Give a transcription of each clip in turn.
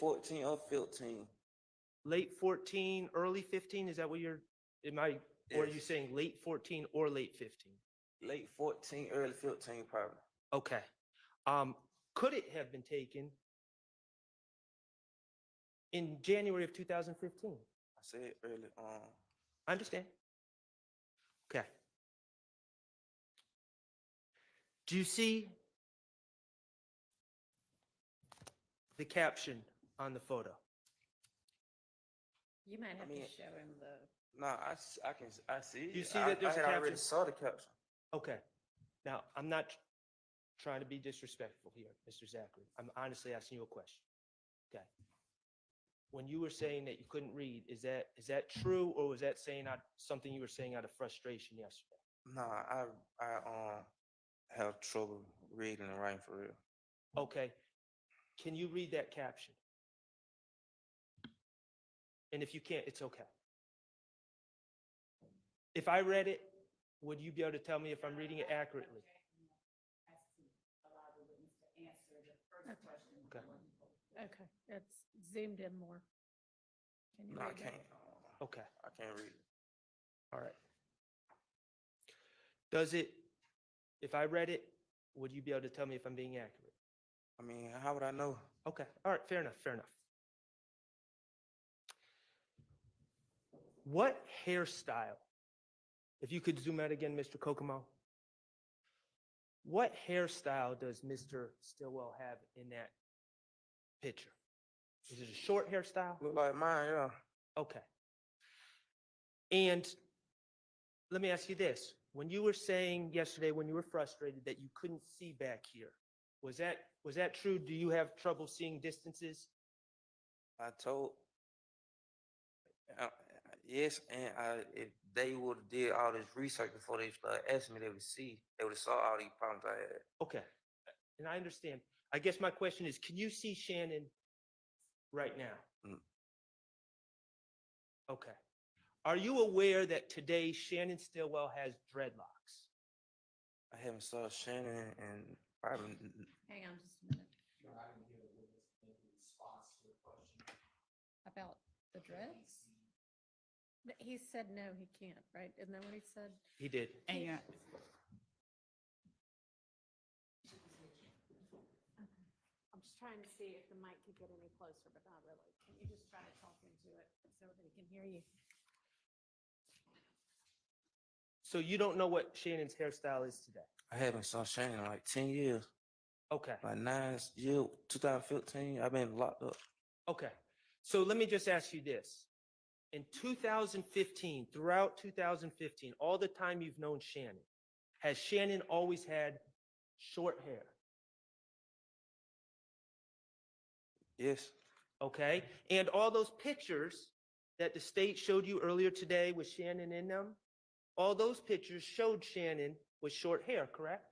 14 or 15. Late 14, early 15? Is that what or are you Yes. saying late 14 or late 15? Late 14, early 15, probably. Okay. Could it have been taken in January of 2015? I said early on. I understand. Okay. Do you see the caption on the photo? You might have mean, to show him the. No, I see. You see I, that there's I a had already caption? saw the caption. Okay. Now, I'm not trying to be disrespectful here, Mr. Zachary. I'm honestly asking you a question. Okay. When you were saying that you couldn't read, is that true, or was that saying something you were saying out of frustration yesterday? No, I have trouble reading and writing for real. Okay. Can you read that caption? And if you can't, it's okay. If I read it, would you be able to tell me if I'm reading it accurately? Okay. Okay, it's zoomed in more. Can you No, I read that? can't. Okay. I can't read it. All right. If I read it, would you be able to tell me if I'm being accurate? I mean, how would I know? Okay. All right. Fair enough. Fair enough. What hairstyle, if you could zoom out again, Mr. Kokomo, what hairstyle does Mr. Stillwell have in that picture? Is it a short hairstyle? Look like mine, yeah. Okay. And let me ask you this. When you were saying yesterday, when you were frustrated that you couldn't see back here, was that true? Do you have trouble seeing distances? I told, uh, yes, and if they would have did all this research before they started asking me, they would have saw all these problems I had. Okay. And I understand. I guess my question is, can you see Shannon right now? Mm. Okay. Are you aware that today Shannon Stillwell has dreadlocks? I haven't saw Shannon and probably. Hang on just a minute. About the dreads? He said no, he can't, right? Isn't that what he said? He did. Hang on. I'm just trying to see if the mic could get any closer, but not really. Can you just try to talk into it so that he can hear you? So you don't know what Shannon's hairstyle is today? I haven't saw Shannon in like 10 years. Okay. Like 2015, I've been locked up. Okay. So let me just ask you this. In 2015, throughout 2015, all the time you've known Shannon, has Shannon always had short hair? Yes. Okay. And all those pictures that the state showed you earlier today with Shannon in them, all those pictures showed Shannon with short hair, correct?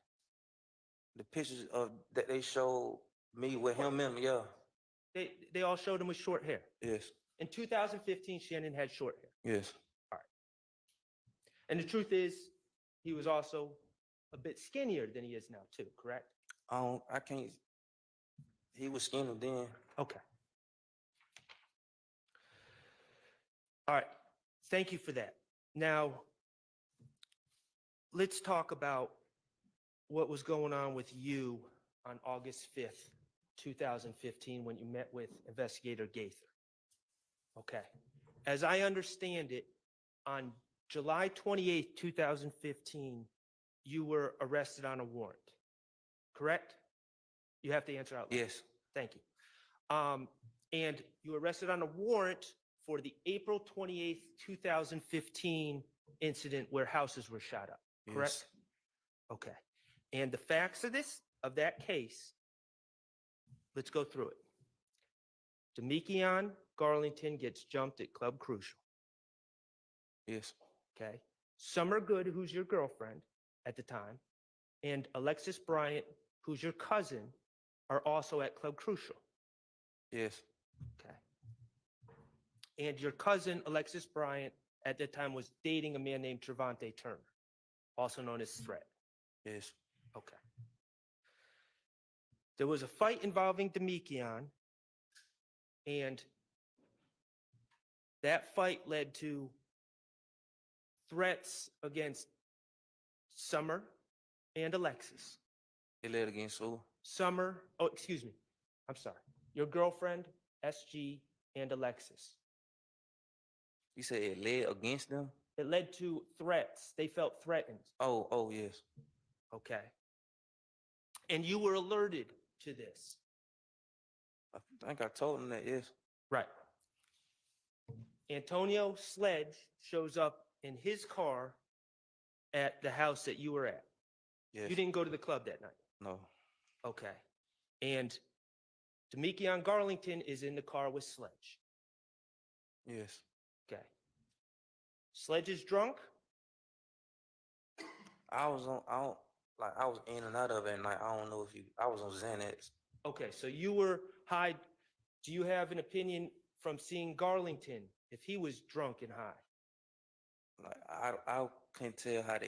The pictures of that they showed me with him in them, yeah. They all showed him with short hair. Yes. In 2015, Shannon had short hair. Yes. All right. And the truth is, he was also a bit skinnier than he is now, too, correct? I can't. He was skinny then. Okay. All right. Thank you for that. Now, let's talk about what was going on with you on August 5th, 2015, when you met with Investigator Gaither. Okay. As I understand it, on July 28th, 2015, you were arrested on a warrant, correct? You have to answer out loud. Yes. Thank you. And you were arrested on a warrant for the April 28th, 2015 incident where houses were shot up, correct? Yes. Okay. And the facts of that case, let's go through it. Demekion Garlington gets jumped at Club Crucial. Yes. Okay. Summer Good, who's your girlfriend at the time, and Alexis Bryant, who's your cousin, are also at Club Crucial. Yes. Okay. And your cousin, Alexis Bryant, at that time was dating a man named Trevante Turner, also known as Threat. Yes. Okay. There was a fight involving Demekion And that fight led to threats against Summer and Alexis. It led against who? Summer, oh, excuse me. I'm sorry. Your girlfriend, SG, and Alexis. You said it led against them? It led to threats. They felt threatened. Oh, yes. Okay. And you were alerted to this. I think I told them that, yes. Right. Antonio Sledge shows up in his car at the house that you were at. Yes. You didn't go to the club that night. No. Okay. And Demekion Garlington is in the car with Sledge. Yes. Okay. Sledge is drunk. I was in and out of it, and like, I don't know if I was on Xanax. Okay, so you were high. Do you have an opinion from seeing Garlington if he was drunk and high? Like, I can't tell how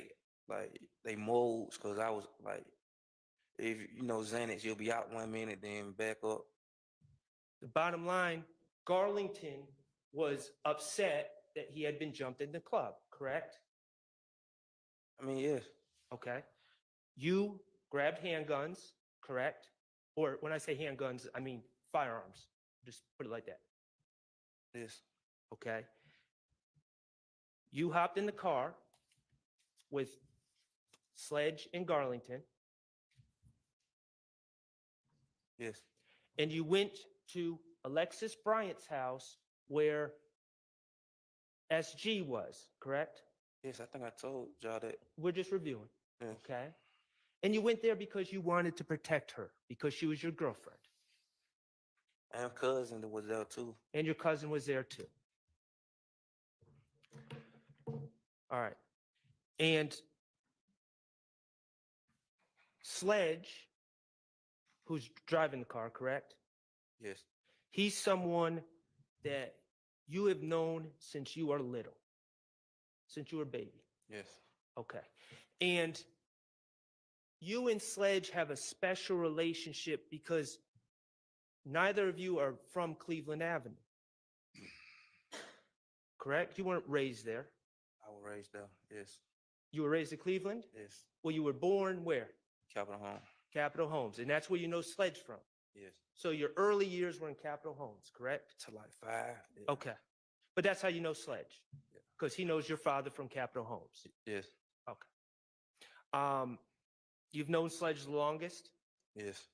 they modes, because I was like, if you know Xanax, you'll be out 1 minute, then back up. The bottom line, Garlington was upset that he had been jumped in the club, correct? I mean, yes. Okay. You grabbed handguns, correct? Or when I say handguns, I mean firearms. Just put it like that. Yes. Okay. You hopped in the car with Sledge and Garlington, Yes. and you went to Alexis Bryant's house where SG was, correct? Yes, I think I told y'all that. We're just reviewing, Yes. okay? And you went there because you wanted to protect her, because she was your girlfriend, And cousin that was there too. and your cousin was there too. All right. And Sledge, who's driving the car, correct? Yes. He's someone that you have known since you are little, since you were a baby. Yes. Okay. And you and Sledge have a special relationship because neither of you are from Cleveland Avenue. Correct? You weren't raised there. I was raised there. Yes. You were raised in Cleveland? Yes. Well, you were born where? Capitol Home. Capitol Homes. And that's where you know Sledge from. Yes. So your early years were in Capitol Homes, correct? To like 5. Yeah. Okay. But that's how you know Sledge, Yeah. because he knows your father from Capitol Homes. Yes. You've known Sledge the longest? Yes.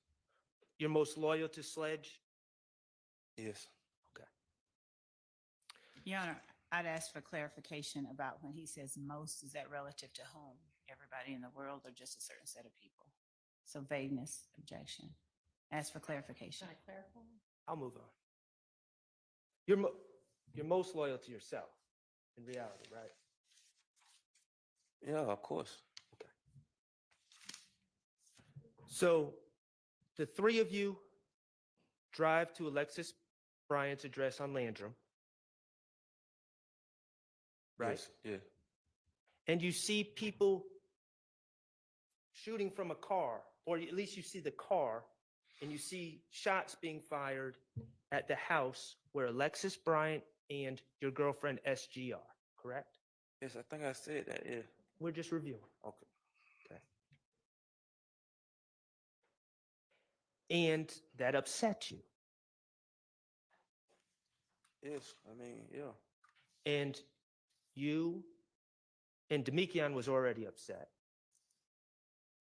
You're most loyal to Sledge? Yes. Your Honor, I'd ask for clarification about when he says most, is that relative to whom? Everybody in the world or just a certain set of people? So vagueness, objection. Ask for clarification. Should I clarify? I'll move on. You're most loyal to yourself in reality, right? Yeah, of course. So the three of you drive to Alexis Bryant's address on Landrum, right? Yes. Yeah. And you see people shooting from a car, or at least you see the car, and you see shots being fired at the house where Alexis Bryant and your girlfriend SG are, correct? Yes, I think I said that. Yeah. We're just reviewing. Okay. And that upset you. Yes. I mean, yeah. And you and Demekion was already upset.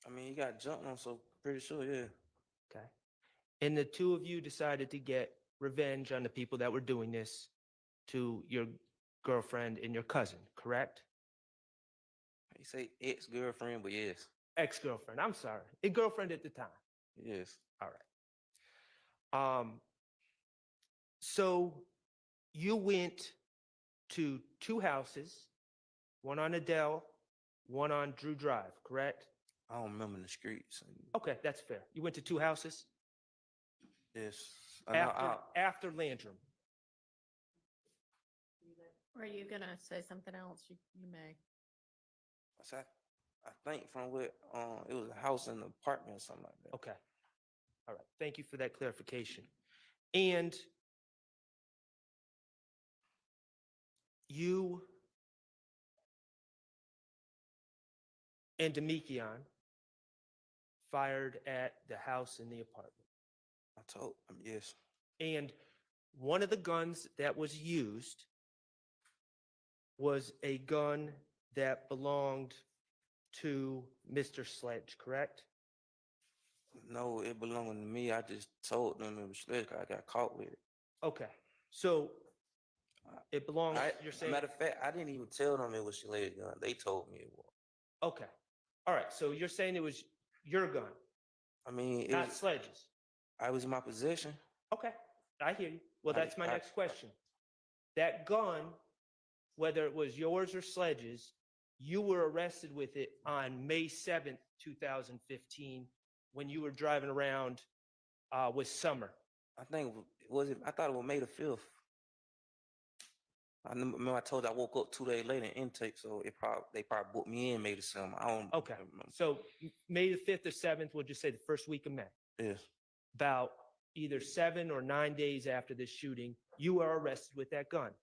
I mean, he got jumped on, so pretty sure, yeah. Okay. And the two of you decided to get revenge on the people that were doing this to your girlfriend and your cousin, correct? He say ex-girlfriend, but yes. Ex-girlfriend. I'm sorry. A girlfriend at the time. Yes. All right. So you went to two houses, one on Adele, one on Drew Drive, correct? I don't remember the streets. Okay, that's fair. You went to two houses Yes. after Landrum. Or are you gonna say something else? You may. I think from what it was a house in an apartment or something like that. Okay. All right. Thank you for that clarification. And you and Demekion fired at the house in the apartment. I told him yes. And one of the guns that was used was a gun that belonged to Mr. Sledge, correct? No, it belonged to me. I just told them it was slick. I got caught with it. Okay. So it belonged, you're saying? Matter of fact, I didn't even tell them it was Shale's gun. They told me it was. Okay. All right. So you're saying it was your gun, I mean, it not was, Sledge's. I was in my possession. Okay. I hear you. Well, I- that's my I- next question. That gun, whether it was yours or Sledge's, you were arrested with it on May 7th, 2015, when you were driving around with Summer. I think I thought it was May the 5th. Remember I told you I woke up 2 days later in intake, so they probably booked me in May the 7th. I don't Okay. remember. So May the 5th or 7th, we'll just say the first week of May, Yes. about either 7 or 9 days after this shooting, you are arrested with that gun.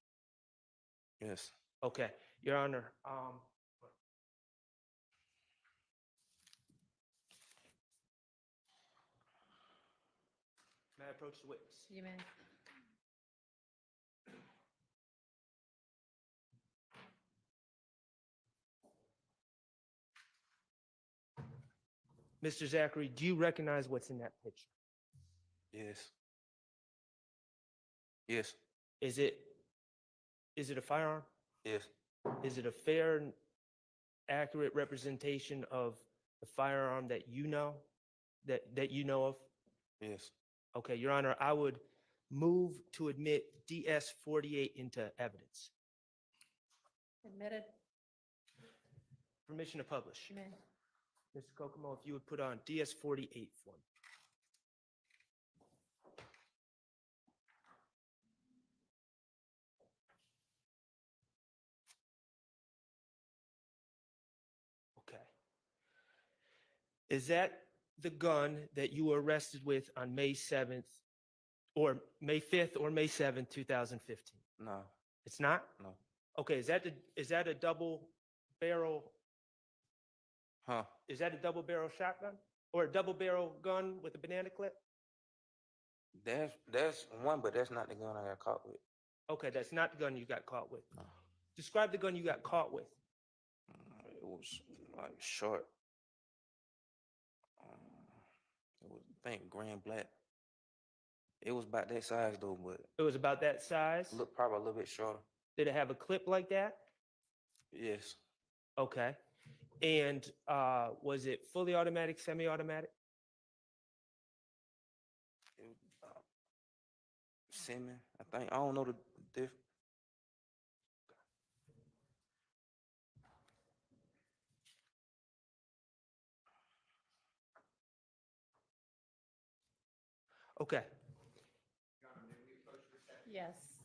Yes. Okay, Your Honor. May I approach the witness? You may. Mr. Zachary, do you recognize what's in that picture? Yes. Yes. Is it a firearm? Yes. Is it a fair and accurate representation of the firearm that you know, that you know of? Yes. Okay, Your Honor, I would move to admit DS-48 into evidence. Admitted. Permission to publish. You may. Mr. Kokomo, if you would put on DS-48 for me. Okay. Is that the gun that you were arrested with on May 7th or May 5th or May 7th, 2015? No. It's not? No. Okay, is that a double barrel? Huh? Is that a double barrel shotgun or a double barrel gun with a banana clip? That's one, but that's not the gun I got caught with. Okay, that's not the gun you got caught with. No. Describe the gun you got caught with. It was like short. It was, I think, gray and black. It was about that size though, but It was about that size. look probably a little bit shorter. Did it have a clip like that? Yes. Okay. And was it fully automatic, semi-automatic? It was, semi, I think. I don't know the difference. Okay. Yes.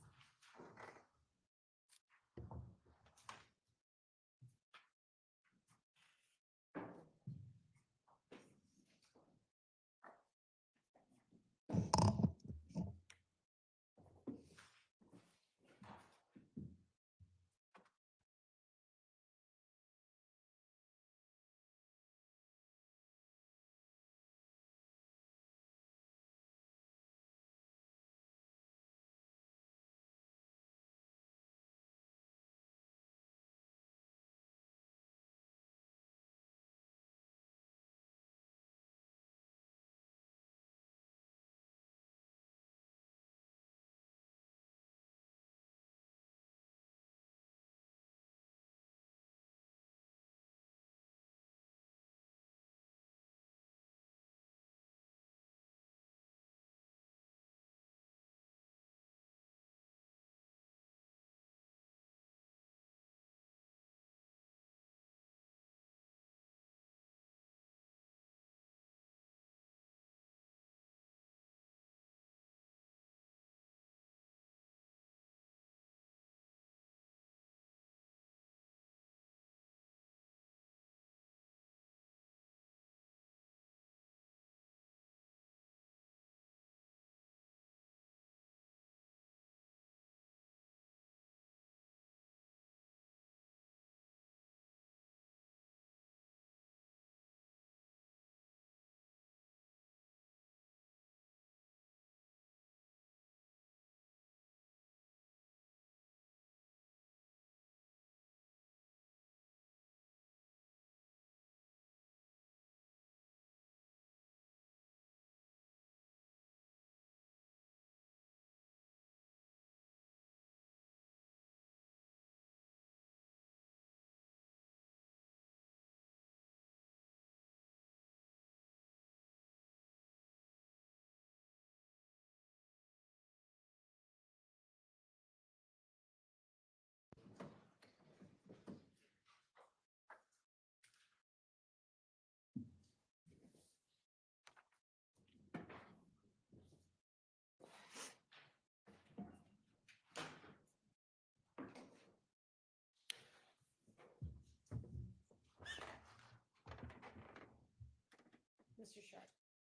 Mr. Sharp?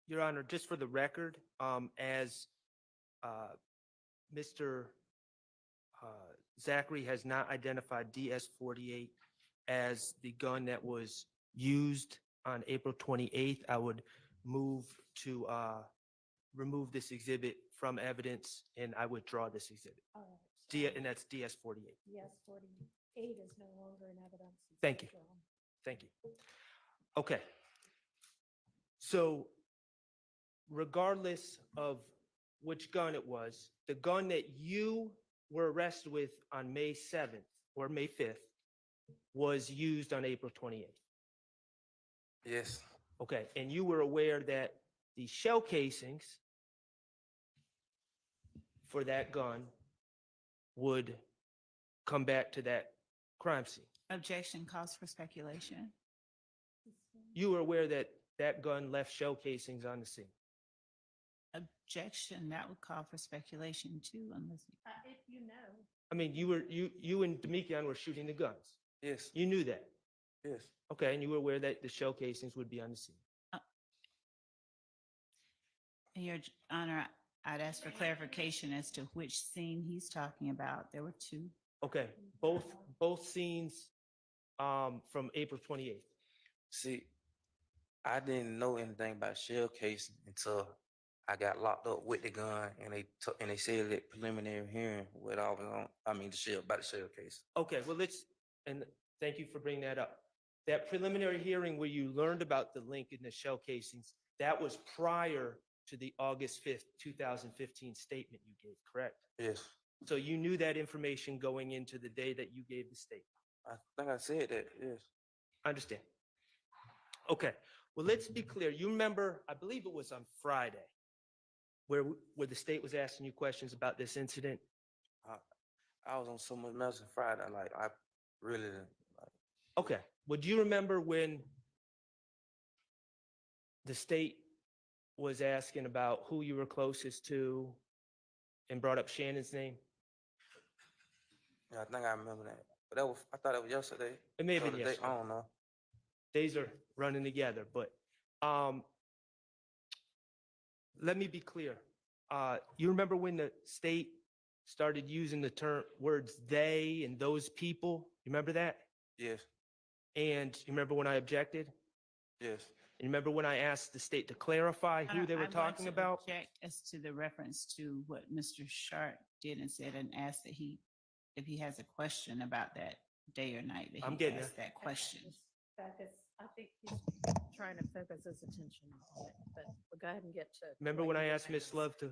Your Honor, just for the record, as Mr. Zachary has not identified DS-48 as the gun that was used on April 28th, I would move to remove this exhibit from evidence, and I withdraw this exhibit. All right. And that's DS-48. Yes, 48 is no longer in evidence. It's Thank you. withdrawn. Thank you. Okay. So regardless of which gun it was, the gun that you were arrested with on May 7th or May 5th was used on April 28th. Yes. Okay. And you were aware that the shell casings for that gun would come back to that crime scene. Objection calls for speculation. You were aware that that gun left shell casings on the scene. Objection, that would call for speculation too, unless. If you know. I mean, you and Demekian were shooting the guns. Yes. You knew that. Yes. Okay. And you were aware that the shell casings would be on the scene. Your Honor, I'd ask for clarification as to which scene he's talking about. There were two. Okay. Both scenes from April 28th. See, I didn't know anything about shell casing until I got locked up with the gun, and they said that preliminary hearing what I was on. I mean, about the shell case. Okay. Well, and thank you for bringing that up. That preliminary hearing where you learned about the link in the shell casings, that was prior to the August 5th, 2015 statement you gave, correct? Yes. So you knew that information going into the day that you gave the statement. I think I said that. Yes. I understand. Okay. Well, let's be clear. You remember, I believe it was on Friday, where the state was asking you questions about this incident. I was on so much else on Friday. Like, I really didn't. Like, Okay. Well, do you remember when the state was asking about who you were closest to and brought up Shannon's name? yeah, I think I remember that. But I thought it was yesterday. It may have Or been the day- yesterday. I don't know. Days are running together, but let me be clear. You remember when the state started using the words they and those people? You remember that? Yes. And you remember when I objected? Yes. And you remember when I asked the state to clarify who they were I'm going talking to about? object as to the reference to what Mr. Sharp did and said, and ask that if he has a question about that day or night, that I'm he getting ask that question. I think he's trying to focus his attention on it, but we'll go ahead and get to. Remember what when I you asked Ms. asked. Love to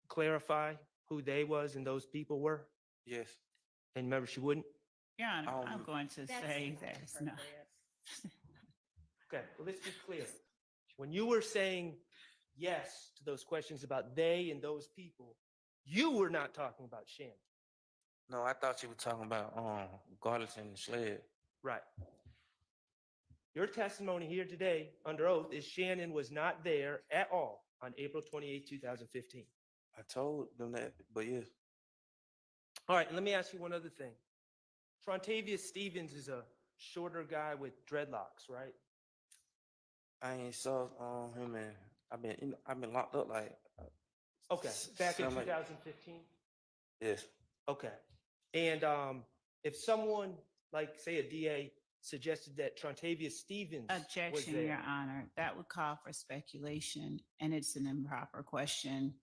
clarify who they was and those people were? Yes. And remember she wouldn't? Your Honor, I'm Um, going to That's say that it's not. appropriate. Okay, well, let's be clear. When you were saying yes to those questions about they and those people, you were not talking about Shannon. No, I thought you were talking about Garlington and Sled. Right. Your testimony here today under oath is Shannon was not there at all on April 28, 2015. I told them that, but yes. All right, and let me ask you one other thing. Trontavious Stevens is a shorter guy with dreadlocks, right? I ain't saw him, and I've been locked up like. Okay, back in Sound like- 2015? Yes. Okay. And if someone, like, say, a DA suggested that Trontavious Stevens was Objection, there, Your Honor. That would call for speculation, and it's an improper question.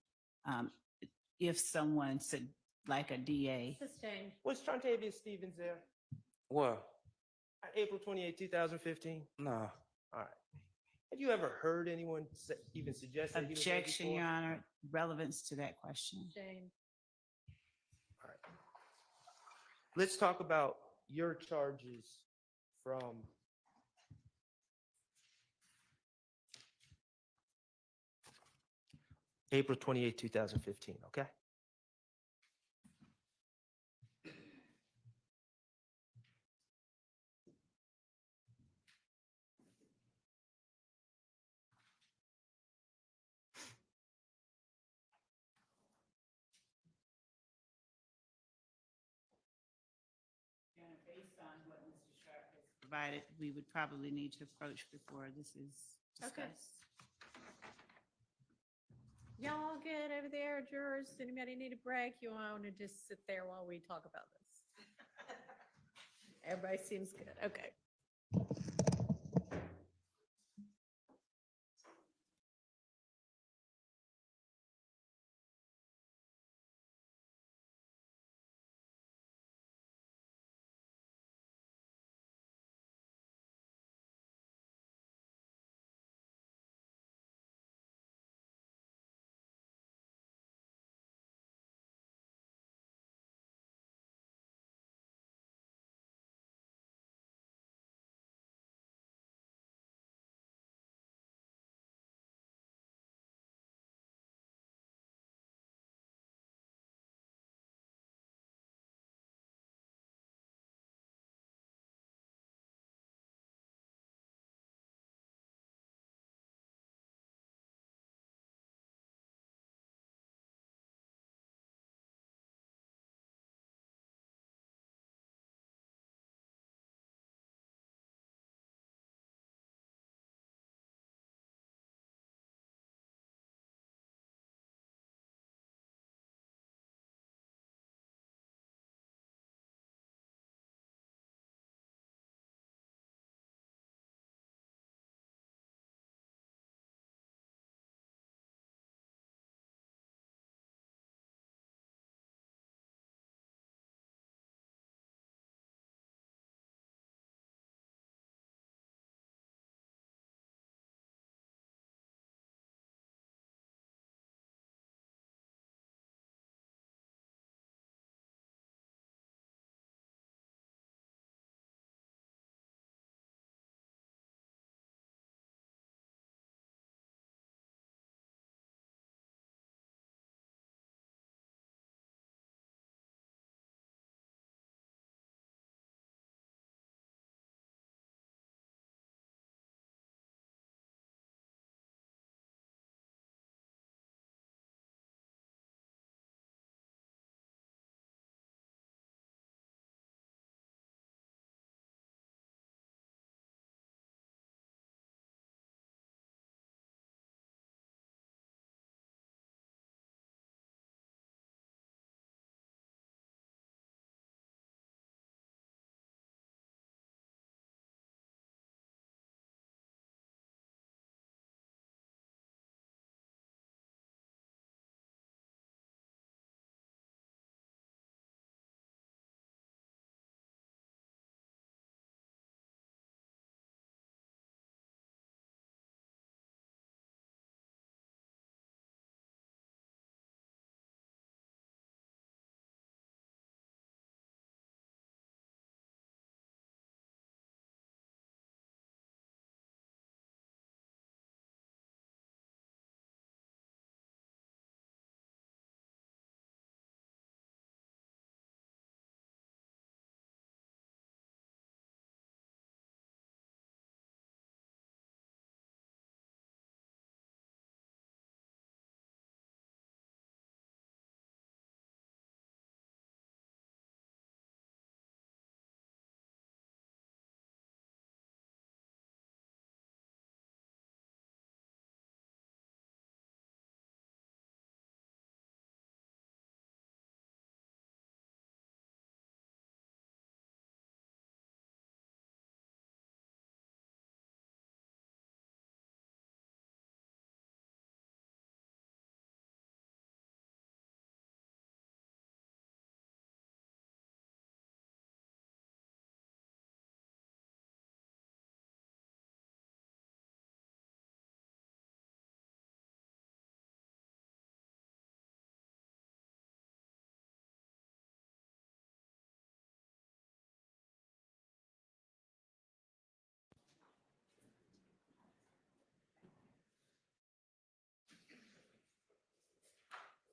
If someone said, like a DA, Sustained. was Trontavious Stevens there? What? April 28, 2015? Nah. All right. Have you ever heard anyone even suggest that he was there objection, before? Your Honor, relevance to that question. Sustained. All right. Let's talk about your charges from April 28, 2015, okay? Based on what Mr. Sharp has provided, we would probably need to approach before this is Okay. discussed. Y'all good over there, jurors? Anybody need a break? You want to just sit there while we talk about this? Everybody seems good. Okay.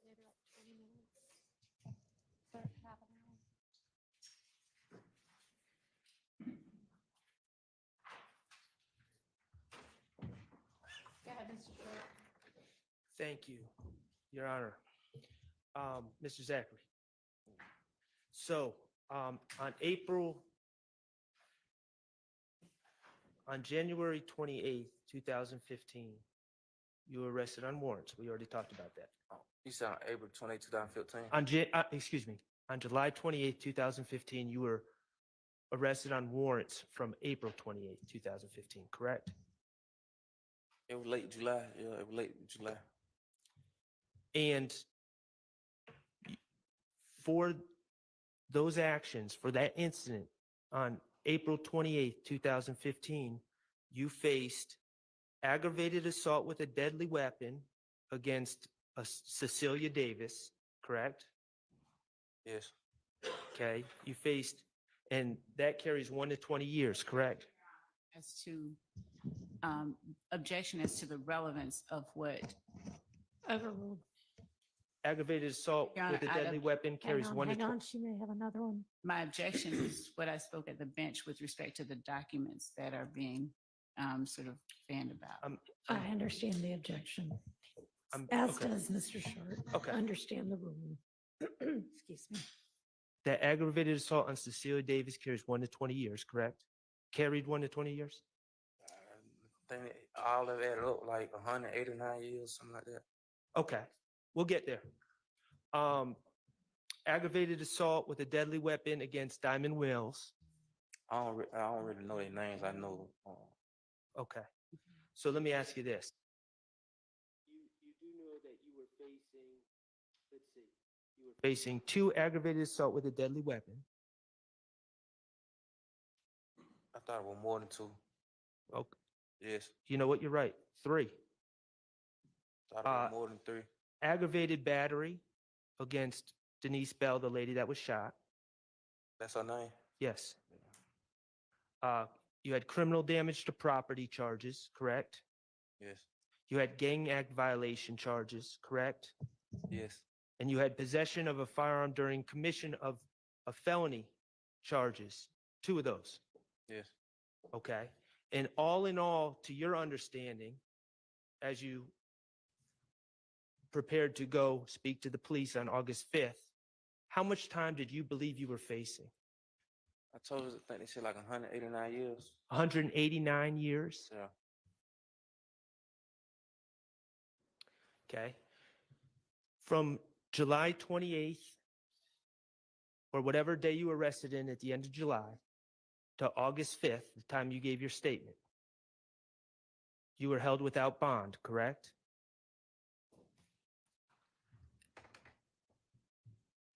Maybe like 20 minutes. Or half an hour. Go ahead, Mr. Short. Thank you, Your Honor. Mr. Zachary. So, on January 28th, 2015, You were arrested on warrants. We already talked about that. You said on April 28, 2015? On July 28th, 2015, you were arrested on warrants from April 28th, 2015, correct? It was late July. Yeah, it was late July. And for those actions, for that incident on April 28th, 2015, you faced aggravated assault with a deadly weapon against Cecilia Davis, correct? Yes, Okay, you faced, and that carries 1 to 20 years, correct? As to, objection as to the relevance of what, Overruled. Aggravated assault Your Honor, with a I'd deadly weapon carries 1 to Hang 20. on, she may have another one. my objection is what I spoke at the bench with respect to the documents that are being, sort of fanned about. I understand the objection, I'm- as okay. does Mr. Short. Okay. Understand the rule. Excuse me. That aggravated assault on Cecilia Davis carries 1 to 20 years, correct? Carried 1 to 20 years? I think all of it added up like 189 years, something like that. Okay, we'll get there. Aggravated assault with a deadly weapon against Diamond Wells. I don't really know their names. I know. Okay, so let me ask you this. You do know that you were facing, let's see, you were facing 2 aggravated assault with a deadly weapon. I thought it was more than 2. Okay, Yes, you know what? You're right. 3. thought it was more than 3. Aggravated battery against Denise Bell, the lady that was shot. That's her name. Yes. You had criminal damage to property charges, correct? Yes, You had gang act violation charges, correct? yes, And you had possession of a firearm during commission of a felony charges, 2 of those, yes. okay? And all in all, to your understanding, as you prepared to go speak to the police on August 5th, how much time did you believe you were facing? I told her, I think they said like 189 years. 189 years, Yeah, okay? From July 28th, or whatever day you were arrested in at the end of July, to August 5th, the time you gave your statement, you were held without bond, correct?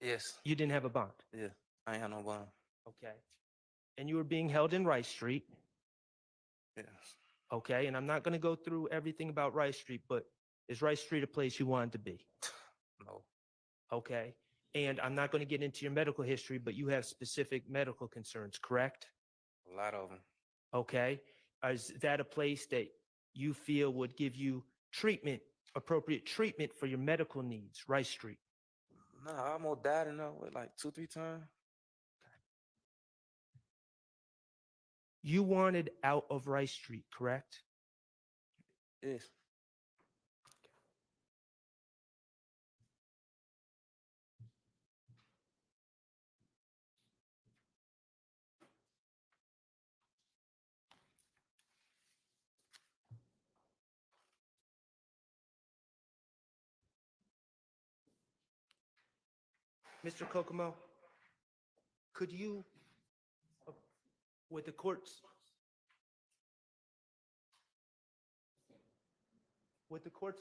yes, You didn't have a bond, yeah. I ain't had no bond. okay? And you were being held in Rice Street, Yes. okay? And I'm not going to go through everything about Rice Street, but is Rice Street a place you wanted to be? No. Okay? And I'm not going to get into your medical history, but you have specific medical concerns, correct? A lot of them. Okay? Is that a place that you feel would give you treatment, appropriate treatment for your medical needs, Rice Street? No, I almost died in there with like 2, 3 times. You wanted out of Rice Street, correct? Yes. Mr. Kokomo, could you, with the court's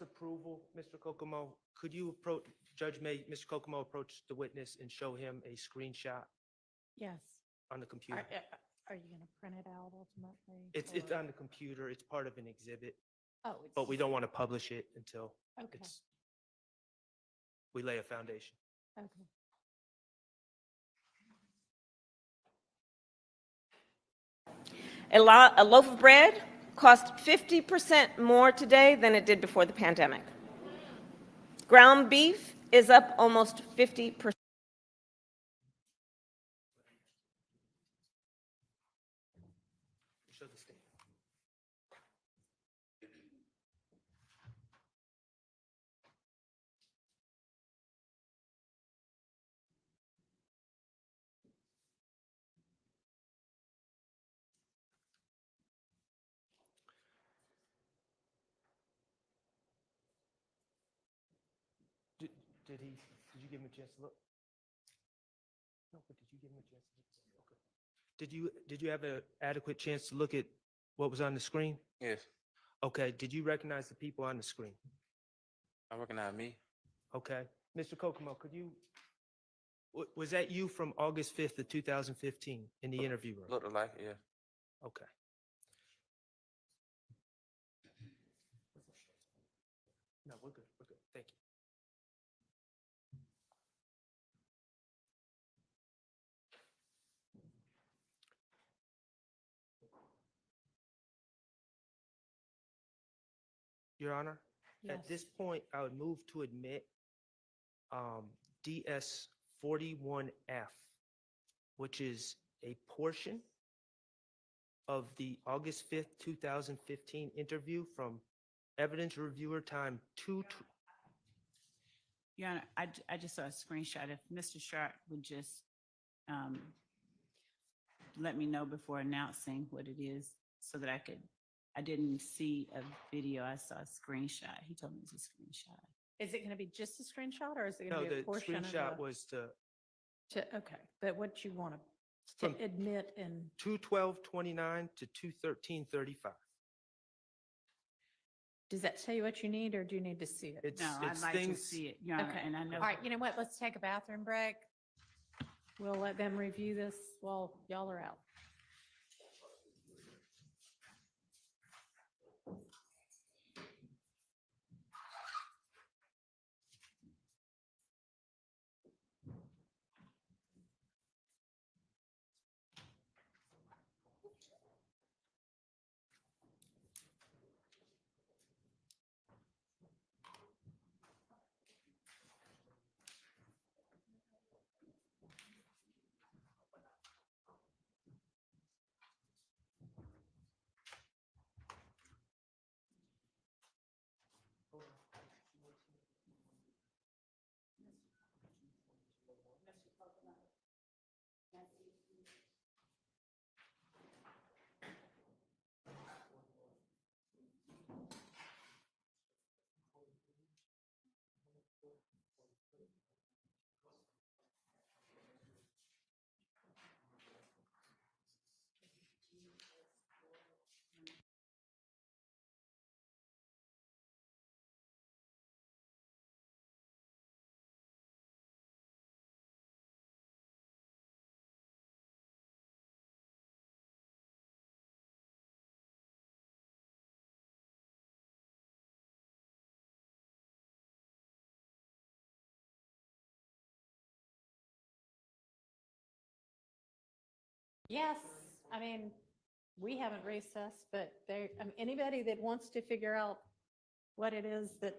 approval, Mr. Kokomo, could you approach, Mr. Kokomo approach the witness and show him a screenshot Yes. on the computer? Are you going to print it out ultimately? It's or- on the computer, it's part of an exhibit, Oh, it's. but we don't want to publish it until Okay, we lay a foundation. okay. A loaf of bread costs 50% more today than it did before the pandemic. Ground beef is up almost 50%. Show the statement. Did you give him a chance to look? No, but did you give him a chance to look? Okay. Did you have an adequate chance to look at what was on the screen? Yes, Okay, did you recognize the people on the screen? I recognize me. Okay. Mr. Kokomo, was that you from August 5th of 2015 in the interview room? Looked alike, yeah. Okay. No, we're good. We're good. Thank you. Your Honor, at this Yes. point, I would move to admit DS 41F, which is a portion of the August 5th, 2015 interview from evidence reviewer time 2. Your Honor, I just saw a screenshot. If Mr. Sharp would just let me know before announcing what it is so that I didn't see a video, I saw a screenshot. He told me it was a screenshot. Is it going to be just a screenshot or is it No, going to be the a portion of screenshot the? was to Okay, but what you want to From- admit and, 2/12/29 to 2/13/35. does that tell you what you need or do you need to see it? It's No, I'd like to things. see it, Your Honor, Okay, and I know. all right, you know what, let's take a bathroom break. We'll let them review this while y'all are out. Yes, I mean, we haven't recessed, but there, anybody that wants to figure out what it is that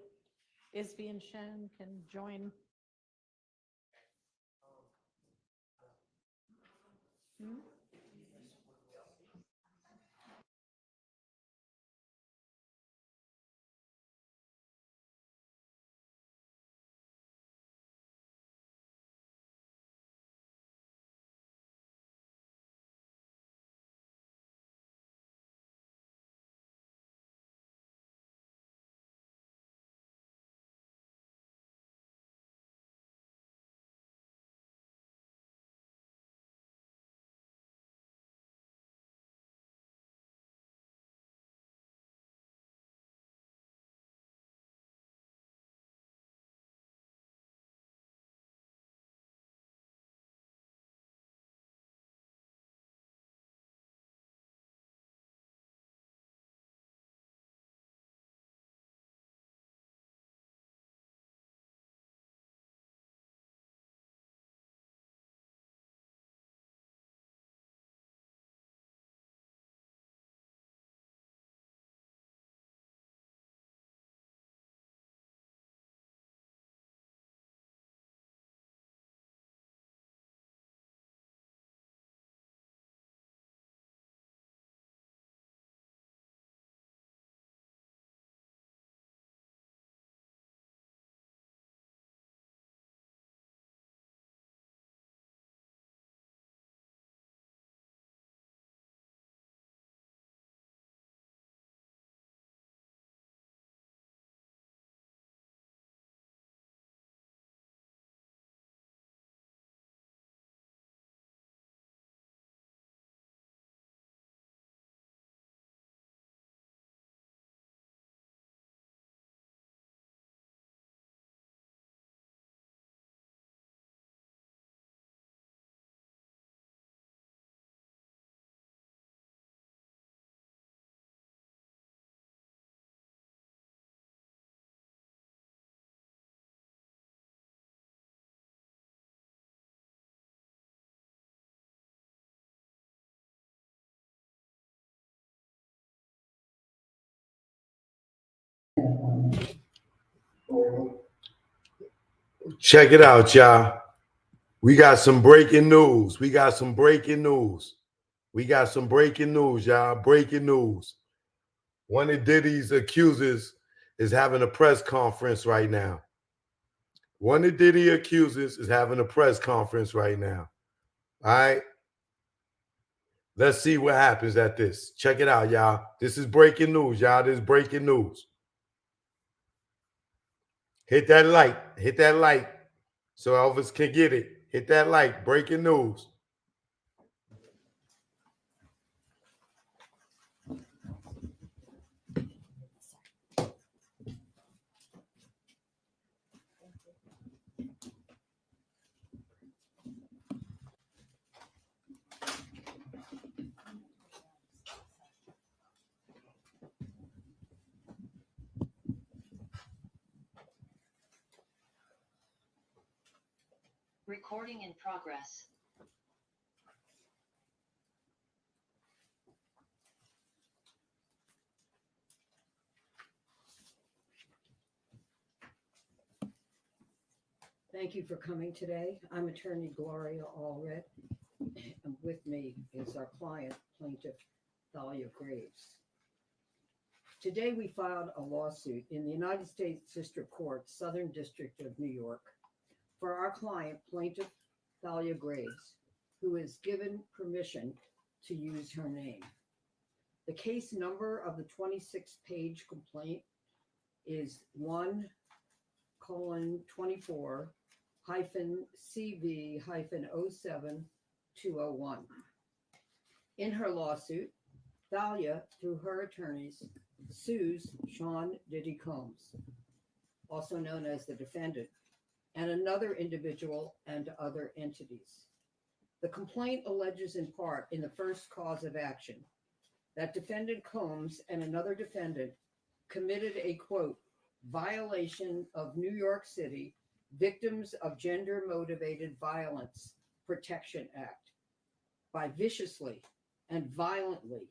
is being shown can join. Hmm? Check it out, y'all. We got some breaking news. We got some breaking news. We got some breaking news, y'all. Breaking news. One of Diddy's accusers is having a press conference right now. One of Diddy accusers is having a press conference right now. All right. Let's see what happens at this. Check it out, y'all. This is breaking news, y'all. This is breaking news. Hit that like. Hit that like so Elvis can get it. Hit that like. Breaking news. Recording in progress. Thank you for coming today. I'm attorney Gloria Allred, and with me is our client, plaintiff Thalia Graves. Today, we filed a lawsuit in the United States District Court, Southern District of New York, for our client, plaintiff Thalia Graves, who is given permission to use her name. The case number of the 26-page complaint is 1:24-CV-07-201. In her lawsuit, Thalia, through her attorneys, sues Sean Diddy Combs, also known as the defendant, and another individual and other entities. The complaint alleges in part in the first cause of action that defendant Combs and another defendant committed a, quote, violation of New York City Victims of Gender Motivated Violence Protection Act by viciously and violently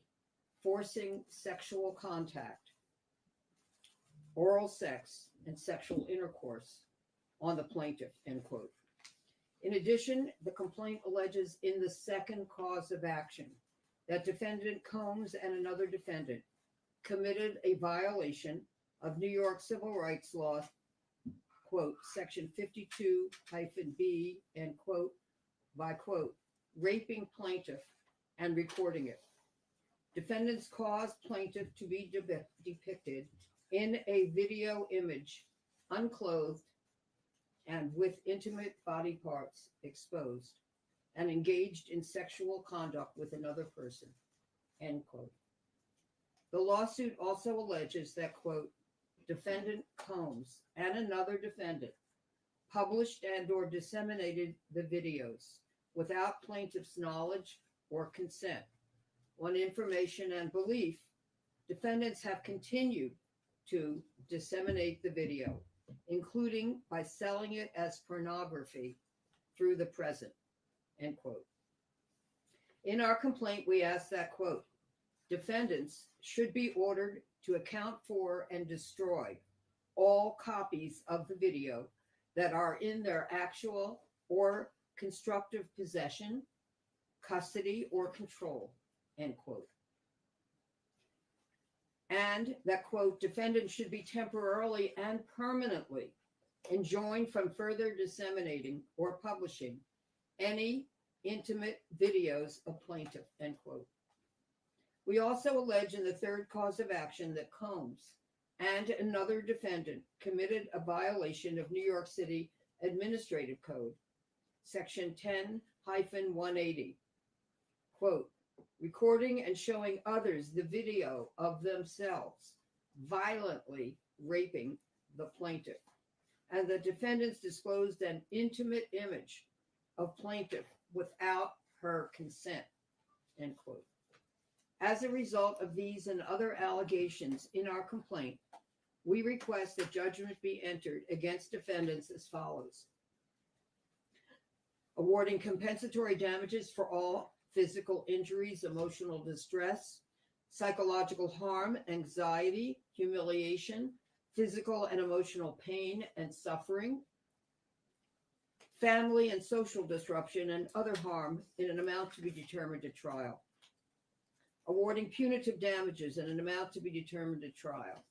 forcing sexual contact, oral sex, and sexual intercourse on the plaintiff, end quote. In addition, the complaint alleges in the second cause of action that defendant Combs and another defendant committed a violation of New York civil rights law, quote, section 52-B, end quote, by, quote, raping plaintiff and recording it. Defendants caused plaintiff to be depicted in a video image, unclothed and with intimate body parts exposed, and engaged in sexual conduct with another person, end quote. The lawsuit also alleges that, quote, defendant Combs and another defendant published and or disseminated the videos without plaintiff's knowledge or consent. On information and belief, defendants have continued to disseminate the video, including by selling it as pornography through the present, end quote. In our complaint, we ask that, quote, defendants should be ordered to account for and destroy all copies of the video that are in their actual or constructive possession, custody, or control, end quote. And that, quote, defendants should be temporarily and permanently enjoined from further disseminating or publishing any intimate videos of plaintiff, end quote. We also allege in the third cause of action that Combs and another defendant committed a violation of New York City Administrative Code, section 10-180, quote, recording and showing others the video of themselves violently raping the plaintiff. And the defendants disclosed an intimate image of plaintiff without her consent, end quote. As a result of these and other allegations in our complaint, we request that judgment be entered against defendants as follows. Awarding compensatory damages for all physical injuries, emotional distress, psychological harm, anxiety, humiliation, physical and emotional pain and suffering, family and social disruption, and other harm in an amount to be determined at trial. Awarding punitive damages in an amount to be determined at trial.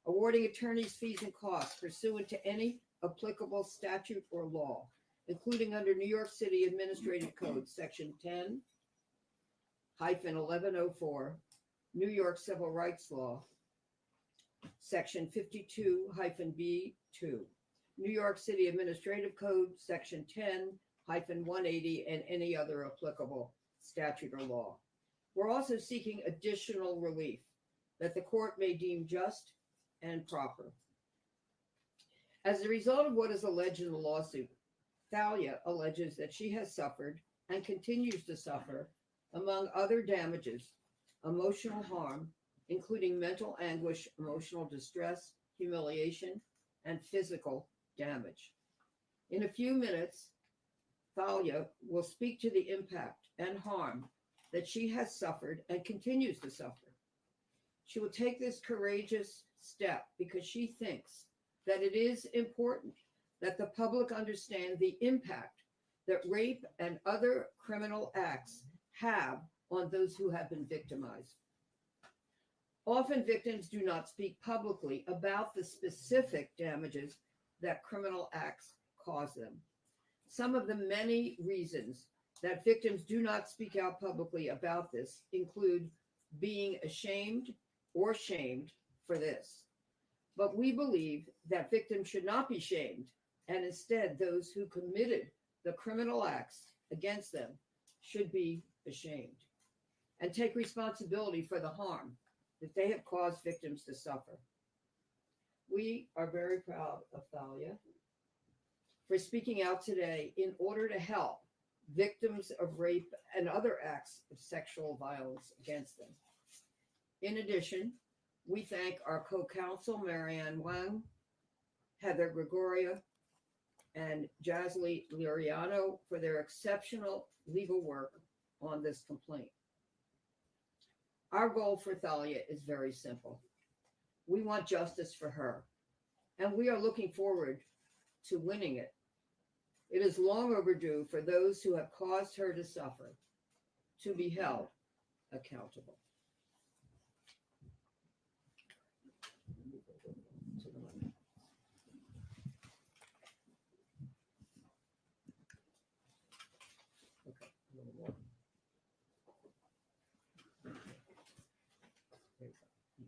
Awarding attorneys' fees and costs pursuant to any applicable statute or law, including under New York City Administrative Code, Section 10-1104, New York Civil Rights Law, Section 52-B2, New York City Administrative Code, Section 10-180, and any other applicable statute or law. We're also seeking additional relief that the court may deem just and proper. As a result of what is alleged in the lawsuit, Thalia alleges that she has suffered and continues to suffer, among other damages, emotional harm, including mental anguish, emotional distress, humiliation, and physical damage. In a few minutes, Thalia will speak to the impact and harm that she has suffered and continues to suffer. She will take this courageous step because she thinks that it is important that the public understand the impact that rape and other criminal acts have on those who have been victimized. Often victims do not speak publicly about the specific damages that criminal acts cause them. Some of the many reasons that victims do not speak out publicly about this include being ashamed or shamed for this. But we believe that victims should not be shamed, and instead those who committed the criminal acts against them should be ashamed and take responsibility for the harm that they have caused victims to suffer. We are very proud of Thalia for speaking out today in order to help victims of rape and other acts of sexual violence against them. In addition, we thank our co-counsel, Marianne Wang, Heather Gregoria, and Jasly Liriano for their exceptional legal work on this complaint. Our goal for Thalia is very simple. We want justice for her, and we are looking forward to winning it. It is long overdue for those who have caused her to suffer to be held accountable. Okay, a little more. There you go. Thank you.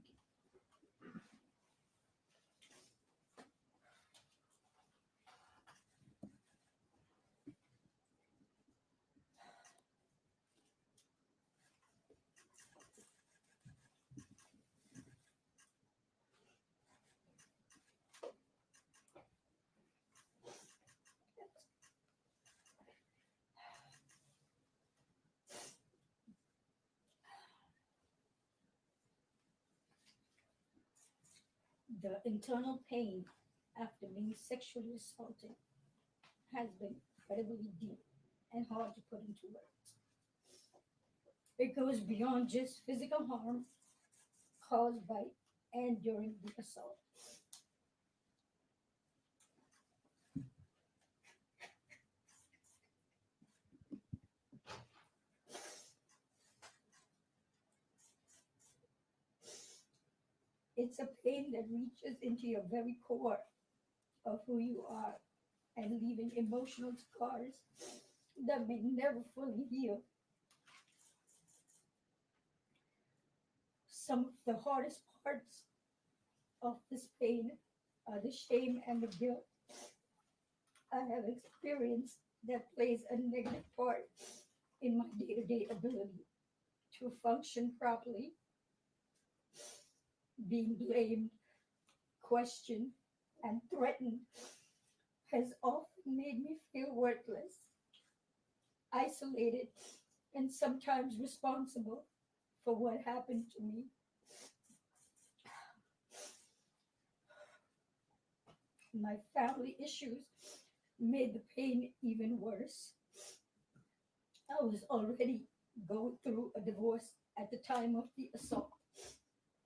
The internal pain after being sexually assaulted has been incredibly deep and hard to put into words. It goes beyond just physical harm caused by and during the assault. It's a pain that reaches into your very core of who you are and leaving emotional scars that may never fully heal. Some of the hardest parts of this pain are the shame and the guilt I have experienced that plays a negative part in my day-to-day ability to function properly. Being blamed, questioned, and threatened has often made me feel worthless, isolated, and sometimes responsible for what happened to me. My family issues made the pain even worse. I was already going through a divorce at the time of the assault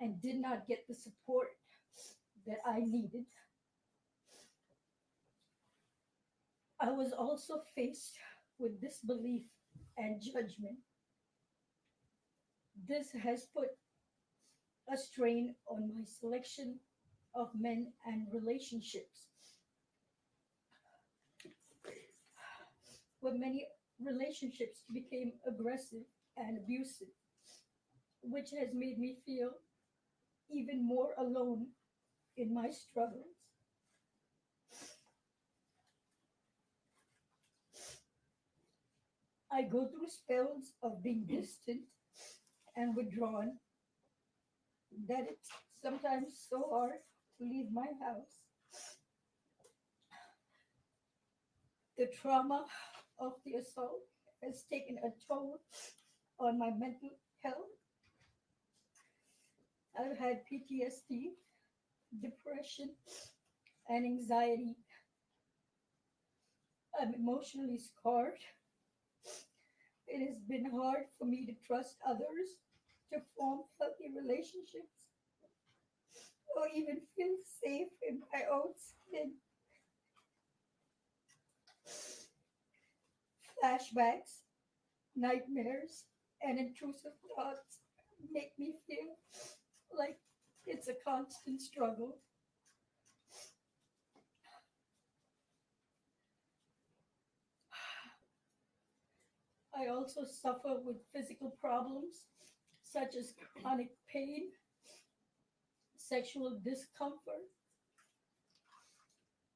and did not get the support that I needed. I was also faced with disbelief and judgment. This has put a strain on my selection of men and relationships. Where many relationships became aggressive and abusive, which has made me feel even more alone in my struggles. I go through spells of being distant and withdrawn that it's sometimes so hard to leave my house. The trauma of the assault has taken a toll on my mental health. I've had PTSD, depression, and anxiety. I'm emotionally scarred. It has been hard for me to trust others, to form healthy relationships, or even feel safe in my own skin. Flashbacks, nightmares, and intrusive thoughts make me feel like it's a constant struggle. I also suffer with physical problems such as chronic pain, sexual discomfort.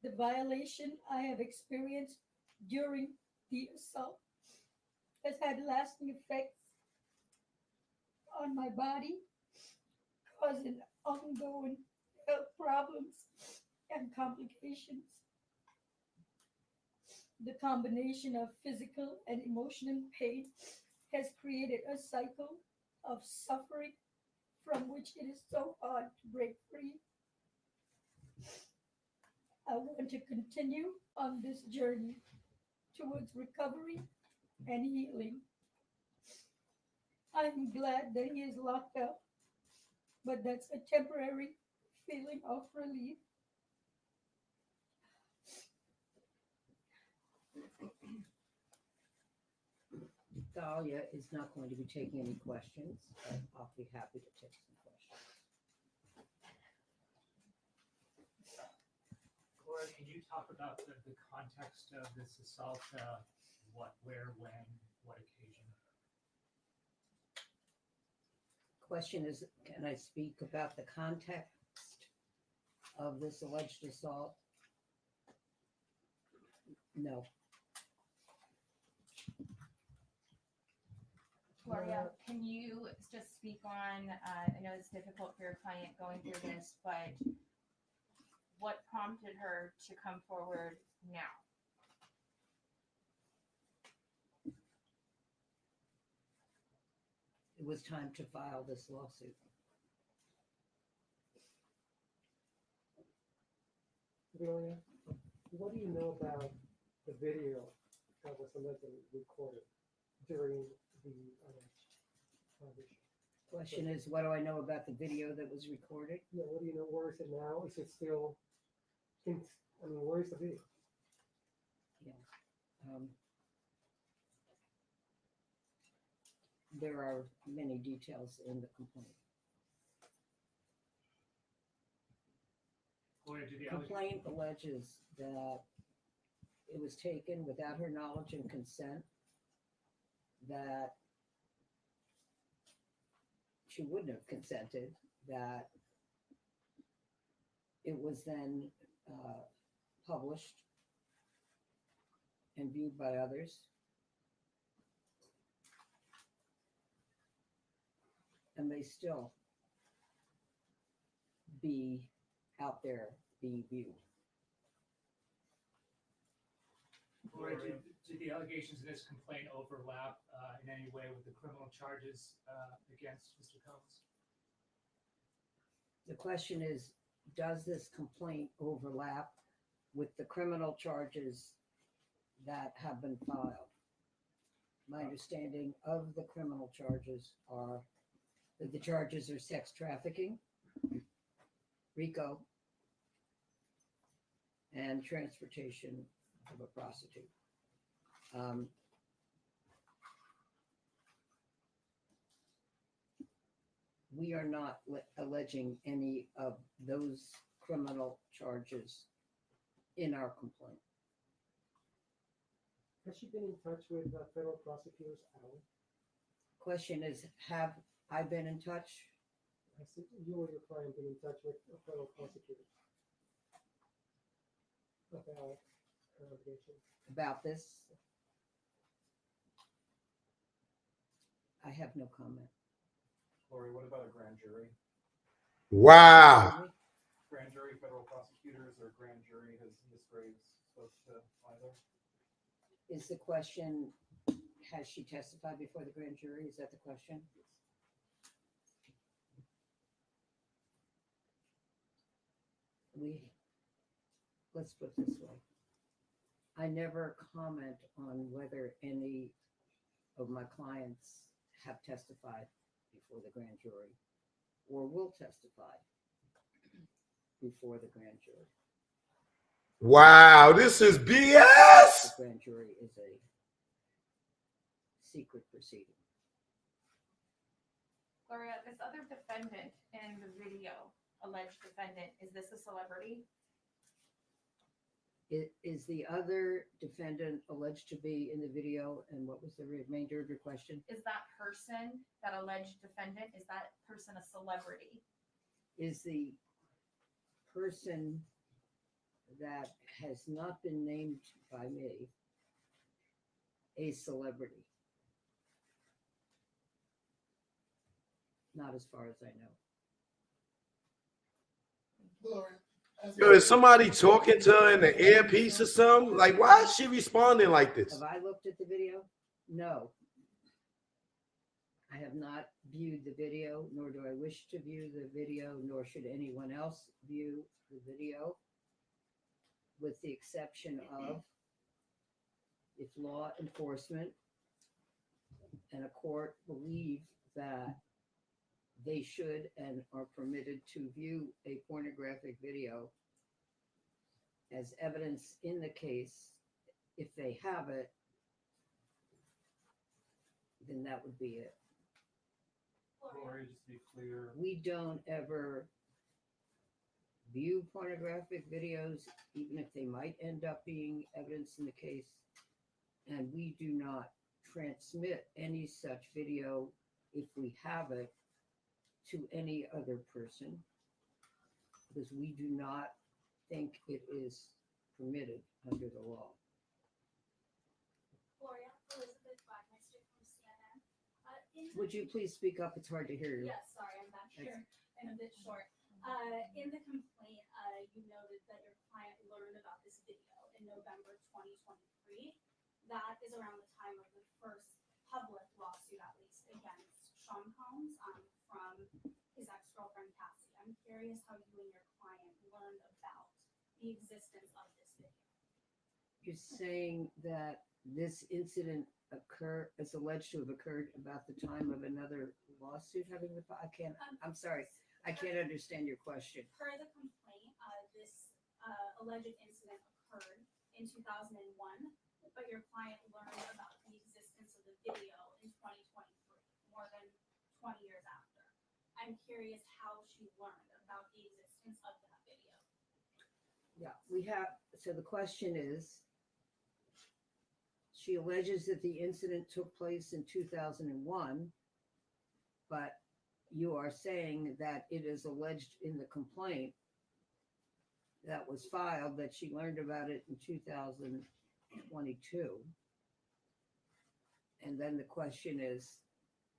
The violation I have experienced during the assault has had lasting effects on my body, causing ongoing health problems and complications. The combination of physical and emotional pain has created a cycle of suffering from which it is so hard to break free. I want to continue on this journey towards recovery and healing. I'm glad that he is locked up, but that's a temporary feeling of relief. Dahlia is not going to be taking any questions, but I'll be happy to take some questions. Gloria, can you talk about the context of this assault? What, where, when, what occasion? Question is, can I speak about the context of this alleged assault? No. Gloria, can you just speak on, I know it's difficult for your client going through this, but what prompted her to come forward now? It was time to file this lawsuit. Gloria, what do you know about the video that was allegedly recorded during the audition? Question is, what do I know about the video that was recorded? Yeah, what do you know? Where is it now? Is it still? Where is the video? There are many details in the complaint. Gloria, did the Complaint alleges that it was taken without her knowledge and consent, that she wouldn't have consented, that it was then published and viewed by others, and may still be out there being viewed. Gloria, did the allegations in this complaint overlap in any way with the criminal charges against Mr. Combs? The question is, does this complaint overlap with the criminal charges that have been filed? My understanding of the criminal charges are that the charges are sex trafficking, RICO, and transportation of a prostitute. Um, we are not alleging any of those criminal charges in our complaint. Has she been in touch with federal prosecutors at all? Question is, have I been in touch Has you or your client been in touch with federal prosecutors about her allegations? about this? I have no comment. Lori, what about a grand jury? Wow. Pardon me? Grand jury, federal prosecutors, or grand jury, has Ms. Graves supposed to either? Is the question, has she testified before the grand jury? Is that the question? Let's put it this way. I never comment on whether any of my clients have testified before the grand jury or will testify before the grand jury. Wow, this is BS. The grand jury is a secret proceeding. Gloria, this other defendant in the video, alleged defendant, is this a celebrity? Is the other defendant alleged to be in the video? And what was the remainder of your question? Is that person, that alleged defendant, is that person a celebrity? Is the person that has not been named by me a celebrity? Not as far as I know. Yo, is somebody talking to her in the earpiece or something? Like, why is she responding like this? Have I looked at the video? No. I have not viewed the video, nor do I wish to view the video, nor should anyone else view the video, with the exception of if law enforcement and a court believe that they should and are permitted to view a pornographic video as evidence in the case. If they have it, then that would be it. Lori, just to be clear, We don't ever view pornographic videos, even if they might end up being evidence in the case. And we do not transmit any such video, if we have it, to any other person, because we do not think it is permitted under the law. Gloria, Elizabeth Wagmeister from CNN. Would you please speak up? It's hard to hear you. Yes, sorry, I'm back here and a bit short. In the complaint, you noted that your client learned about this video in November 2023. That is around the time of the first public lawsuit, at least, against Sean Combs from his ex-girlfriend Cassie. I'm curious how you and your client learned about the existence of this video. You're saying that this incident is alleged to have occurred about the time of another lawsuit having the, I'm sorry, I can't understand your question. Per the complaint, this alleged incident occurred in 2001, but your client learned about the existence of the video in 2023, more than 20 years after. I'm curious how she learned about the existence of that video. Yeah, so the question is, she alleges that the incident took place in 2001, but you are saying that it is alleged in the complaint that was filed that she learned about it in 2022. And then the question is,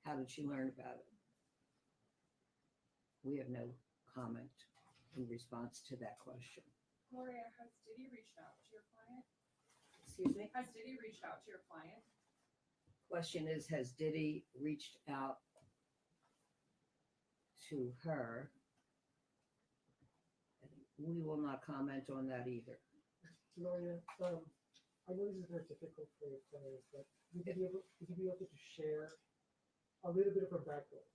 how did she learn about it? We have no comment in response to that question. Gloria, has Diddy reached out to your client? Excuse me? Has Diddy reached out to your client? Question is, has Diddy reached out to her? We will not comment on that either. Gloria, I know this is very difficult for your clients, but would you be able to share a little bit of her background?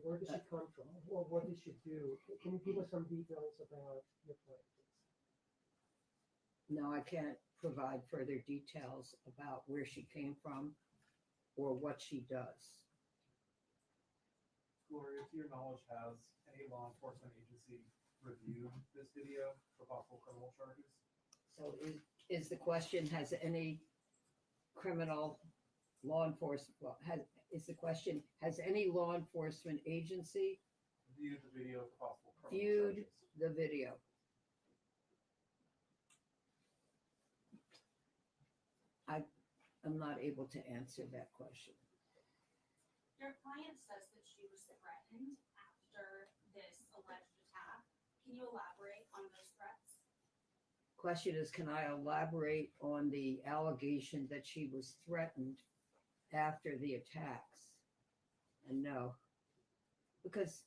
Where did she come from? Or what did she do? Can you give us some details about your client, please? No, I can't provide further details about where she came from or what she does. Gloria, to your knowledge, has any law enforcement agency reviewed this video for possible criminal charges? So is the question, has any criminal law enforcement, is the question, has any law enforcement agency Viewed the video for possible criminal viewed charges? the video? I'm not able to answer that question. Your client says that she was threatened after this alleged attack. Can you elaborate on those threats? Question is, can I elaborate on the allegation that she was threatened after the attacks? And no, because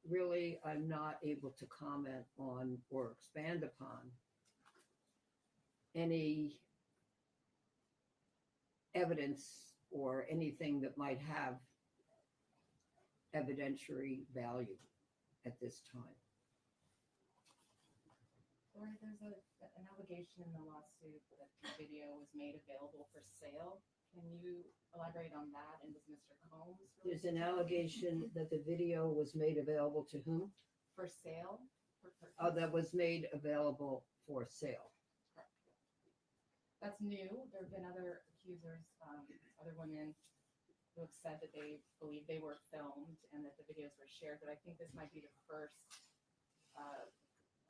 really I'm not able to comment on or expand upon any evidence or anything that might have evidentiary value at this time. Or there's an allegation in the lawsuit that the video was made available for sale. Can you elaborate on that? And does Mr. Combs? There's an allegation that the video was made available to whom? For sale? Oh, that was made available for sale. That's new. There have been other accusers, other women who have said that they believe they were filmed and that the videos were shared, but I think this might be the first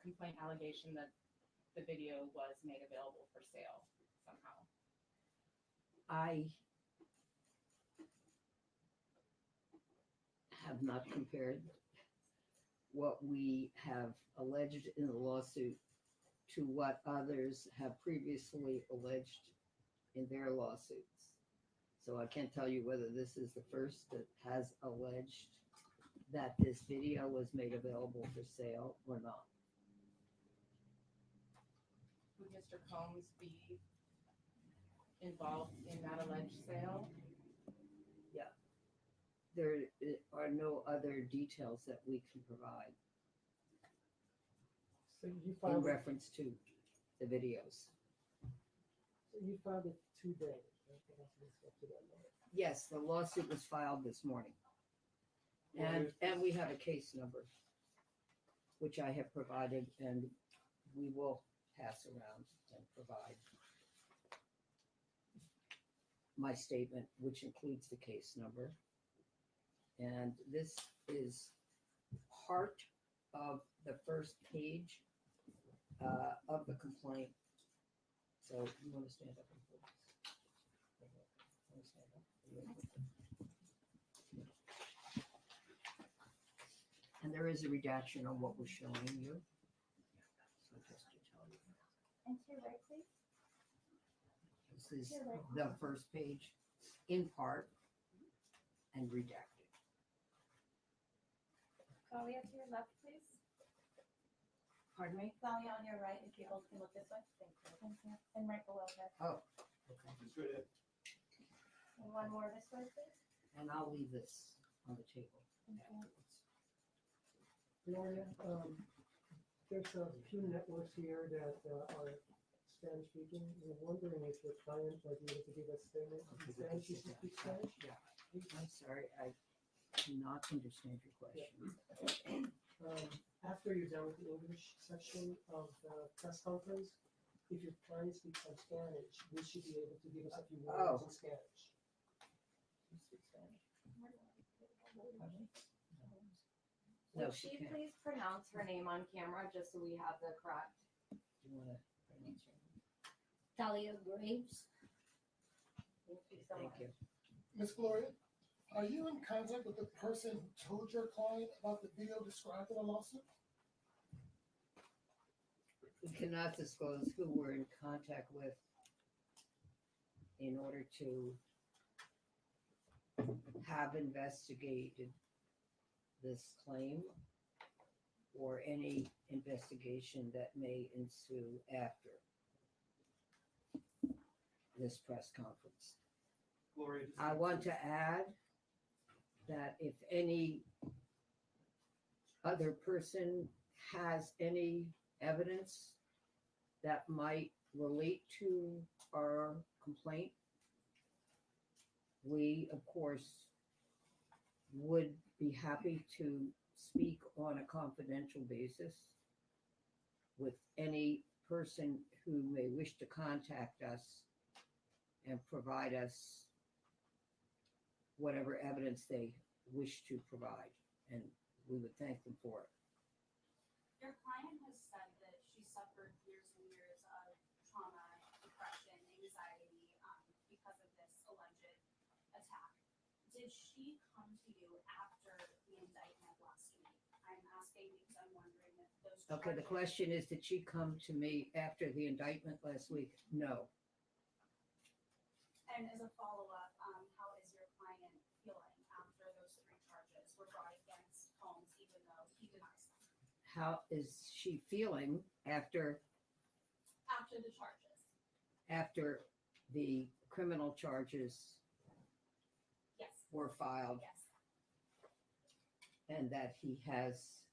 complaint allegation that the video was made available for sale somehow. I have not compared what we have alleged in the lawsuit to what others have previously alleged in their lawsuits. So I can't tell you whether this is the first that has alleged that this video was made available for sale or not. Would Mr. Combs be involved in that alleged sale? Yeah. There are no other details that we can provide So you in filed, reference to the videos. so you filed it today. Right? It has to be stuff to that later. Yes, the lawsuit was filed this morning. And we have a case number, which I have provided, and we will pass around and provide my statement, which includes the case number. And this is part of the first page of the complaint. So you want to stand up and focus? Want to stand up? And there is a redaction on what we're showing you. So just to tell you. And to your right, please. This is the first page in part and redacted. Talia, to your left, please. Pardon me? Talia, on your right, if you both can look this way. Thank you. Thank you. And right below that. Oh, okay. And one more this way, please. And I'll leave this on the table afterwards. Gloria, there's a few networks here that are Spanish speaking. We're wondering if your client might be able to give us statement in Spanish. You speak Spanish? Yeah. I'm sorry, I cannot understand your question. After you're done with the English section of the press conference, if your client speaks some Spanish, we should be able to give us a few words in Spanish. You speak Spanish? Would No, she she can't. please pronounce her name on camera, just so we have the correct? Do you want to pronounce your name? Talia Graves. Thank you so Thank much. you. Miss Gloria, are you in contact with the person who told your client about the video described in the lawsuit? We cannot disclose who we're in contact with in order to have investigated this claim or any investigation that may ensue after this press conference. Gloria, just I want to add that if any other person has any evidence that might relate to our complaint, we, of course, would be happy to speak on a confidential basis with any person who may wish to contact us and provide us whatever evidence they wish to provide, and we would thank them for it. Your client has said that she suffered years and years of trauma, depression, anxiety, because of this alleged attack. Did she come to you after the indictment last week? I'm asking because I'm wondering if those. Okay, the question is, did she come to me after the indictment last week? No. And as a follow-up, how is your client feeling after those 3 charges were brought against Combs, even though he denies them? How is she feeling after The charges? after the criminal charges Yes. were filed Yes. and that he has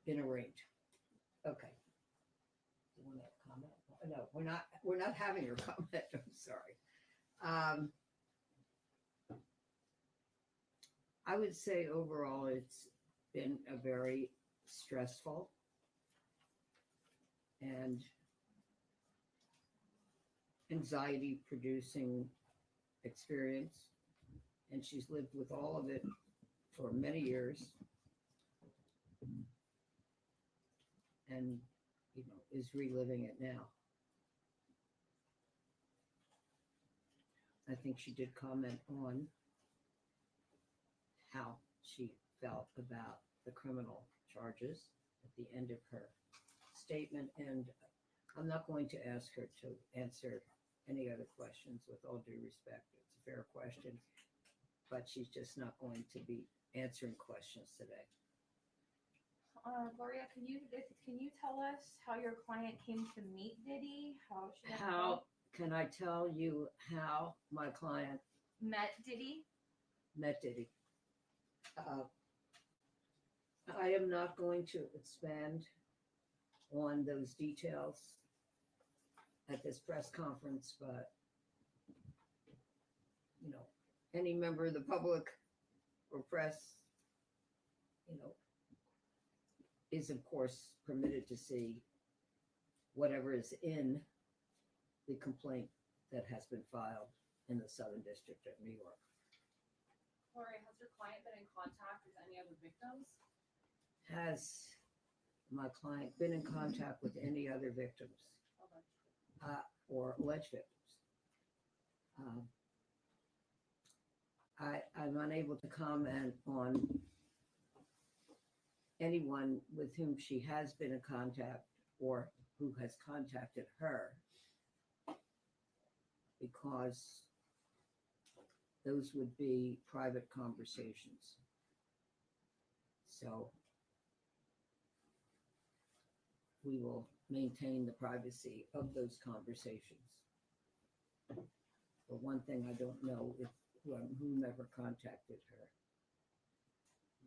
been arraigned? Okay. Do you want to comment? No, we're not having your comment. I'm sorry. I would say overall it's been a very stressful and anxiety producing experience, and she's lived with all of it for many years, and is reliving it now. I think she did comment on how she felt about the criminal charges at the end of her statement, and I'm not going to ask her to answer any other questions, with all due respect. It's a fair question, but she's just not going to be answering questions today. Gloria, can you tell us how your client came to meet Diddy? How she got How can I tell you how my client met Diddy? met Diddy? I am not going to expand on those details at this press conference, but any member of the public or press, is of course permitted to see whatever is in the complaint that has been filed in the Southern District of New York. Gloria, has your client been in contact with any other victims? Has my client been in contact with any other victims or alleged victims? I'm unable to comment on anyone with whom she has been in contact or who has contacted her, because those would be private conversations. So we will maintain the privacy of those conversations. But one thing I don't know if whomever contacted her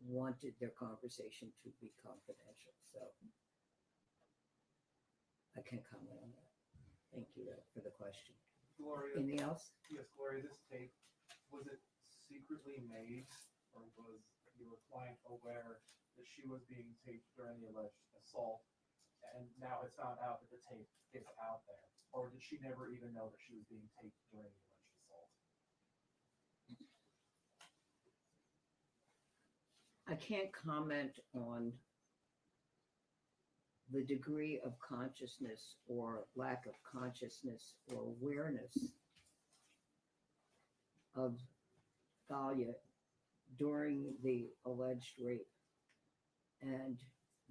wanted their conversation to be confidential. So I can't comment on that. Thank you for the question. Gloria, Anything else? yes, Gloria, this tape, was it secretly made, or was your client aware that she was being taped during the alleged assault, and now it's found out that the tape is out there? Or did she never even know that she was being taped during the alleged assault? I can't comment on the degree of consciousness or lack of consciousness or awareness of Thalia during the alleged rape and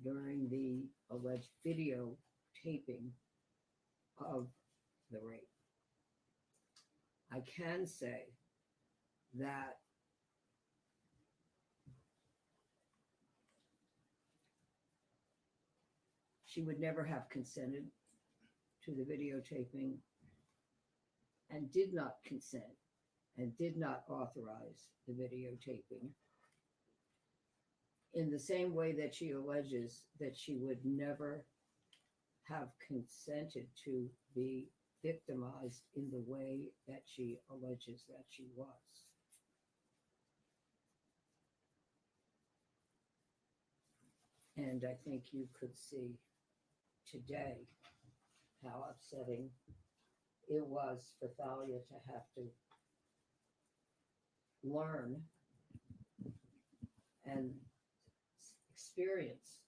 during the alleged video taping of the rape. I can say that she would never have consented to the videotaping and did not consent and did not authorize the videotaping, in the same way that she alleges that she would never have consented to be victimized in the way that she alleges that she was. And I think you could see today how upsetting it was for Thalia to have to learn and experience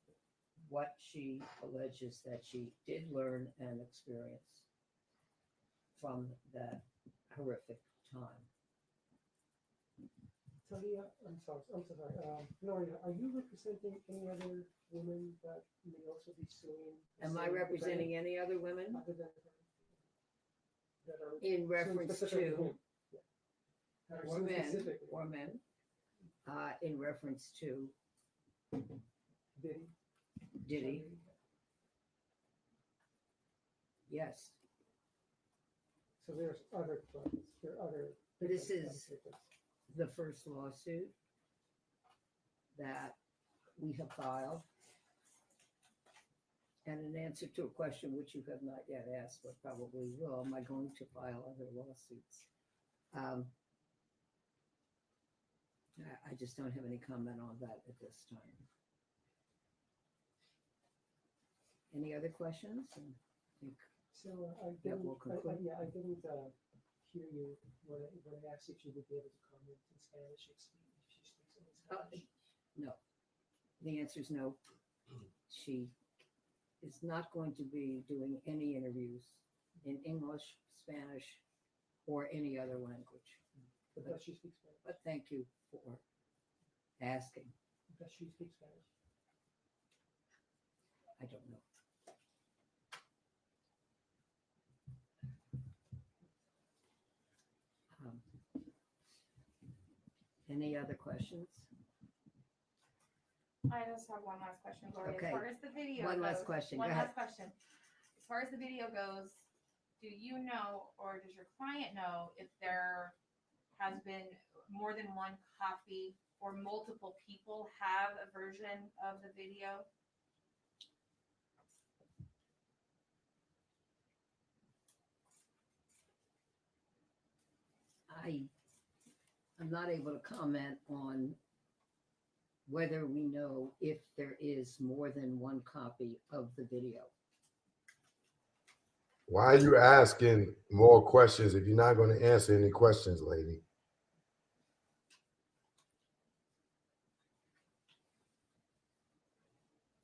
what she alleges that she did learn and experience from that horrific time. Talia, I'm so sorry. Gloria, are you representing any other women that may also be suing? the Am I same representing any other women defendant other than her that are in suing reference specifically to him? Yeah. That are or suing men, specifically or men, in reference to Diddy? Diddy? Yes. So there's other claims. There are other. This victims, is victims. the first lawsuit that we have filed. And in answer to a question which you have not yet asked, but probably will, am I going to file other lawsuits? I just don't have any comment on that at this time. Any other questions? I think So I that didn't, will conclude. I didn't hear you when I asked if you would be able to comment in Spanish if she speaks in Spanish. No. The answer is no. She is not going to be doing any interviews in English, Spanish, or any other language. But does she speak Spanish? But thank you for asking. Does she speak Spanish? I don't know. Any other questions? I just have one last question, Gloria. Okay. As far as the video One last goes- question. Go One ahead. last question. As far as the video goes, do you know, or does your client know if there has been more than one copy or multiple people have a version of the video? I'm not able to comment on whether we know if there is more than one copy of the video. Why are you asking more questions if you're not going to answer any questions, lady?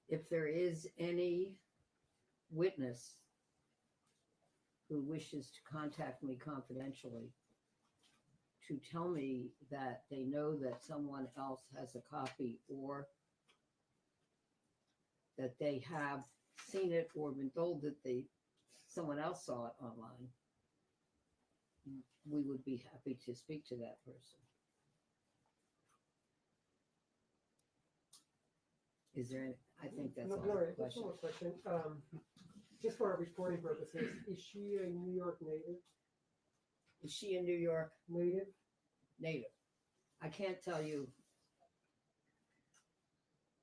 If there is any witness who wishes to contact me confidentially to tell me that they know that someone else has a copy, or that they have seen it or been told that someone else saw it online, we would be happy to speak to that person. Is there any, I think that's all Gloria, the just question. one more question. Just for our reporting purposes, is she a New York native? Is she a New York Native? native? I can't tell you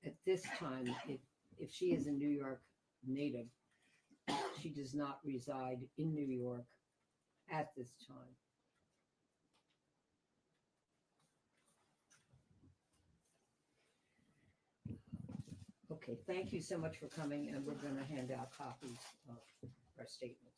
at this time if she is a New York native. She does not reside in New York at this time. Okay, thank you so much for coming, and we're going to hand out copies of our statements.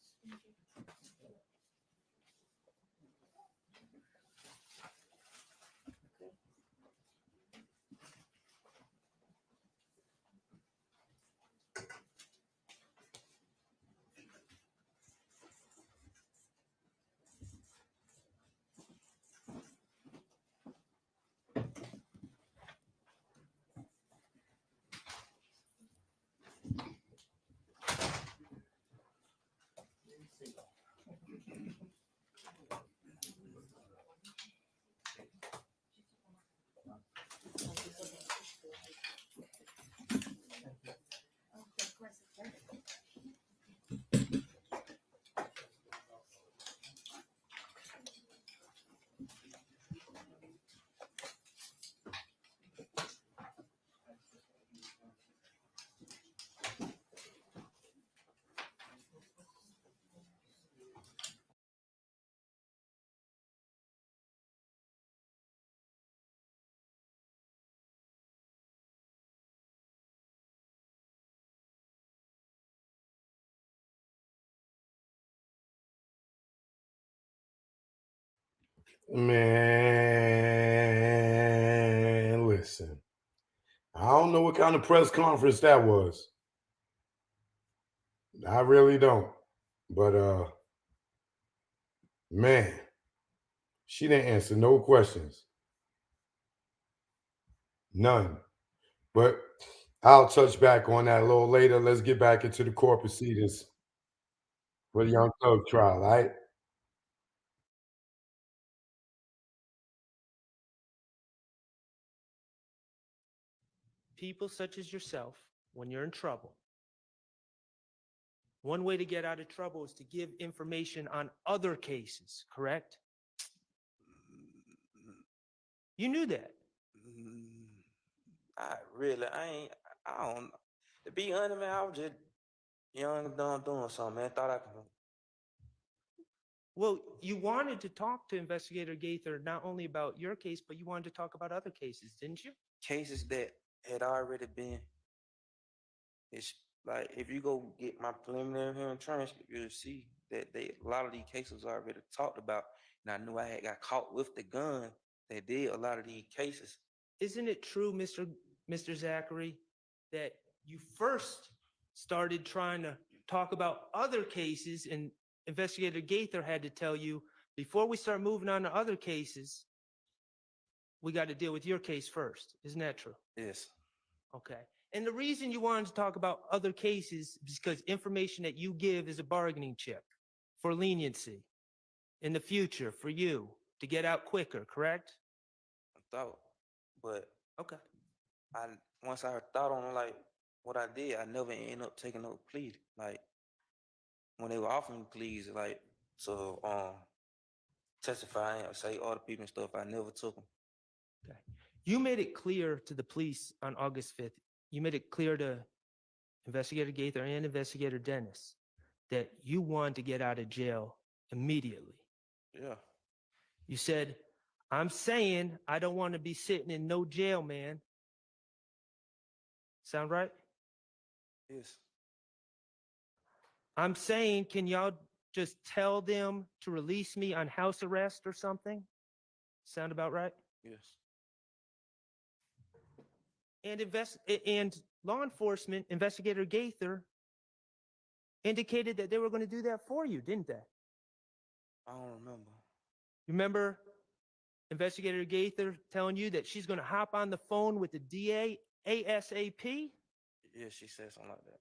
Okay. Man, listen. I don't know what kind of press conference that was. I really don't. But man, she didn't answer no questions. None. But I'll touch back on that a little later. Let's get back into the court proceedings for the Young Thug trial, all right? People such as yourself, when you're in trouble, one way to get out of trouble is to give information on other cases, correct? You knew that. I don't, to be honest, man, I was just young and dumb doing something, man. Thought I could. Well, you wanted to talk to Investigator Gaither not only about your case, but you wanted to talk about other cases, didn't you? Cases that had already been, it's like if you go get my preliminary hearing transcript, you'll see that a lot of these cases are already talked about. And I knew I had got caught with the gun that did a lot of these cases. Isn't it true, Mr. Zachary, that you first started trying to talk about other cases and Investigator Gaither had to tell you, before we start moving on to other cases, we got to deal with your case first. Isn't that true? Yes. Okay. And the reason you wanted to talk about other cases is because information that you give is a bargaining chip for leniency in the future for you to get out quicker, correct? I thought, but Okay. once I thought on like what I did, I never ended up taking no plea. Like when they were offering pleas, like to testify or say all the people and stuff, I never took them. Okay. You made it clear to the police on August 5th. You made it clear to Investigator Gaither and Investigator Dennis that you wanted to get out of jail immediately. Yeah. You said, I'm saying I don't want to be sitting in no jail, man. Sound right? Yes. I'm saying, can y'all just tell them to release me on house arrest or something? Sound about right? Yes. And law enforcement, Investigator Gaither, indicated that they were going to do that for you, didn't they? I don't remember. You remember Investigator Gaither telling you that she's going to hop on the phone with the DA ASAP? Yeah, she said something like that.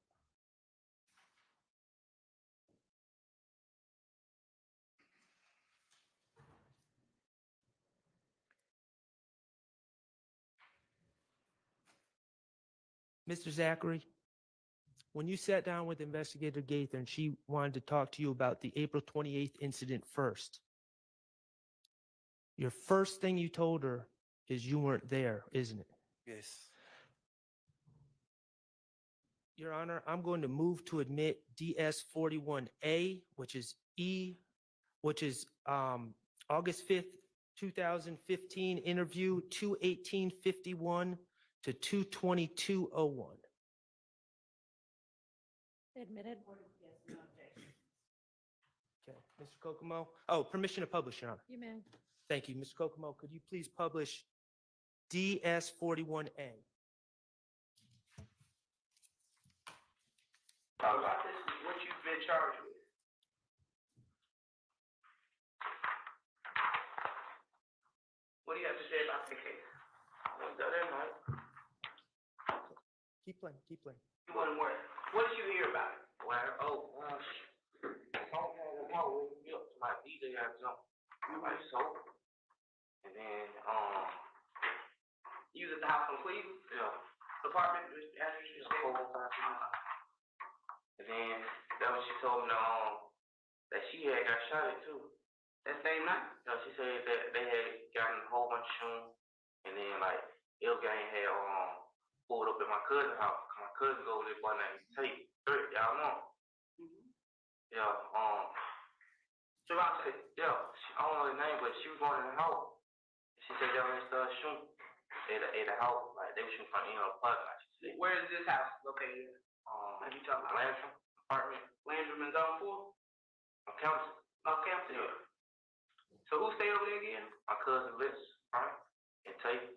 Mr. Zachary, when you sat down with Investigator Gaither and she wanted to talk to you about the April 28th incident first, your first thing you told her is you weren't there, isn't it? Yes. Your Honor, I'm going to move to admit DS-41A, which is August 5th, 2015 interview 21851 to 22201. Admitted. Okay, Mr. Kokomo. Oh, permission to publish, Your Honor. You may. Thank you. Mr. Kokomo, could you please publish DS-41A? Talk about this, what you've been charged with. What do you have to say about the case? What's the other night? Keep playing, keep playing. You wasn't work. What did you hear about it? Well, my DJ had jumped. Like so. And then, you was at the house on Cleveland? Yeah. Apartment, after she stayed. And then, that was she told me, that she had got shot at too. That same night? She said that they had gotten a whole bunch of shoes. And then, like, Ill Gang had, pulled up at my cousin's house. My cousin goes with this boy named Tate. Y'all know. Yeah, so I said, yeah, I don't know his name, but she was going in the house. She said, y'all ain't start shooting at the house. Like, they were shooting from, apartment. She said, where is this house located? You talking about Landrum apartment? Landrum and Zone 4? On campus? Off campus? Yeah. So who stayed over there? name again? My cousin Liz, right? And Tate.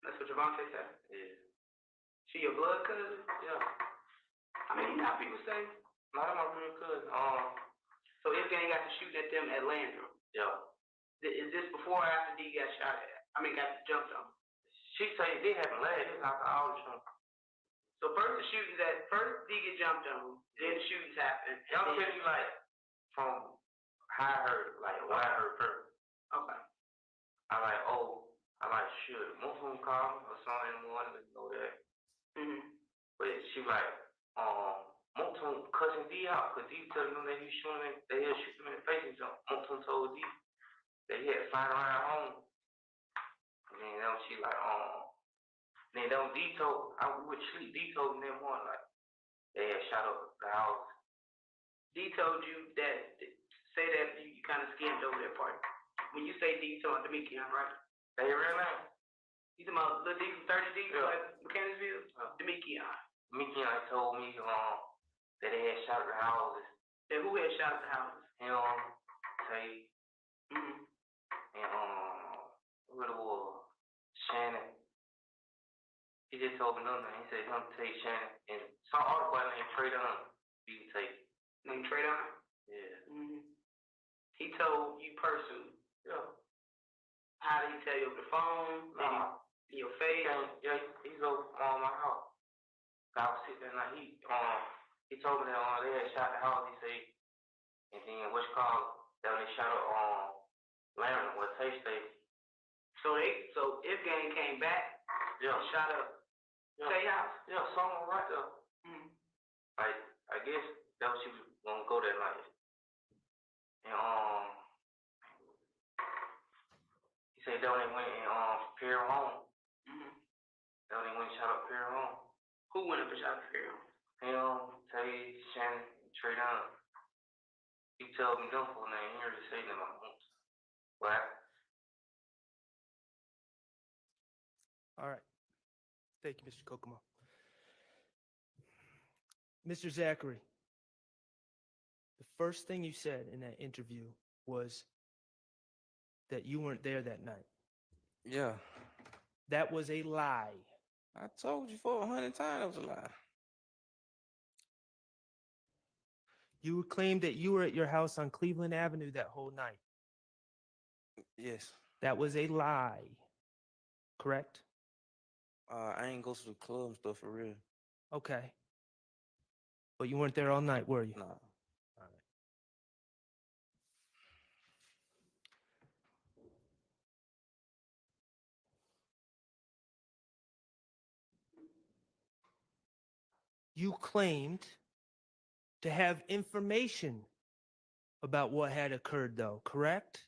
That's what Javante said? Yeah. She your blood cousin? Yeah. I mean, you know how people say, not my real cousin. So this gang got to shoot at them at Landrum? Yeah. Is this before or after D got shot at? I mean, got jumped on? She say it did happen last. It was after all the shooting. So first D get jumped on, then the shootings happen. Y'all tell me like from how I heard, like what I heard first. Okay. I like shit. Most of them call me or something in the morning, let me know that. Mm-hmm. But she like, most of them cussing D out, cause D tell them that he shooting, they had shoot him in the face and jump. Most of them told D that he had to find around home. And then she like, then D told, I would sleep, D told me that morning, like, they had shot up the house. D told you that, say that you kind of skimmed over that part. When you say D, you talking about Demetrius, right? They real name? You talking about Lil D from 30D, like Mechanicsville? Demetrius. Demetrius told me that they had shot at the houses. Then who had shot at the houses? Him, Tay, and what it was, Shannon. He just told me another name. He said him, Tay, Shannon, and some other boy named Trey Dunn. Be Tay. Named Trey Dunn? Yeah. He told you personally. Yeah. How did he tell you over the phone? Nah. In your face? Yeah, he's over my house. I was sitting there like he told me that they had shot the house, he said, and then what's called that when they shot up Larry where Tay stayed. So if gang came back, yeah, shot up Tay house? Yeah, someone right there. Like I guess that was she was gonna go that night. And he said that when they went and Pierre home. That when they went and shot up Pierre home. Who went up and shot up Pierre home? Him, Tay, Shannon, Trey Dunn. He told me them full name. He already said them. What? All right. Thank you, Mr. Kokomo. Mr. Zachary, the first thing you said in that interview was that you weren't there that night. Yeah. That was a lie. I told you 400 times it was a lie. You claimed that you were at your house on Cleveland Avenue that whole night. Yes. That was a lie. Correct? I ain't go to the club and stuff for real. Okay. But you weren't there all night, were you? Nah. All right. You claimed to have information about what had occurred, though, correct?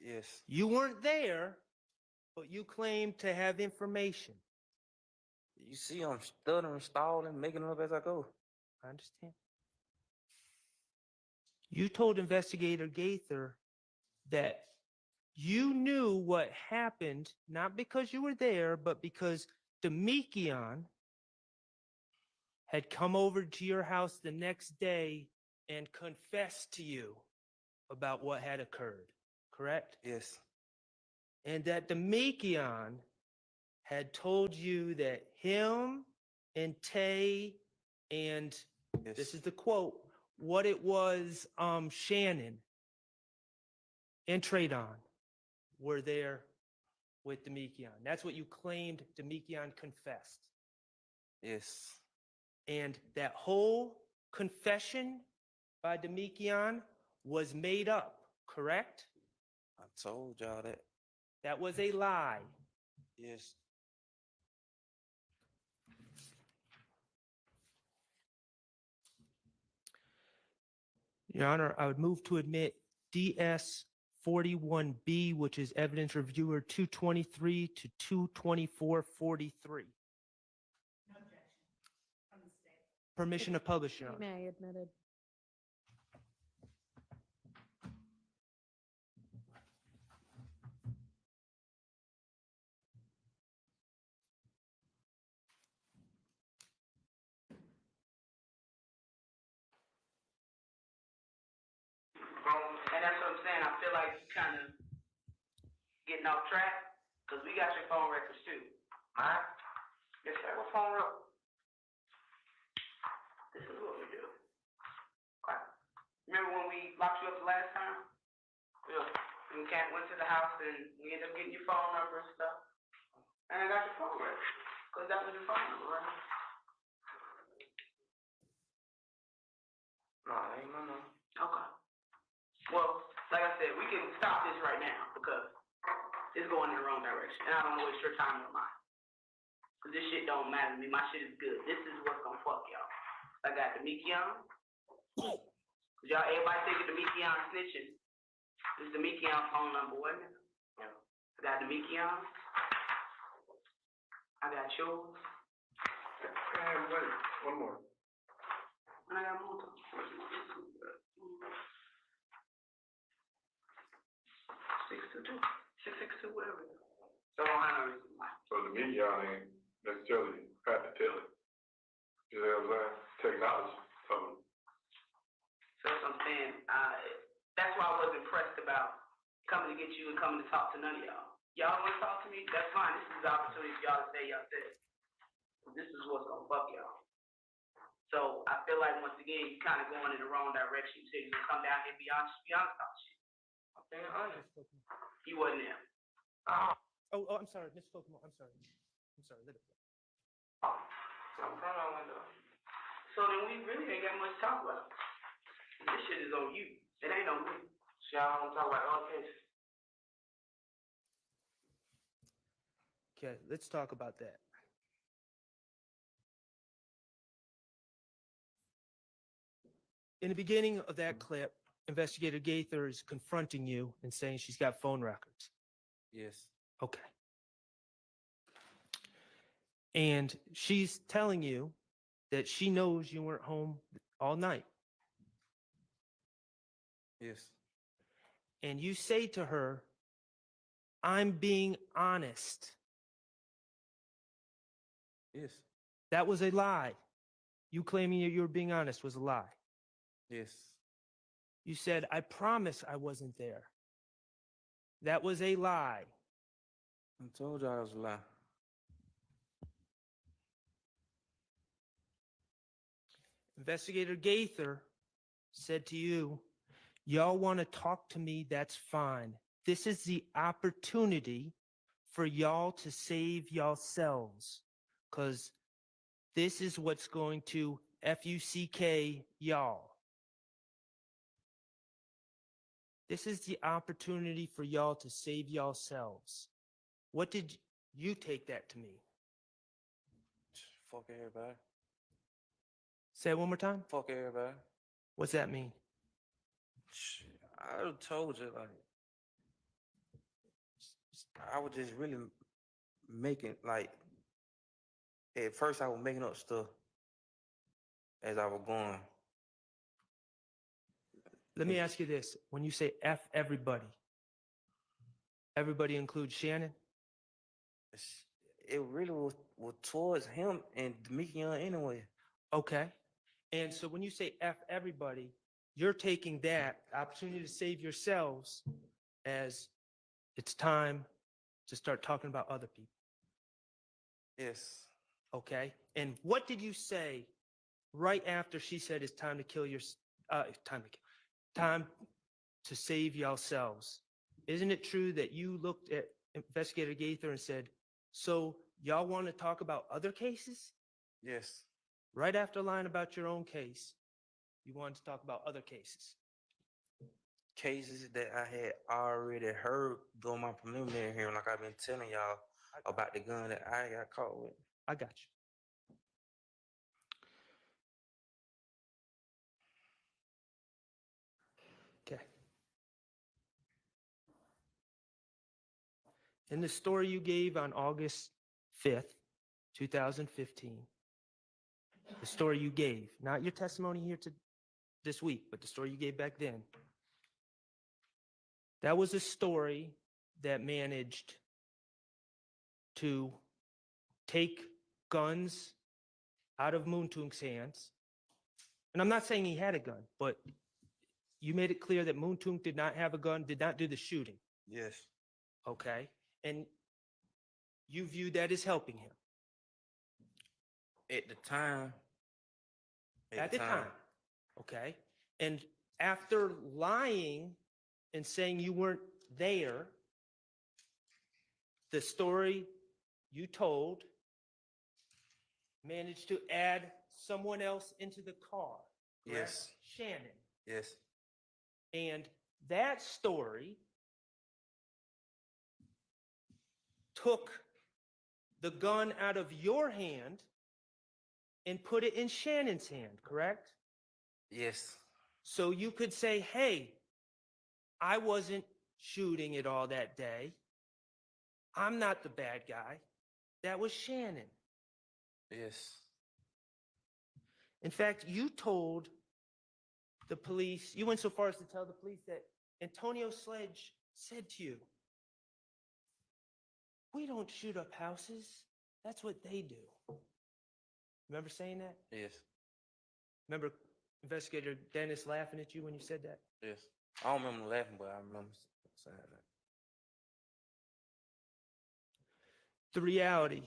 Yes. You weren't there, but you claimed to have information. You see I'm stuttering, stalling, making it up as I go. I understand. You told Investigator Gaither that you knew what happened, not because you were there, but because Demekion had come over to your house the next day and confessed to you about what had occurred, correct? Yes. And that Demekion had told you that him and Tay and, Yes. this is the quote, what it was Shannon and Tradon were there with Demekion. That's what you claimed Demekion confessed. Yes. And that whole confession by Demekion was made up, correct? I told y'all that. That was a lie. Yes. Your Honor, I would move to admit DS 41B, which is evidence reviewer 223 to 22443. Permission to publish, Your You Honor. may admitted. And that's what I'm saying. I feel like you kind of getting off track, because we got your phone records too. Mine? Yes, sir. What phone record? This is what we do. Okay. Remember when we locked you up the last time? Yeah. And we went to the house and we ended up getting your phone number and stuff. And I got your phone record, because that was your phone number, right? No, that ain't my number. Okay. Well, like I said, we can stop this right now because it's going in the wrong direction. And I don't want to waste your time or mine. Because this shit don't matter to me. My shit is good. This is what's going to fuck y'all. I got the Mikion. Because y'all, everybody thinking the Mikion snitching. This is the Mikion phone number, wasn't it? Yeah. I got the Mikion. I got yours. And wait, one more. And I got more. 662, whatever. So I don't have no reason why. So the media ain't necessarily have to tell it. You know what I'm saying? Technology. So So that's what I'm saying. That's why I was impressed about coming to get you and coming to talk to none of y'all. Y'all want to talk to me? That's fine. This is the opportunity for y'all to say y'all said. This is what's gonna fuck y'all. So I feel like once again you kind of going in the wrong direction. You said you're gonna come down here and be honest about shit. I'm being honest. You wasn't there. Oh, I'm sorry, Miss Kokomo, I'm sorry. Let it go. I'm front of window. So then we really ain't got much to talk about. This shit is on you. It ain't on me. So y'all don't talk about all cases. Okay, let's talk about that. In the beginning of that clip, Investigator Gaither is confronting you and saying she's got phone records. Yes. Okay. And she's telling you that she knows you weren't home all night. Yes. And you say to her, I'm being honest. Yes. That was a lie. You claiming that you were being honest was a lie. Yes. You said, I promise I wasn't there. That was a lie. I told y'all it was a lie. Investigator Gaither said to you, y'all want to talk to me, that's fine. This is the opportunity for y'all to save yourselves, because this is what's going to FUCK y'all. This is the opportunity for y'all to save yourselves. What did you take that to mean? Fuck everybody. Say it one more time. Fuck everybody. What's that mean? I told you, like, I was just really making, like, at first I was making up stuff as I was going. Let me ask you this. When you say F everybody, everybody includes Shannon? It really was towards him and Demekion anyway. Okay. And so when you say F everybody, you're taking that opportunity to save yourselves as it's time to start talking about other people. Yes. Okay. And what did you say right after she said it's time to kill your, time to save yourselves? Isn't it true that you looked at Investigator Gaither and said, so y'all want to talk about other cases? Yes. Right after lying about your own case, you wanted to talk about other cases. Cases that I had already heard during my preliminary hearing, like I've been telling y'all about the gun that I got caught with. I got you. Okay. In the story you gave on August 5th, 2015, the story you gave, not your testimony here to this week, but the story you gave back then, that was a story that managed to take guns out of Moontung's hands. And I'm not saying he had a gun, but you made it clear that Moontung did not have a gun, did not do the shooting. Yes. Okay? And you view that as helping him At the time. at the time. Okay? And after lying and saying you weren't there, the story you told managed to add someone else into the car. Correct? Yes. Shannon. Yes. And that story took the gun out of your hand and put it in Shannon's hand, correct? Yes. So you could say, hey, I wasn't shooting it all that day. I'm not the bad guy. That was Shannon. Yes. In fact, you told the police, you went so far as to tell the police that Antonio Sledge said to you, we don't shoot up houses. That's what they do. Remember saying that? Yes. Remember Investigator Dennis laughing at you when you said that? Yes. I don't remember laughing, but I remember saying that. The reality,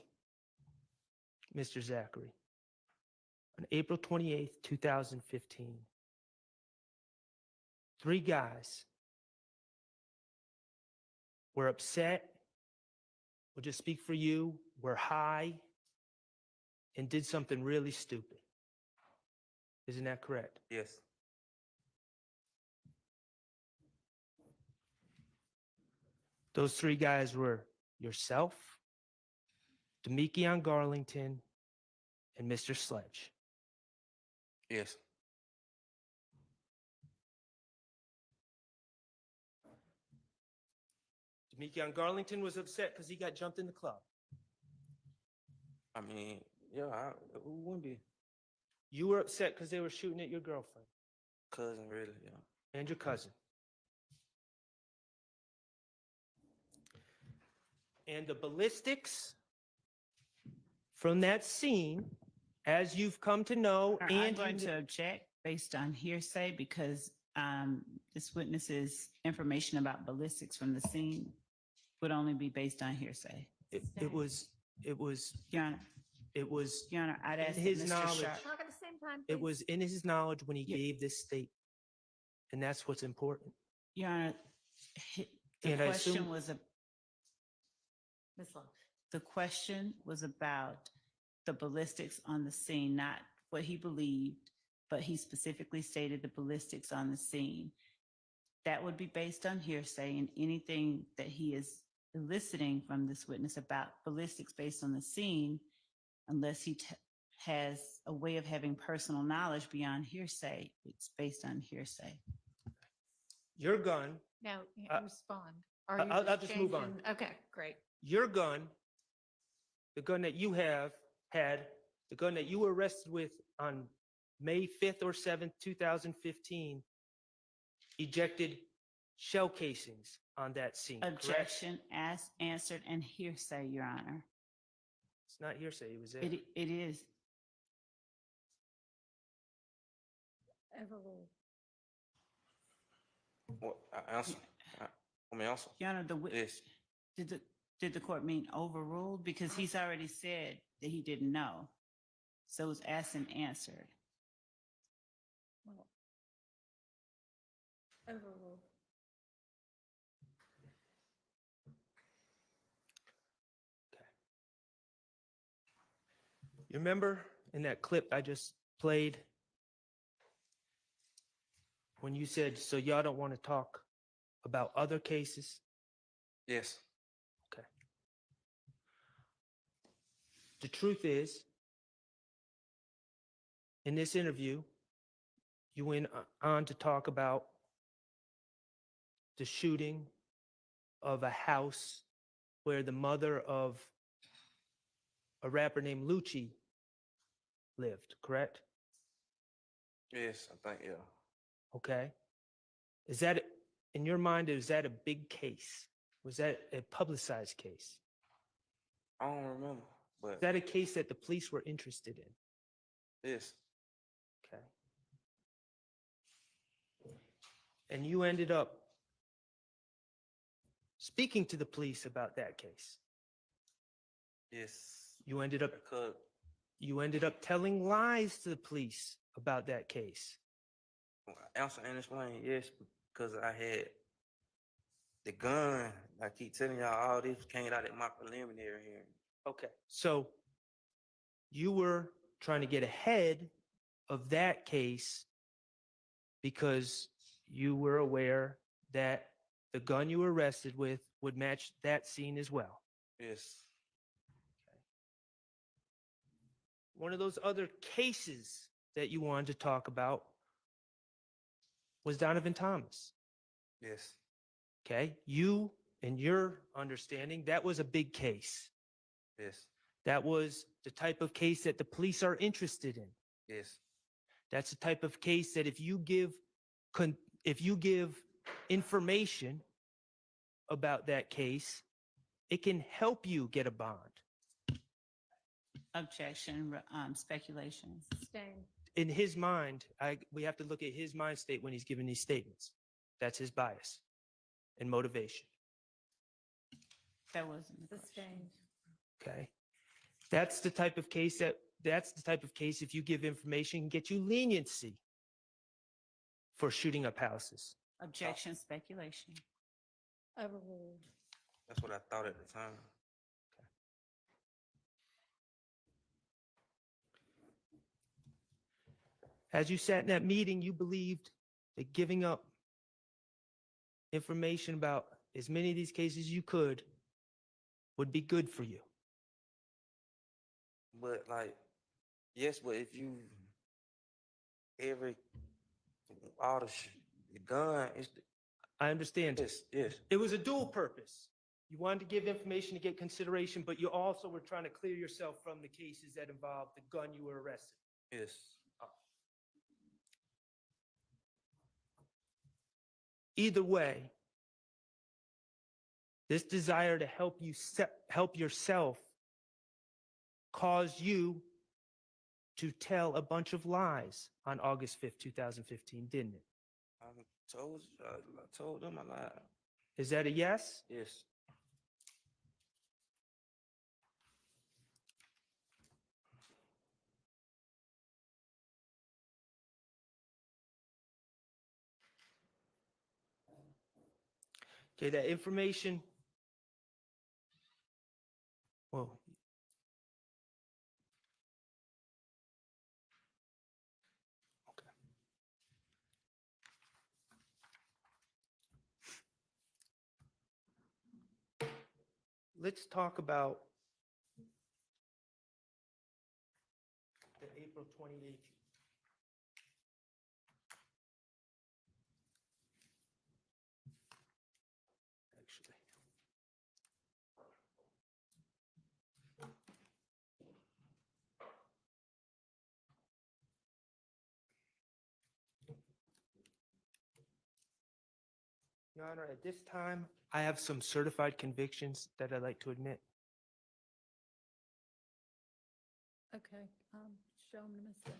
Mr. Zachary, on April 28th, 2015, 3 guys were upset, we'll just speak for you, were high, and did something really stupid. Isn't that correct? Yes. Those 3 guys were yourself, Demekion Garlington, and Mr. Sledge. Yes. Demekion Garlington was upset because he got jumped in the club. I mean, yeah, who wouldn't be? You were upset because they were shooting at your girlfriend Cousin, really, yeah. and your cousin. And the ballistics from that scene, as you've come to know, I'm and going to object based on hearsay because this witness's information about ballistics from the scene would only be based on hearsay. it was, Your Honor, Your Honor, I'd ask that his Mr. knowledge. Sharp. Talk at the same time, It please. was in his knowledge when he Yeah. gave this statement. And that's what's important. Your Honor, the And I question assume- was, Ms. Love. the question was about the ballistics on the scene, not what he believed, but he specifically stated the ballistics on the scene. That would be based on hearsay, and anything that he is eliciting from this witness about ballistics based on the scene, unless he has a way of having personal knowledge beyond hearsay, it's based on hearsay. Your gun, Now, you Uh, respond. Are you I'll just move on. changing- Okay, great. your gun, the gun that you had, the gun that you were arrested with on May 5th or 7th, 2015, ejected shell casings on that scene, correct? Objection, asked, answered, and hearsay, Your Honor. It's not hearsay, it was there. It is. Overruled. What, I answer? I mean, answer. Your Honor, Yes. did the court mean overruled? Because he's already said that he didn't know. So it was asked and answered. Well, overruled. You remember in that clip I just played when you said, so y'all don't want to talk about other cases? Yes. Okay. The truth is, in this interview, you went on to talk about the shooting of a house where the mother of a rapper named Lucci lived, correct? Yes, I think, yeah. Okay. Is that, in your mind, is that a big case? Was that a publicized case? I don't remember, but Is that a case that the police were interested in? yes. Okay. And you ended up speaking to the police about that case. Yes. You ended up Because telling lies to the police about that case. answer and explain, yes, because I had the gun. I keep telling y'all all this came out at my preliminary hearing. Okay. So you were trying to get ahead of that case because you were aware that the gun you were arrested with would match that scene as well. Yes. One of those other cases that you wanted to talk about was Donovan Thomas. Yes. Okay. You, in your understanding, that was a big case. Yes. That was the type of case that the police are interested in. Yes. That's the type of case that if you give information about that case, it can help you get a bond. Objection, speculation. Sustained. In his mind, we have to look at his mind state when he's giving these statements. That's his bias and motivation. That wasn't the question. Sustained. Okay. That's the type of case if you give information can get you leniency for shooting up houses. Objection, speculation. Overruled. That's what I thought at the time. As you sat in that meeting, you believed that giving up information about as many of these cases as you could would be good for you. But like, yes, but if you all the gun is I understand. yes, yes, It was a dual purpose. You wanted to give information to get consideration, but you also were trying to clear yourself from the cases that involved the gun you were arrested. yes. Either way, this desire to help yourself caused you to tell a bunch of lies on August 5th, 2015, didn't it? I told them I lied. Is that a yes? Yes. Okay, that information. Well, okay. Let's talk about the April 28th. Actually. Your Honor, at this time, I have some certified convictions that I'd like to admit. Okay, show them to Ms. Zack.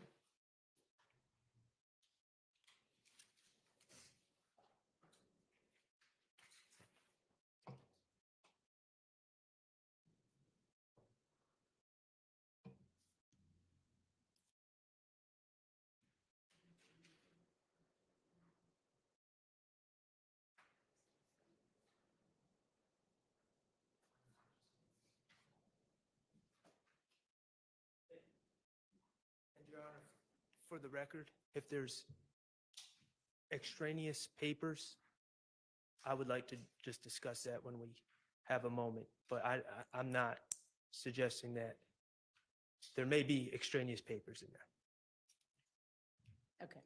And Your Honor, for the record, if there's extraneous papers, I would like to just discuss that when we have a moment, but I'm not suggesting that. There may be extraneous papers in there. Okay.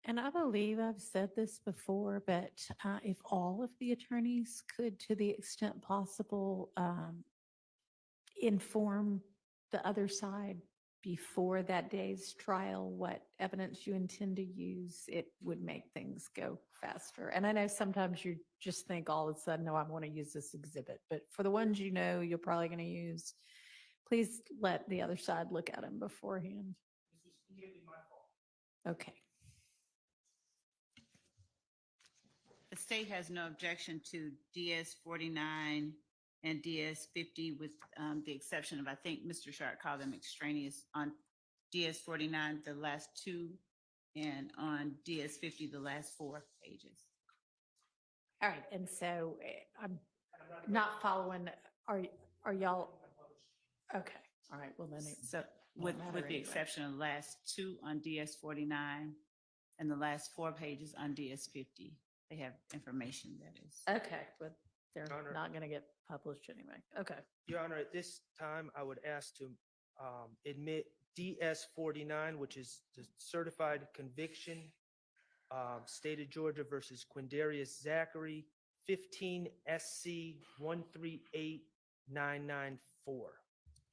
And I believe I've said this before, but if all of the attorneys could, to the extent possible, inform the other side before that day's trial, what evidence you intend to use, it would make things go faster. And I know sometimes you just think all of a sudden, no, I want to use this exhibit, but for the ones you know you're probably going to use, please let the other side look at them beforehand. Okay. The state has no objection to DS 49 and DS 50 with the exception of, I think Mr. Sharp called them extraneous on DS 49, the last two, and on DS 50, the last 4 pages. All right. And so I'm not following, are y'all, okay. All right. Well, then it's. So with the exception of the last 2 on DS 49 and the last 4 pages on DS 50, they have information that is. Okay, but they're Your Honor. not going to get published anyway. Okay. Your Honor, at this time, I would ask to admit DS 49, which is the certified conviction, State of Georgia versus Quindarius Zachary, 15 SC 138994.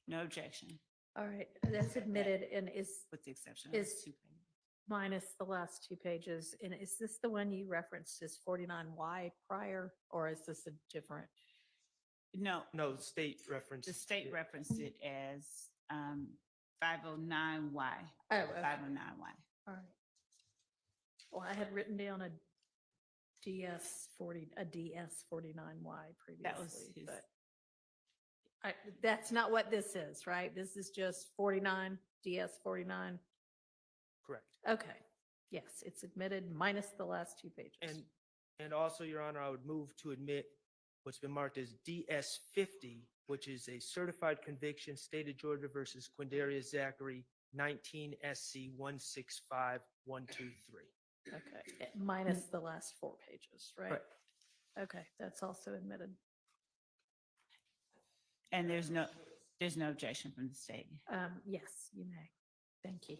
No objection, All right. That's admitted and is with the exception of those Is- 2 pages. minus the last 2 pages. And is this the one you referenced as 49Y prior, or is this a different? No, No, state reference. the state referenced it as 509Y. Oh, okay. 509Y. All right. Well, I had written down a DS 49Y previously. That was his. But that's not what this is, right? This is just 49, DS 49. Correct. Okay. Yes, it's admitted minus the last 2 pages. And also, Your Honor, I would move to admit what's been marked as DS 50, which is a certified conviction, State of Georgia versus Quindarius Zachary, 19 SC 165123. Okay, minus the last 4 pages, right? Correct. Okay, that's also admitted. And there's no objection from the state. Yes, you may. Thank you.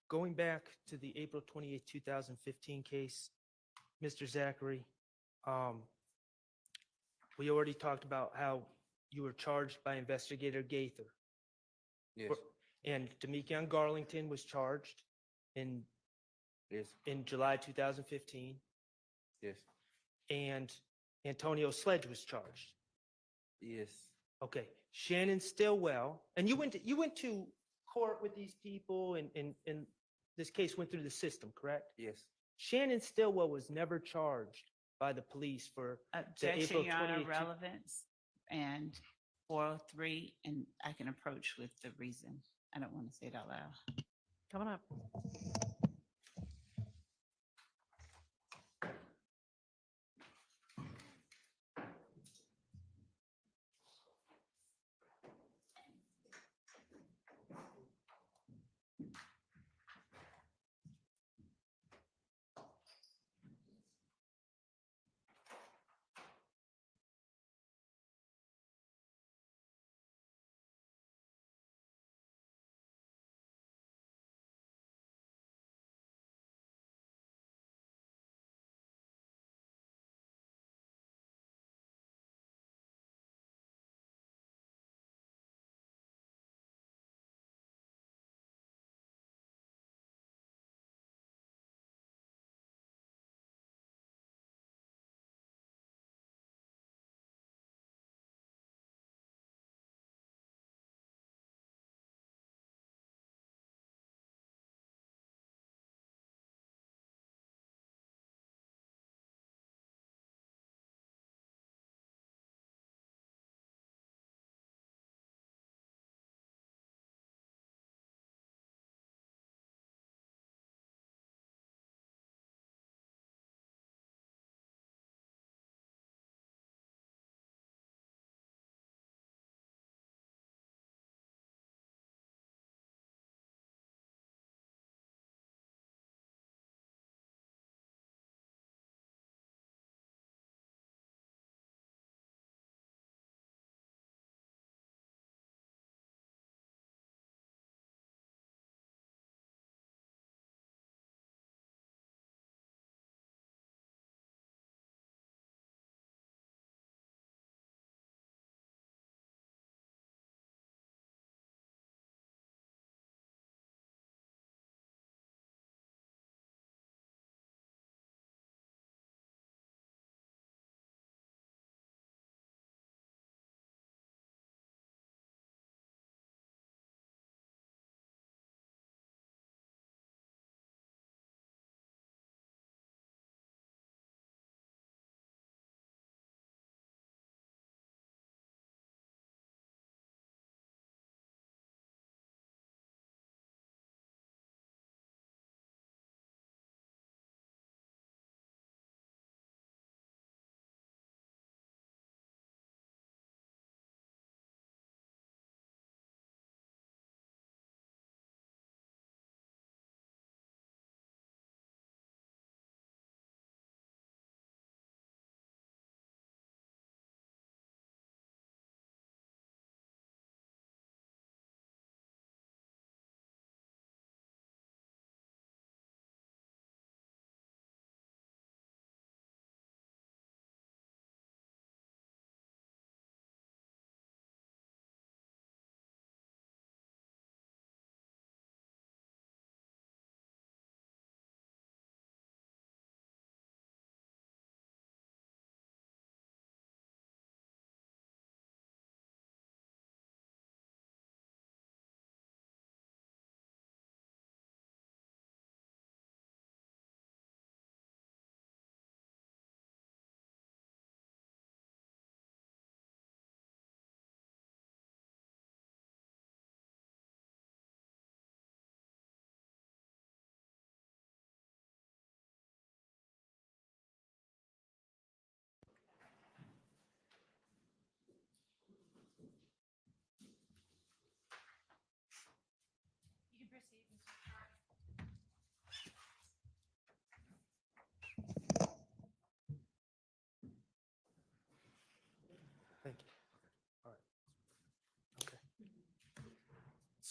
Going back to the April 28, 2015 case, Mr. Zachary, we already talked about how you were charged by Investigator Gaither. Yes, And Demikian Garlington was charged in yes, July 2015, yes, and Antonio Sledge was charged. yes, Okay, Shannon Stillwell, and you went to court with these people, and this case went through the system, correct? yes. Shannon Stillwell was never charged by the police for the Objection, April Your Honor, 28. relevance and 403, and I can approach with the reason. I don't want to say it out loud. Coming up.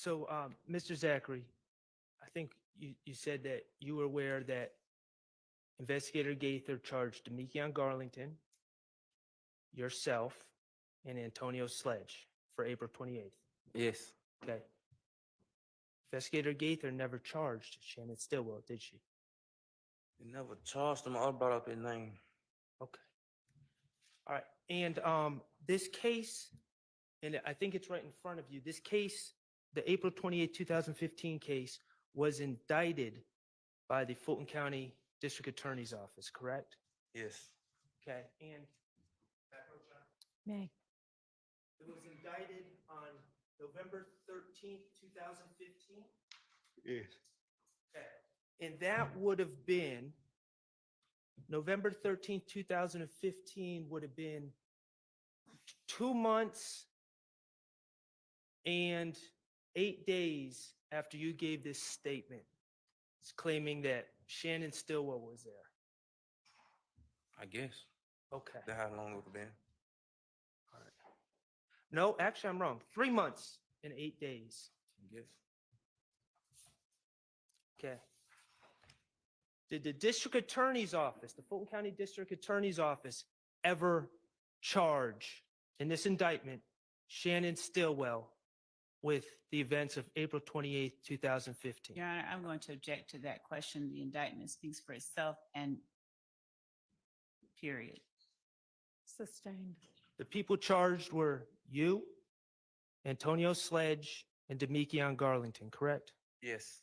So, Mr. Zachary, I think you said that you were aware that Investigator Gaither charged Demekion Garlington, yourself, and Antonio Sledge for April 28th. Yes. Okay. Investigator Gaither never charged Shannon Stillwell, did she? They never charged him or brought up his name. Okay. All right. And this case, and I think it's right in front of you, this case, the April 28, 2015 case, was indicted by the Fulton County District Attorney's Office, correct? Yes. Okay. And May. it was indicted on November 13th, 2015? Yes. Okay. And that would have been, November 13th, 2015 would have been 2 months and 8 days after you gave this statement. It's claiming that Shannon Stillwell was there. I guess. Okay. That's how long it would have been. All right. No, actually, I'm wrong. 3 months and 8 days. I guess. Okay. Did the district attorney's office, the Fulton County District Attorney's Office, ever charge in this indictment Shannon Stillwell with the events of April 28th, 2015? Your Honor, I'm going to object to that question. The indictment speaks for itself and period. Sustained. The people charged were you, Antonio Sledge, and Demekion Garlington, correct? Yes.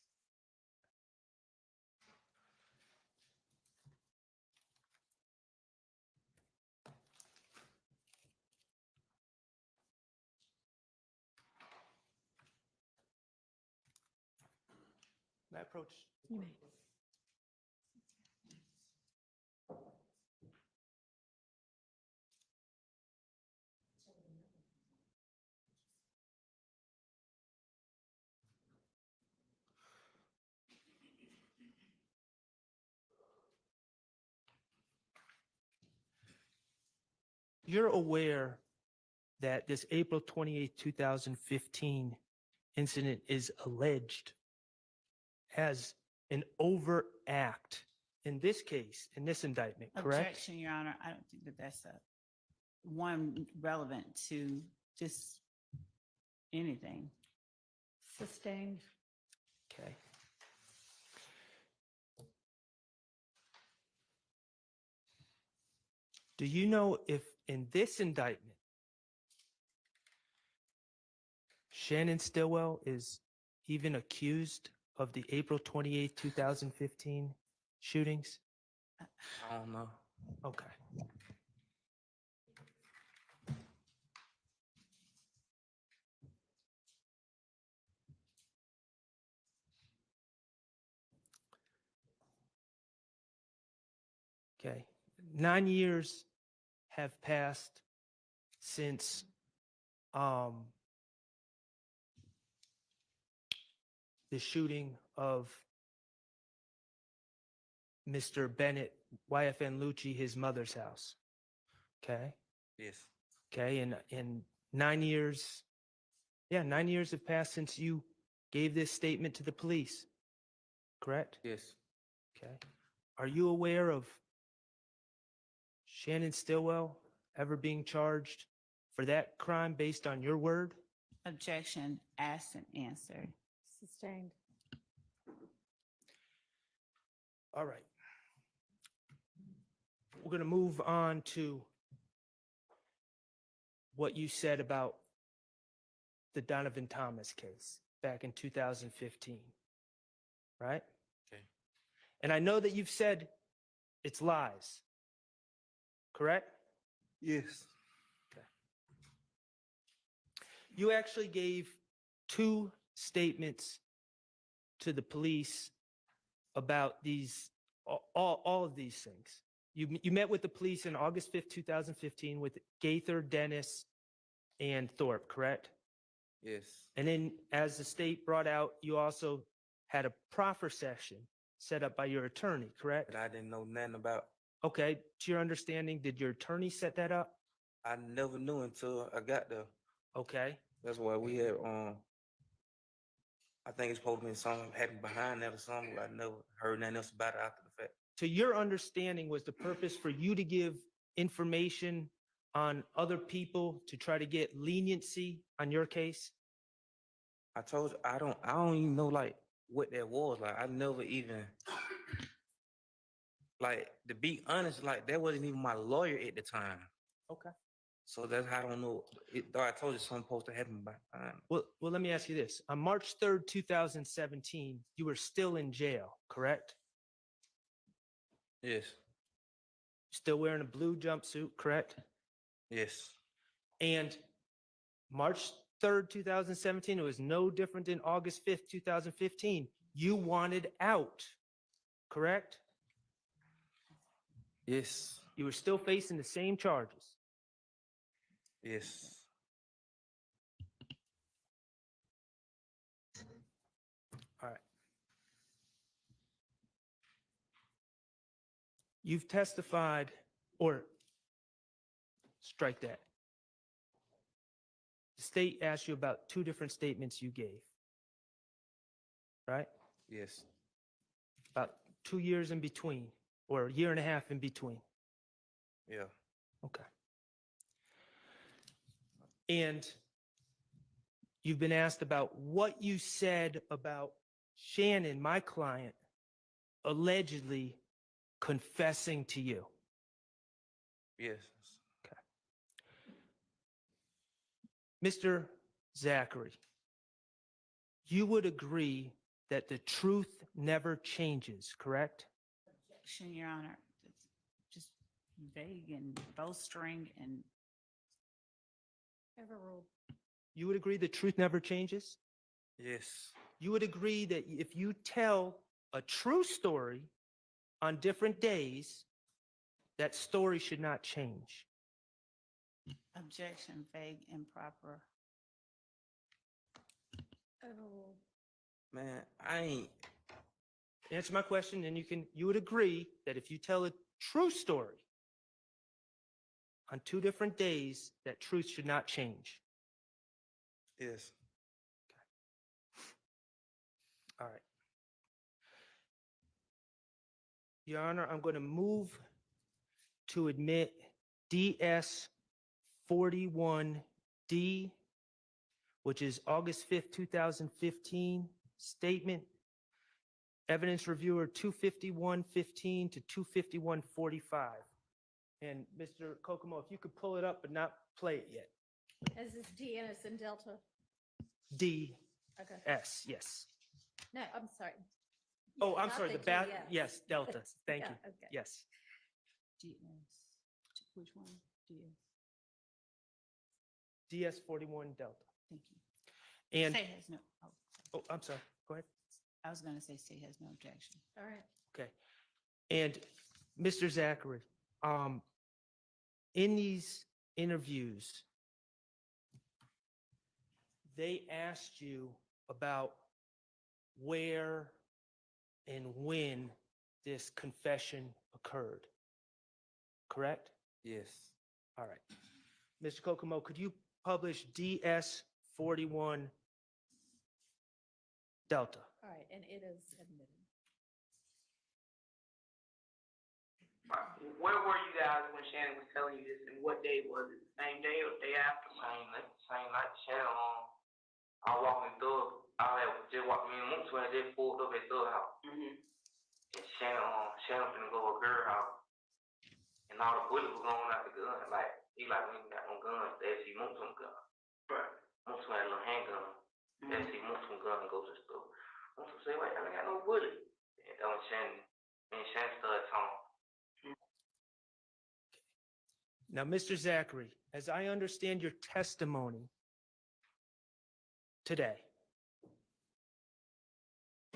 May I approach? You may. You're aware that this April 28th, 2015 incident is alleged as an overt act in this case, in this indictment, correct? Objection, Your Honor. I don't think that that's one relevant to just anything. Sustained. Okay. Do you know if in this indictment, Shannon Stillwell is even accused of the April 28th, 2015 shootings? I don't know. Okay. Okay. 9 years have passed since the shooting of Mr. Bennett, YFN Lucci, his mother's house. Okay. Yes. Okay. And 9 years, 9 years have passed since you gave this statement to the police, correct? Yes. Okay. Are you aware of Shannon Stillwell ever being charged for that crime based on your word? Objection, asked and answered. Sustained. All right. We're going to move on to what you said about the Donovan Thomas case back in 2015, right? Okay. And I know that you've said it's lies, correct? Yes. You actually gave 2 statements to the police about these, all of these things. You met with the police on August 5th, 2015 with Gaither, Dennis, and Thorpe, correct? Yes. And then as the state brought out, you also had a proffer session set up by your attorney, correct? That I didn't know nothing about. Okay, to your understanding, did your attorney set that up? I never knew until I got there. Okay, That's why we had I think it's supposed to be something happened behind that or something. I never heard nothing else about it after the fact. To your understanding, was the purpose for you to give information on other people to try to get leniency on your case? I told you I don't even know like what that was. Like I never even like to be honest, like that wasn't even my lawyer at the time. Okay. So that's how I don't know. Though I told you something supposed to happen behind. Well, let me ask you this. On March 3rd, 2017, you were still in jail, correct? Yes. Still wearing a blue jumpsuit, correct? Yes. And March 3rd, 2017, it was no different than August 5th, 2015. You wanted out, correct? Yes. You were still facing the same charges. Yes. All right. You've testified, or strike that. The state asked you about two different statements you gave, right? Yes. About 2 years in between, or a year and a half in between. Yeah. Okay. And you've been asked about what you said about Shannon, my client, allegedly confessing to you. Yes. Mr. Zachary, you would agree that the truth never changes, correct? Objection, Your Honor. It's just vague and bowstring and Overruled. You would agree the truth never changes? Yes. You would agree that if you tell a true story on different days, that story should not change. objection, vague, improper. Overruled. Man, I ain't. Answer my question, and you would agree that if you tell a true story on two different days, that truth should not change. Yes. All right. Your Honor, I'm going to move to admit DS 41D, which is August 5th, 2015 statement. Evidence reviewer 25115 to 25145. And Mr. Kokomo, if you could pull it up but not play it yet. Is this DNS in Delta? DS, Okay. yes. No, I'm sorry. Oh, Yeah, I'm not sorry, the bat, GDS. yes, Delta. Thank Yeah, you. okay. Yes. DS. Which one? DS. DS 41 Delta. Thank you. And, State has no, oh, I'm sorry, go ahead. I was going to say state has no objection. All right. Okay. And Mr. Zachary, in these interviews, they asked you about where and when this confession occurred, correct? Yes. All right. Mr. Kokomo, could you publish DS 41 Delta? All right, and it is admitted. Where were you guys when Shannon was telling you this, and what day was it? The same day or the day after? Same night. Shannon, I was walking through. I had just walked me and Moose when I just pulled up at the house. Mm-hmm. And Shannon finna go to a girl house. And all the bullets were going out the gun. Like, he like, we ain't got no guns. They see Moose some gun. Right. Moose had a little handgun. They Mm-hmm. see Moose some gun and go to the store. Moose say, wait, I ain't got no bullet. And that was Shannon. And Shannon started talking. Now, Mr. Zachary, as I understand your testimony today,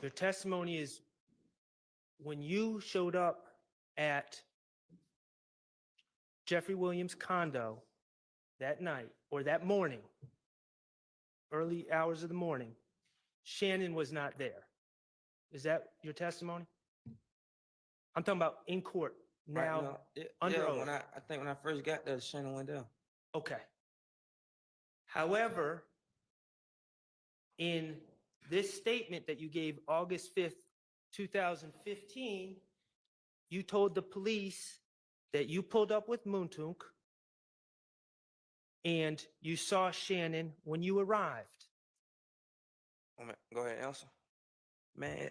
your testimony is when you showed up at Jeffrey Williams' condo that night or that morning, early hours of the morning, Shannon was not there. Is that your testimony? I'm talking about in court now, under oath. I think when I first got there, Shannon went down. Okay. However, in this statement that you gave August 5th, 2015, you told the police that you pulled up with Muntunk and you saw Shannon when you arrived. Oh, man, go ahead, answer. Man,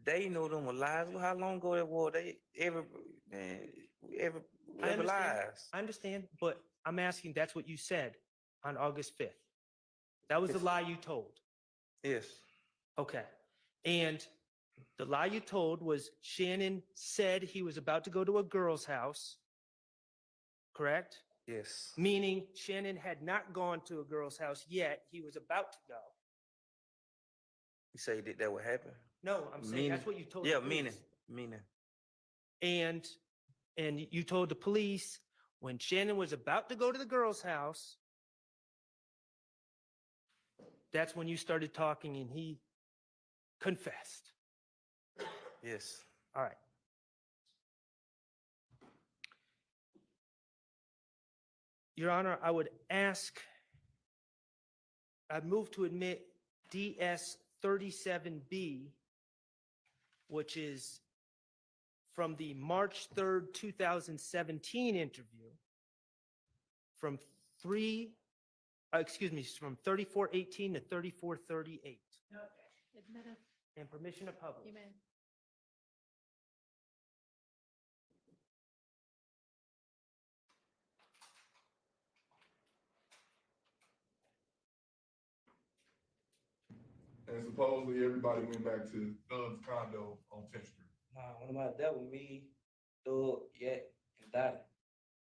they know them were lies. How long ago that was? They every man, every I every understand. lies. I understand, but I'm asking, that's what you said on August 5th. That was the Yes. lie you told. Yes, Okay. And the lie you told was Shannon said he was about to go to a girl's house, correct? yes, Meaning Shannon had not gone to a girl's house yet. He was about to go. you say that would happen. No, I'm saying that's what you told the Yeah, police. meaning. And you told the police when Shannon was about to go to the girl's house, that's when you started talking and he confessed. Yes. All right. Your Honor, I would ask, I'd move to admit DS 37B, which is from the March 3rd, 2017 interview from from 3418 to 3438. Admitted. And permission to publish. You may. And supposedly everybody went back to Doug's condo on 10th Street. Nah, when about that was me, Doug, Yak, and Dottie.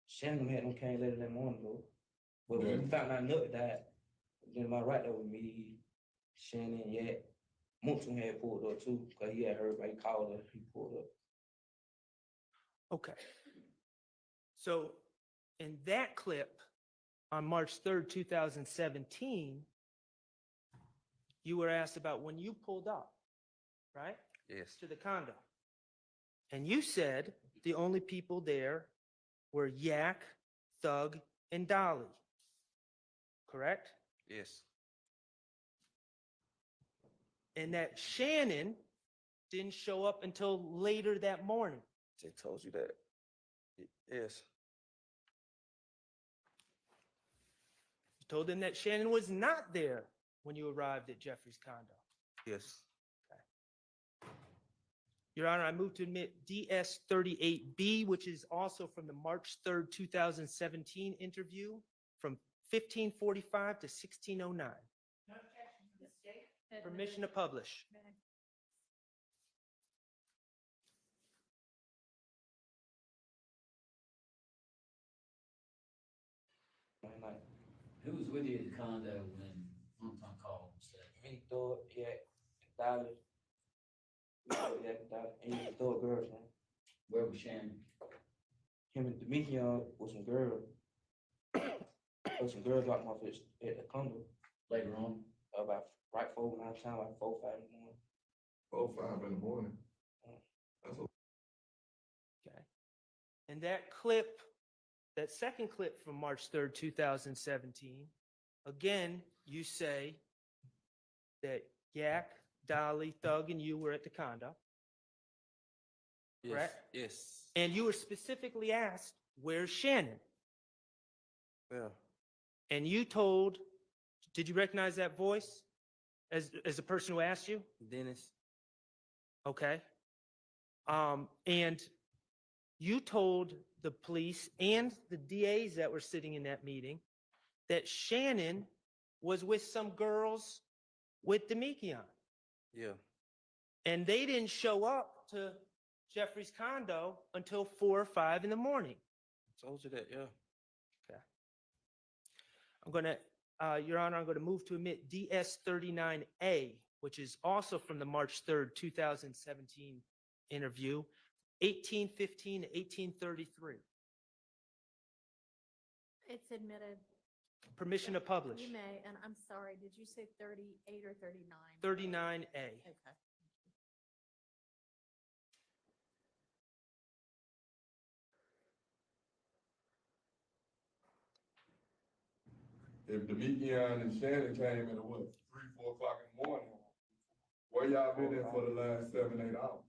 Shannon had them came later that morning though. But when we found out Nut died, then my right there was me, Shannon, Yak. Munson had pulled up too, because he had heard, he called us, he pulled up. Okay. So in that clip on March 3rd, 2017, you were asked about when you pulled up, right? Yes, To the condo. And you said the only people there were Yak, Thug, and Dolly. Correct? yes, And that Shannon didn't show up until later that morning. they told you that. Yes, You told them that Shannon was not there when you arrived at Jeffrey's condo. yes, Your Honor, I move to admit DS 38B, which is also from the March 3rd, 2017 interview from 1545 to 1609. Permission to publish. May. like, Who was with you at the condo when Monton called and said? me, Doug, Yak, and Dolly. Yak and Dolly, and the Doug girls, man. Where was Shannon? Him and Demetrius with some girls. With some girls dropped him off at the condo Later on? about right 4 9 time, like 4 5 in the morning. 4, 5 in the morning. That's a Okay. And that clip, that second clip from March 3rd, 2017, again, you say that Yak, Dolly, Thug, and you were at the condo. Yes, Correct? yes. And you were specifically asked, where's Shannon? Yeah, And you told, did you recognize that voice as the person who asked you? Dennis. Okay. And you told the police and the DAs that were sitting in that meeting that Shannon was with some girls with Demetrius. Yeah, And they didn't show up to Jeffrey's condo until 4 or 5 in the morning. told you that. Yeah. I'm going to, Your Honor, I'm going to move to admit DS 39A, which is also from the March 3rd, 2017 interview, 1815 to 1833. It's admitted. Permission to publish. You may, and I'm sorry, did you say 38 or 39? 39A. Okay. If Demetrius and Shannon came at what, 3, 4 o'clock in the morning, Where y'all been at for the last 7, 8 hours?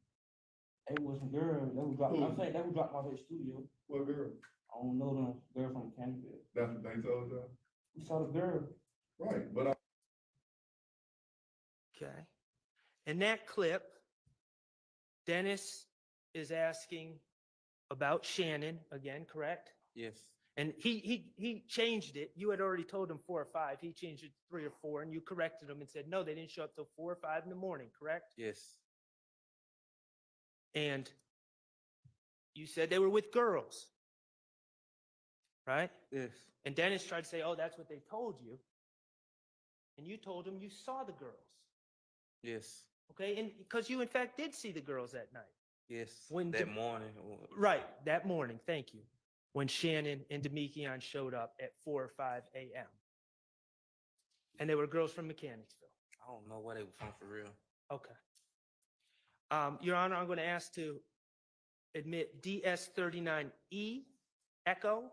It was a girl that was dropped. Who? I'm saying that was dropped off at the studio. What girl? I don't know them girl from Canterville. That's what they told you? We saw the girl. Right, but Okay. In that clip, Dennis is asking about Shannon again, correct? Yes. And he changed it. You had already told him 4 or 5. He changed it to 3 or 4, and you corrected him and said, no, they didn't show up till 4 or 5 in the morning, correct? Yes. And you said they were with girls, right? Yes. And Dennis tried to say, oh, that's what they told you. And you told him you saw the girls, Yes. okay? And because you, in fact, did see the girls that night. Yes. When that the- morning. Right, that morning, thank you. When Shannon and Demekion showed up at 4 or 5 a.m. And they were girls from Mechanicsville. I don't know where they were from for real. Okay. Your Honor, I'm going to ask to admit DS39E Echo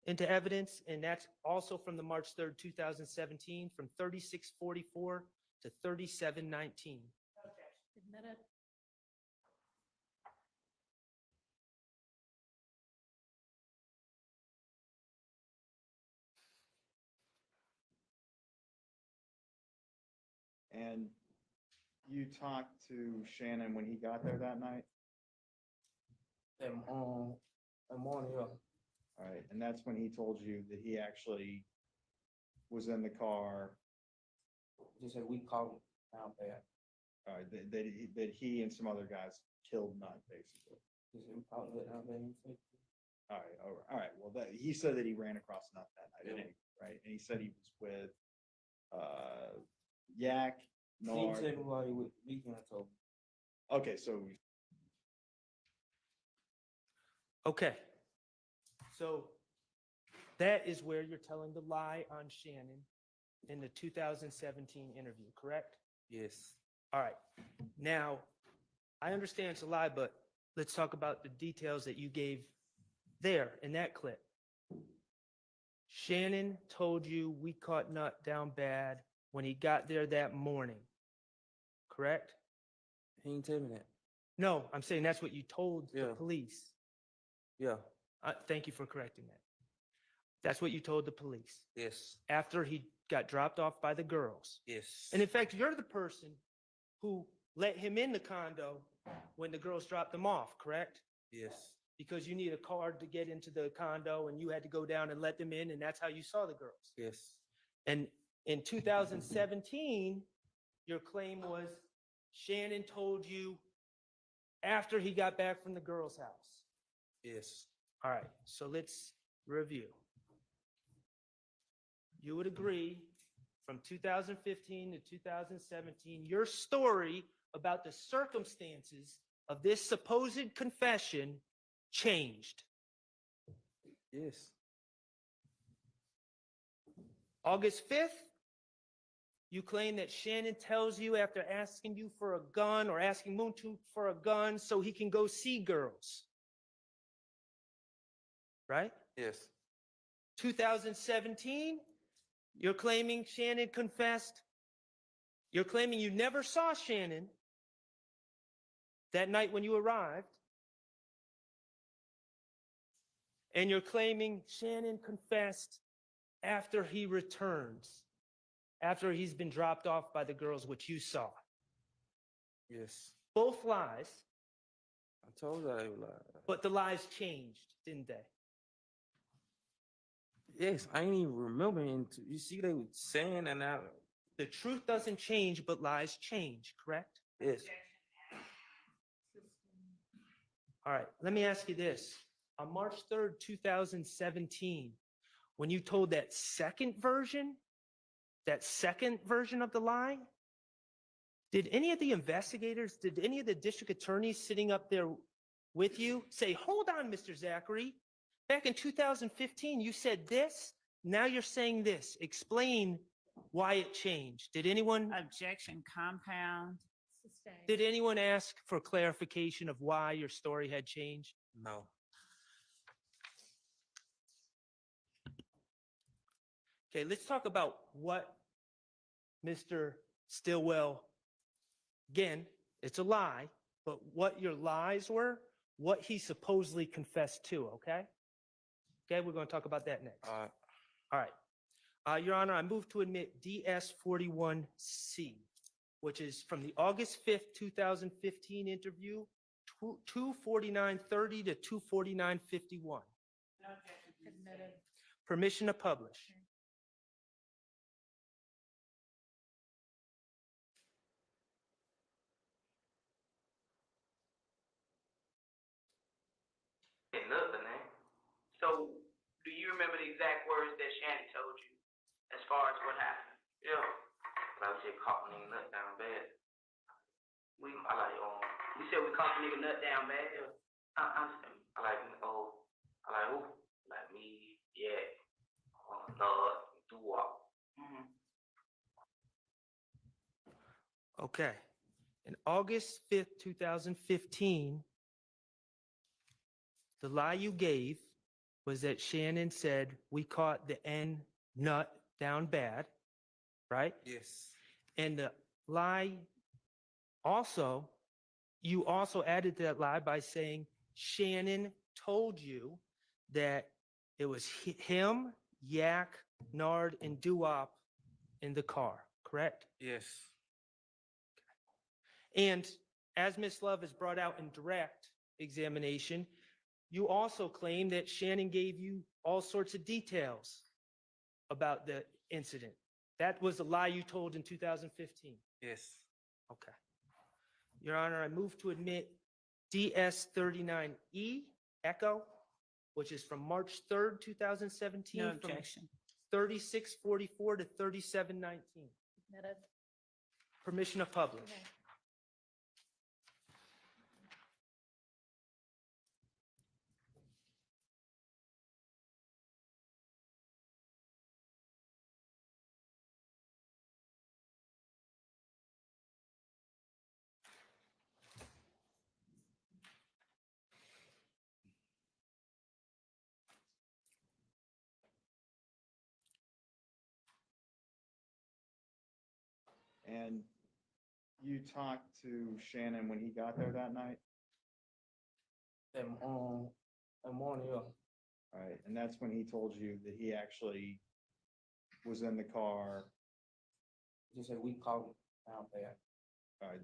into evidence, and that's also from the March 3rd, 2017, from 3644 to 3719. Admitted. And you talked to Shannon when he got there that night? That morning, yeah. All right, and that's when he told you that he actually was in the car, Just said we called him down bad. that he and some other guys killed Nut, basically. Just said we called it down bad. All right, well, he said that he ran across Nut that night, Yeah. didn't he? Right, and he said he was with, Yak, He didn't Nard. tell me why he would be here. I told him. Okay, so Okay. So that is where you're telling the lie on Shannon in the 2017 interview, correct? Yes. All right. Now, I understand it's a lie, but let's talk about the details that you gave there in that clip. Shannon told you we caught Nut down bad when he got there that morning, correct? He didn't tell me that. No, I'm saying that's what you told the Yeah. police. Yeah. Thank you for correcting that. That's what you told the police Yes. after he got dropped off by the girls. Yes. And in fact, you're the person who let him in the condo when the girls dropped him off, correct? Yes. Because you need a card to get into the condo and you had to go down and let them in, and that's how you saw the girls. Yes. And in 2017, your claim was Shannon told you after he got back from the girls' house. Yes. All right, so let's review. You would agree from 2015 to 2017, your story about the circumstances of this supposed confession changed. Yes. August 5th, you claim that Shannon tells you after asking you for a gun or asking Moontu for a gun so he can go see girls. Right? Yes. 2017, you're claiming Shannon confessed. You're claiming you never saw Shannon that night when you arrived. And you're claiming Shannon confessed after he returns, after he's been dropped off by the girls, which you saw. Yes. Both lies, I told you they were lying. but the lies changed, didn't they? Yes, I ain't even remembering. You see, they were saying and I. The truth doesn't change, but lies change, correct? Yes. All right, let me ask you this. On March 3rd, 2017, when you told that second version of the lie, did any of the investigators, did any of the district attorneys sitting up there with you say, hold on, Mr. Zachary, back in 2015, you said this, now you're saying this. Explain why it changed. Did anyone Objection, compound. Sustained. Did anyone ask for clarification of why your story had changed? No. Okay, let's talk about what Mr. Stillwell Again, it's a lie, but what your lies were, what he supposedly confessed to, okay? Okay, we're going to talk about that next. All All right. Your Honor, I move to admit DS 41C, which is from the August 5th, 2015 interview, 249:30 to 249:51. Admitted. Permission to publish. Nothing, eh? So, do you remember the exact words that Shannon told you as far as what happened? Yeah. I was just caught nigga nut down bad. We said we caught the nigga nut down bad. Yeah. I like who? Like me, yeah. Do-wop. Okay. In August 5th, 2015, the lie you gave was that Shannon said, we caught the N nut down bad, right? Yes. And the lie also, you also added to that lie by saying Shannon told you that it was him, Yak, Nard, and Doo-Wop in the car, correct? Yes. And as Ms. Love has brought out in direct examination, you also claim that Shannon gave you all sorts of details about the incident. That was the lie you told in 2015. Yes. Okay. Your Honor, I move to admit DS 39E Echo, which is from March 3rd, 2017. No from objection. 3644 to 3719. Admitted. Permission to publish. Okay. And you talked to Shannon when he got there that night? That morning, yeah. All right, and that's when he told you that he actually was in the car. Just said we caught him down bad. All right,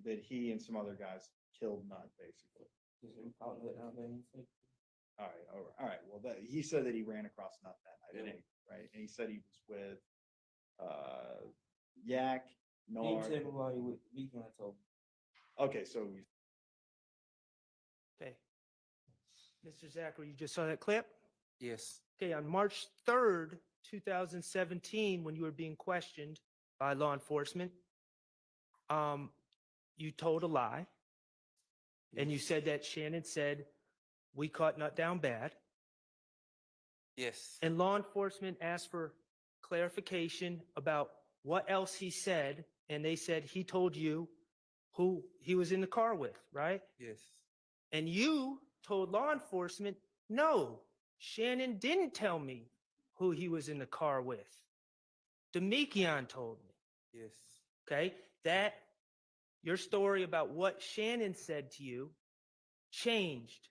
that he and some other guys killed Nut, basically. Just said we caught him down bad. All right. Well, he said that he ran across Nut that night, Yeah. right? And he said he was with Yak, He Nard. said while he was weekend, I told him. Okay, so Okay. Mr. Zachary, you just saw that clip? Yes. Okay, on March 3rd, 2017, when you were being questioned by law enforcement, you told a lie. And you said that Shannon said, we caught Nut down bad. Yes. And law enforcement asked for clarification about what else he said. And they said he told you who he was in the car with, right? Yes. And you told law enforcement, no, Shannon didn't tell me who he was in the car with. Demekion told me. Yes. Okay, that your story about what Shannon said to you changed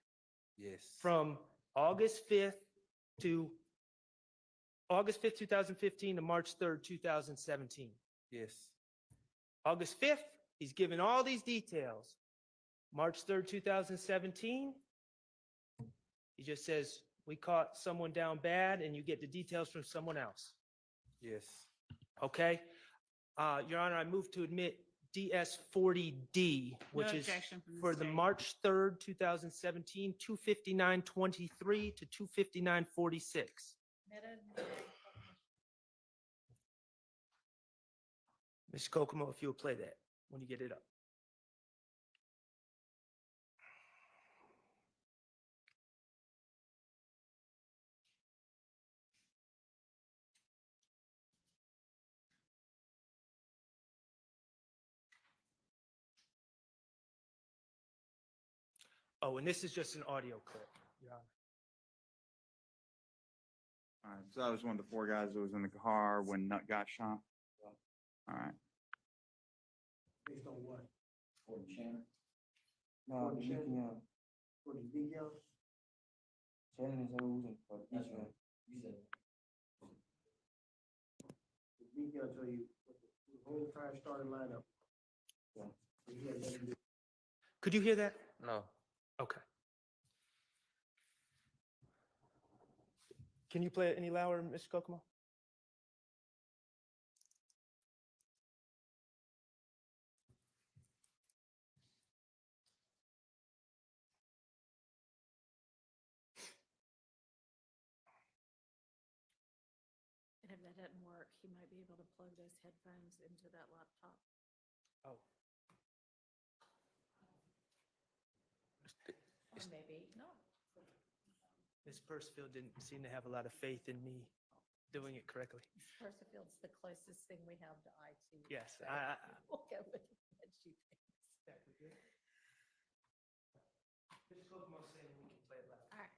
Yes. from August 5th, 2015 to March 3rd, 2017. Yes. August 5th, he's given all these details. March 3rd, 2017, he just says, we caught someone down bad, and you get the details from someone else. Yes. Okay? Your Honor, I move to admit DS 40D, which No is objection from the for the state. March 3rd, 2017, 259:23 to 259:46. Admitted. Mr. Kokomo, if you'll play that when you get it up. Oh, and this is just an audio clip, Your Honor. all right, so that was one of the four guys that was in the car when Nut got shot. All right. Based on what? For the Shannon? No, For the Shannon? For the video? Shannon is who's in for That's right. You said. The video tell you the whole entire starting lineup. Yeah. He had nothing to do. Could you hear that? No. Okay. Can you play it any louder, Mr. Kokomo? And if that doesn't work, he might be able to plug those headphones into that laptop. Oh. Or maybe not. Ms. Percival didn't seem to have a lot of faith in me doing it correctly. Percifield's the closest thing we have to IT. Yes, so I- We'll go with what she thinks. Mr. Kokomo saying we can play it loud. All right.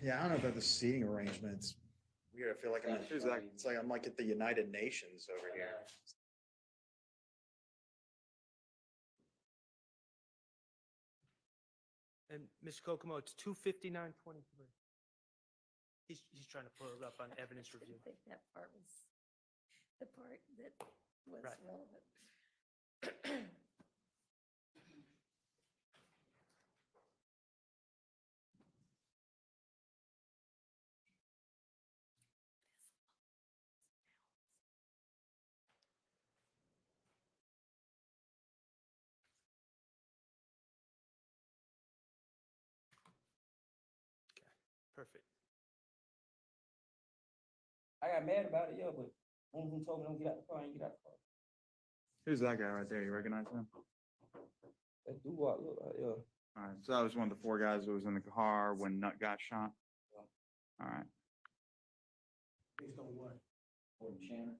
Yeah, I don't know about the seating arrangements. Weird. I feel like it's like I'm like at the United Nations over here. And Mr. Kokomo, it's 259:23. He's trying to pull it up on evidence I review. think that part was the part that was Right. relevant. Perfect. I got mad about it, yeah, but one of them told me don't get out the car and get out the car. Who's that guy right there? You recognize him? That do what look like, yeah. All right. So that was one of the 4 guys that was in the car when Nut got shot. All right. Based on what? For the Shannon?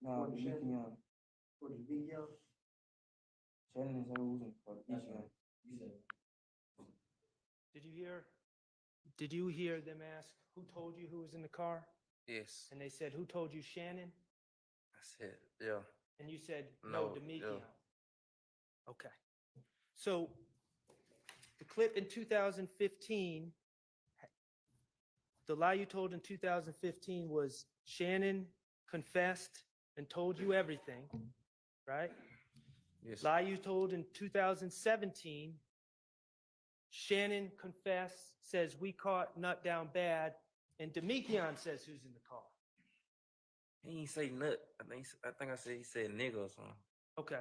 No, For the Shannon? For the video? Shannon is who's in for That's right. You said. Did you hear them ask, who told you who was in the car? Yes. And they said, who told you, Shannon? I said, yeah. And you said, no, No, Demekion. yeah. Okay. So the clip in 2015, the lie you told in 2015 was Shannon confessed and told you everything, right? Yes. Lie you told in 2017, Shannon confessed, says we caught Nut down bad, and Demekion says who's in the car. He ain't say nut. I think I said he said nigga or something. Okay.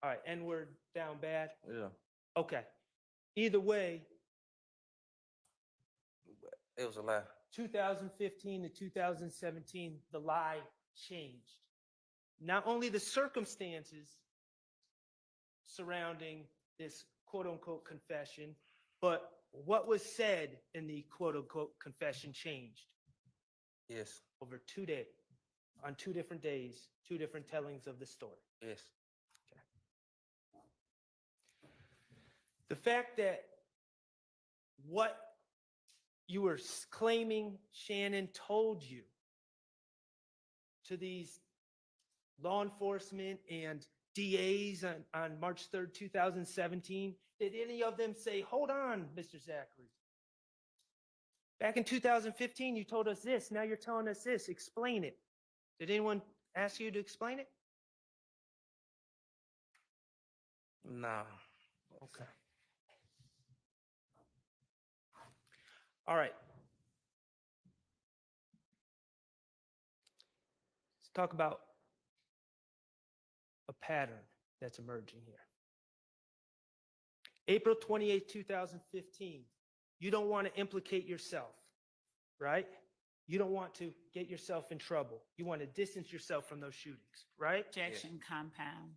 All right, N-word down bad. Yeah. Okay. Either way, It was a lie. 2015 to 2017, the lie changed. Not only the circumstances surrounding this quote unquote confession, but what was said in the quote unquote confession changed Yes. over 2 days, on 2 different days, 2 different tellings of the story. Yes. The fact that what you were claiming Shannon told you to these law enforcement and DAs on March 3rd, 2017, did any of them say, hold on, Mr. Zachary? Back in 2015, you told us this. Now you're telling us this. Explain it. Did anyone ask you to explain it? No. Okay. All right. Let's talk about a pattern that's emerging here. April 28, 2015. You don't want to implicate yourself, right? You don't want to get yourself in trouble. You want to distance yourself from those shootings, right? Objection, compound.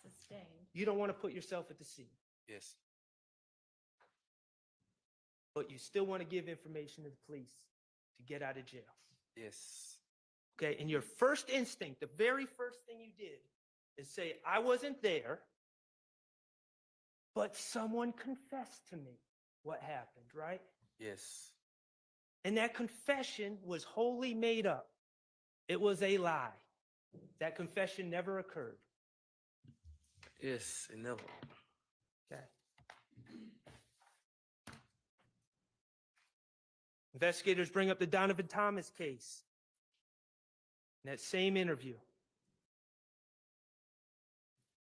Sustained. You don't want to put yourself at the scene, Yes. but you still want to give information to the police to get out of jail. Yes. Okay, and your first instinct, the very first thing you did is say, I wasn't there, but someone confessed to me what happened, right? Yes. And that confession was wholly made up. It was a lie. That confession never occurred. Yes. It never. Okay. Investigators bring up the Donovan Thomas case. In that same interview,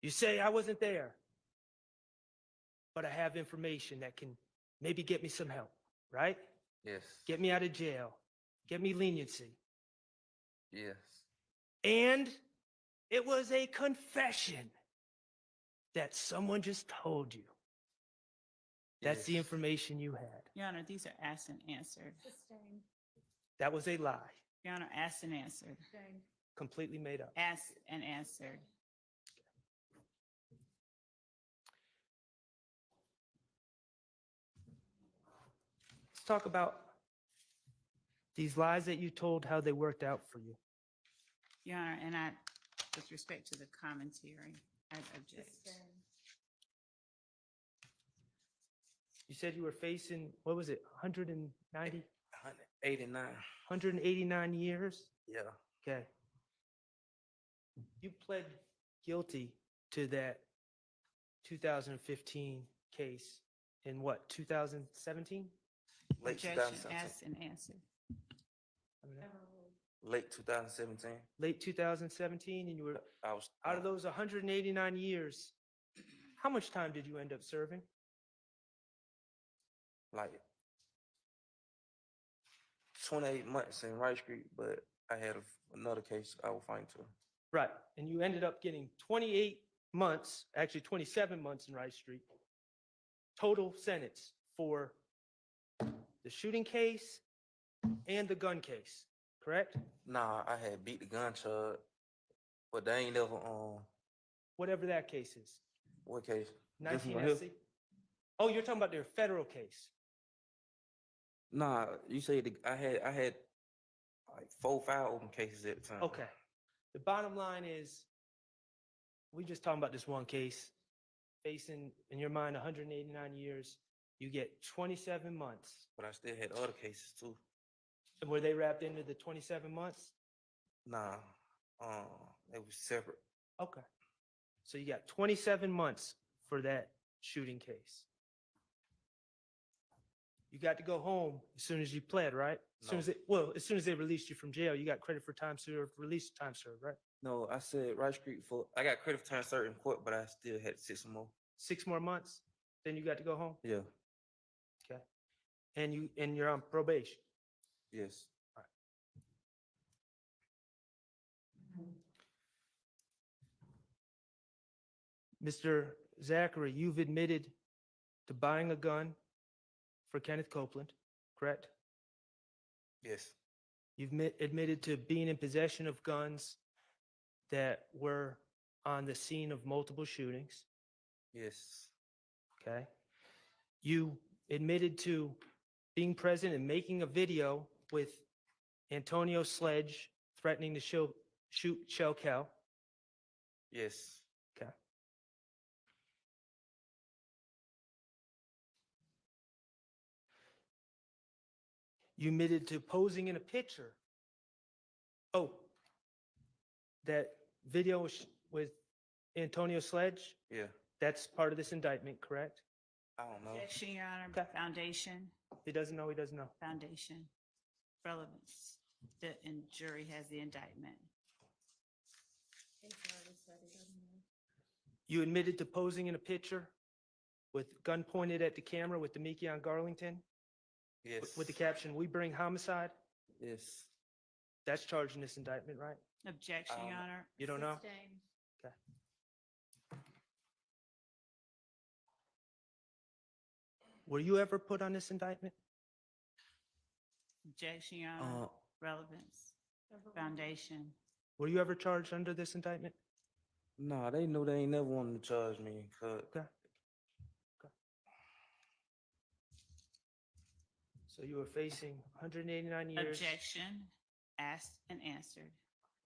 you say, I wasn't there, but I have information that can maybe get me some help, right? Yes. Get me out of jail, get me leniency. Yes. And it was a confession that someone just told you. That's the Yes. information you had. Your Honor, these are asked and answered. Sustained. That was a lie, Your Honor, asked and answered. Sustained. completely made up. Asked and answered. Let's talk about these lies that you told, how they worked out for you. Your Honor, and I, with respect to the commentary, I object. Sustained. You said you were facing, what was it, 190, 189. 189 years? Yeah. Okay. You pled guilty to that 2015 case in what, 2017? Late Objection, 2017. asked and answered. Late 2017. Late 2017, and you were, I was out of those 189 years, how much time did you end up serving? like 28 months in Rice Street, but I had another case I was fighting to. Right, and you ended up getting 28 months, actually 27 months in Rice Street, total sentence for the shooting case and the gun case, correct? Nah, I had beat the gun charge, but they ain't never Whatever that case is. what case? This 19 one here? SC. Oh, you're talking about their federal case. Nah, you say I had like 4, 5 open cases at the time. Okay. The bottom line is, we just talking about this one case, facing, in your mind, 189 years. You get 27 months. But I still had other cases too. And were they wrapped into the 27 months? Nah, they was separate. Okay. So you got 27 months for that shooting case. You got to go home as soon as you pled, right? As soon No. as as soon as they released you from jail, you got credit for time served, release time served, right? No, I said Rice Street for I got credit for time served in court, but I still had 6 more. 6 more months, then you got to go home. Yeah. Okay. And you're on probation. Yes. Mr. Zachary, you've admitted to buying a gun for Kenneth Copeland, correct? Yes. You've admitted to being in possession of guns that were on the scene of multiple shootings, Yes. okay? You admitted to being present and making a video with Antonio Sledge threatening to shoot Shell Cal, Yes. okay? You admitted to posing in a picture. Oh, that video with Antonio Sledge, Yeah. that's part of this indictment, correct? I don't know. Objection, Your Honor. Okay. Foundation, He doesn't know, he doesn't know. foundation, relevance. The jury has the indictment. You admitted to posing in a picture with gun pointed at the camera with Demekion Garlington Yes. with the caption, "We bring homicide." Yes. That's charged in this indictment, right? Objection, Your Honor. You don't know? Sustained. Okay. Were you ever put on this indictment? Objection, Your Honor. Relevance, foundation. Were you ever charged under this indictment? Nah, they knew they ain't never wanted to charge me. Okay. So you were facing 189 years. Objection, asked and answered.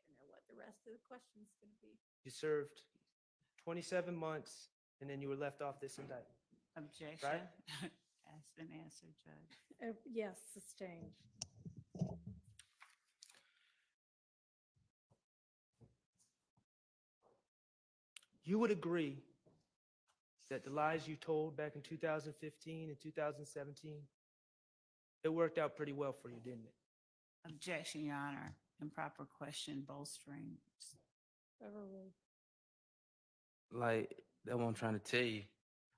I know what the rest of the question's gonna be. You served 27 months, and then you were left off this indictment. Objection, Right? asked and answered, Judge. Yes, sustained. You would agree that the lies you told back in 2015 and 2017, it worked out pretty well for you, didn't it? Objection, Your Honor. Improper question bolstering. Overruled. Like, that's what I'm trying to tell you.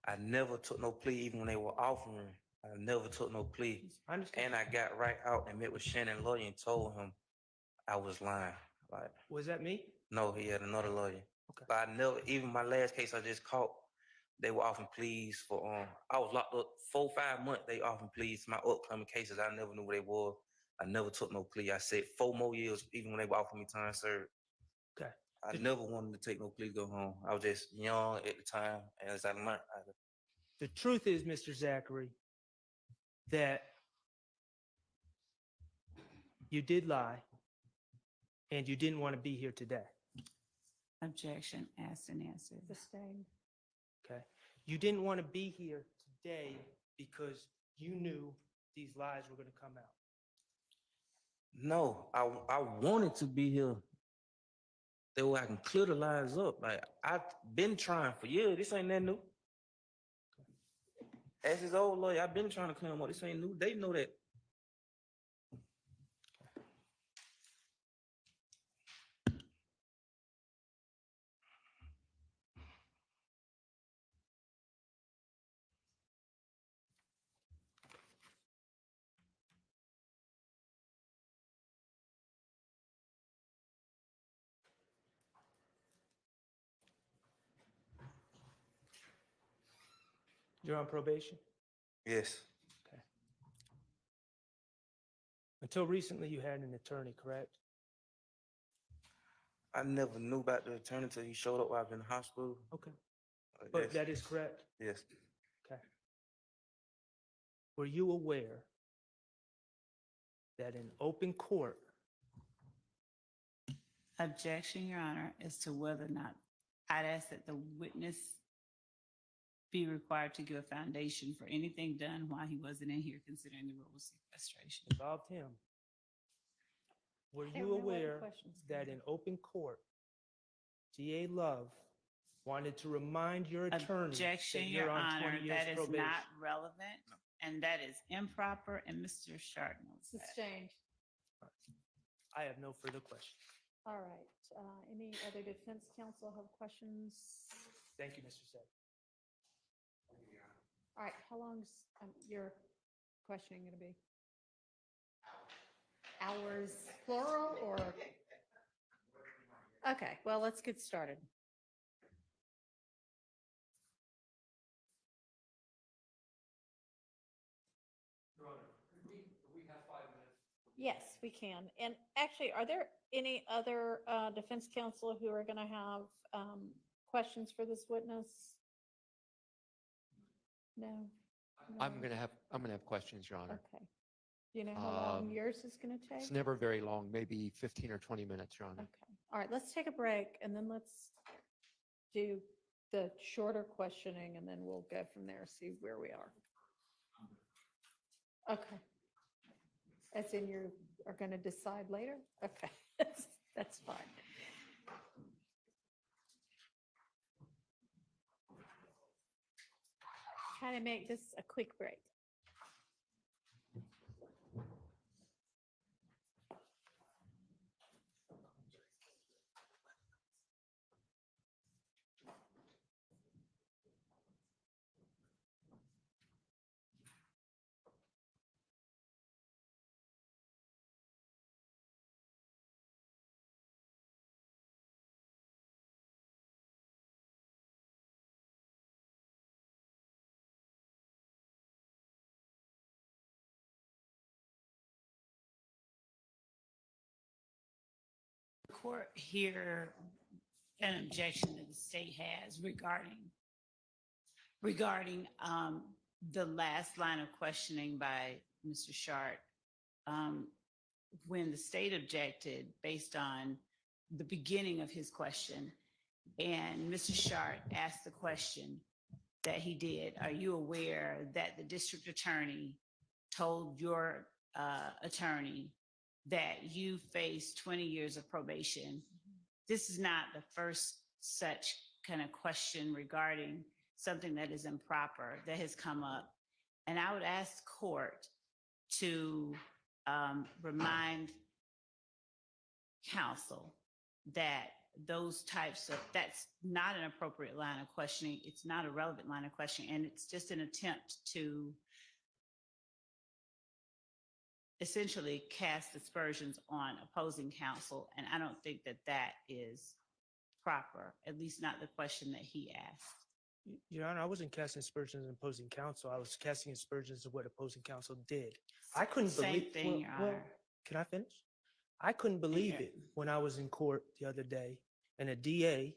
I never took no plea even when they were offering. I never took no plea. I understand. And I got right out and met with Shannon lawyer and told him I was lying. Like, Was that me? no, he had another lawyer. Okay. But I never, even my last case I just caught, they were offering pleas for, I was locked up 4-5 months. They offering pleas to my upcoming cases. I never knew what they were. I never took no plea. I said 4 more years, even when they were offering me time served. Okay. I never wanted to take no plea, go home. I was just young at the time, and as I learned, The truth is, Mr. Zachary, that you did lie and you didn't want to be here today. Objection, asked and answered. Sustained. Okay. You didn't want to be here today because you knew these lies were going to come out. no, I wanted to be here. That way I can clear the lies up. Like, I've been trying for years. This ain't that new. As his old lawyer, I've been trying to clear them up. This ain't new. They know that. You're on probation? Yes. Okay. Until recently, you had an attorney, correct? I never knew about the attorney until he showed up while I was in the hospital. Okay. But Yes. that is correct? Yes. Okay. Were you aware that in open court, Objection, Your Honor, as to whether or not I'd ask that the witness be required to give a foundation for anything done while he wasn't in here, considering the rule of sequestration. involved him? Were I you don't know why the aware question's that in open court, DA Love wanted to remind your attorney that Objection, you're Your on Honor, 20 years that is probation? not relevant, and that is improper, and Mr. Sharp knows that. Sustained. I have no further questions. All right. Any other defense counsel have questions? Thank you, Mr. Said. All right, how long's your questioning going to be? Hours plural or? Okay, well, let's get started. We have 5 minutes. Yes, we can. And actually, are there any other defense counsel who are going to have questions for this witness? No? I'm No? gonna have questions, Your Honor. Okay. Do you know how long Um, yours is going to take? It's never very long, maybe 15 or 20 minutes, Your Honor. Okay. All right, let's take a break and then let's do the shorter questioning and then we'll go from there, see where we are. Okay. As in you are going to decide later? Okay, that's fine. Try to make this a quick break. court hear an objection that the state has regarding the last line of questioning by Mr. Shart? When the state objected based on the beginning of his question, and Mr. Shart asked the question that he did, are you aware that the district attorney told your attorney that you face 20 years of probation? This is not the first such kind of question regarding something that is improper that has come up. And I would ask the court to remind counsel that those types of, that's not an appropriate line of questioning. It's not a relevant line of questioning. And it's just an attempt to essentially cast aspersions on opposing counsel. And I don't think that that is proper, at least not the question that he asked. Your Honor, I wasn't casting aspersions on opposing counsel. I was casting aspersions of what opposing counsel did. I couldn't Same believe. thing, Your Honor. Can I finish? I couldn't believe it when I was in court the other day, and a DA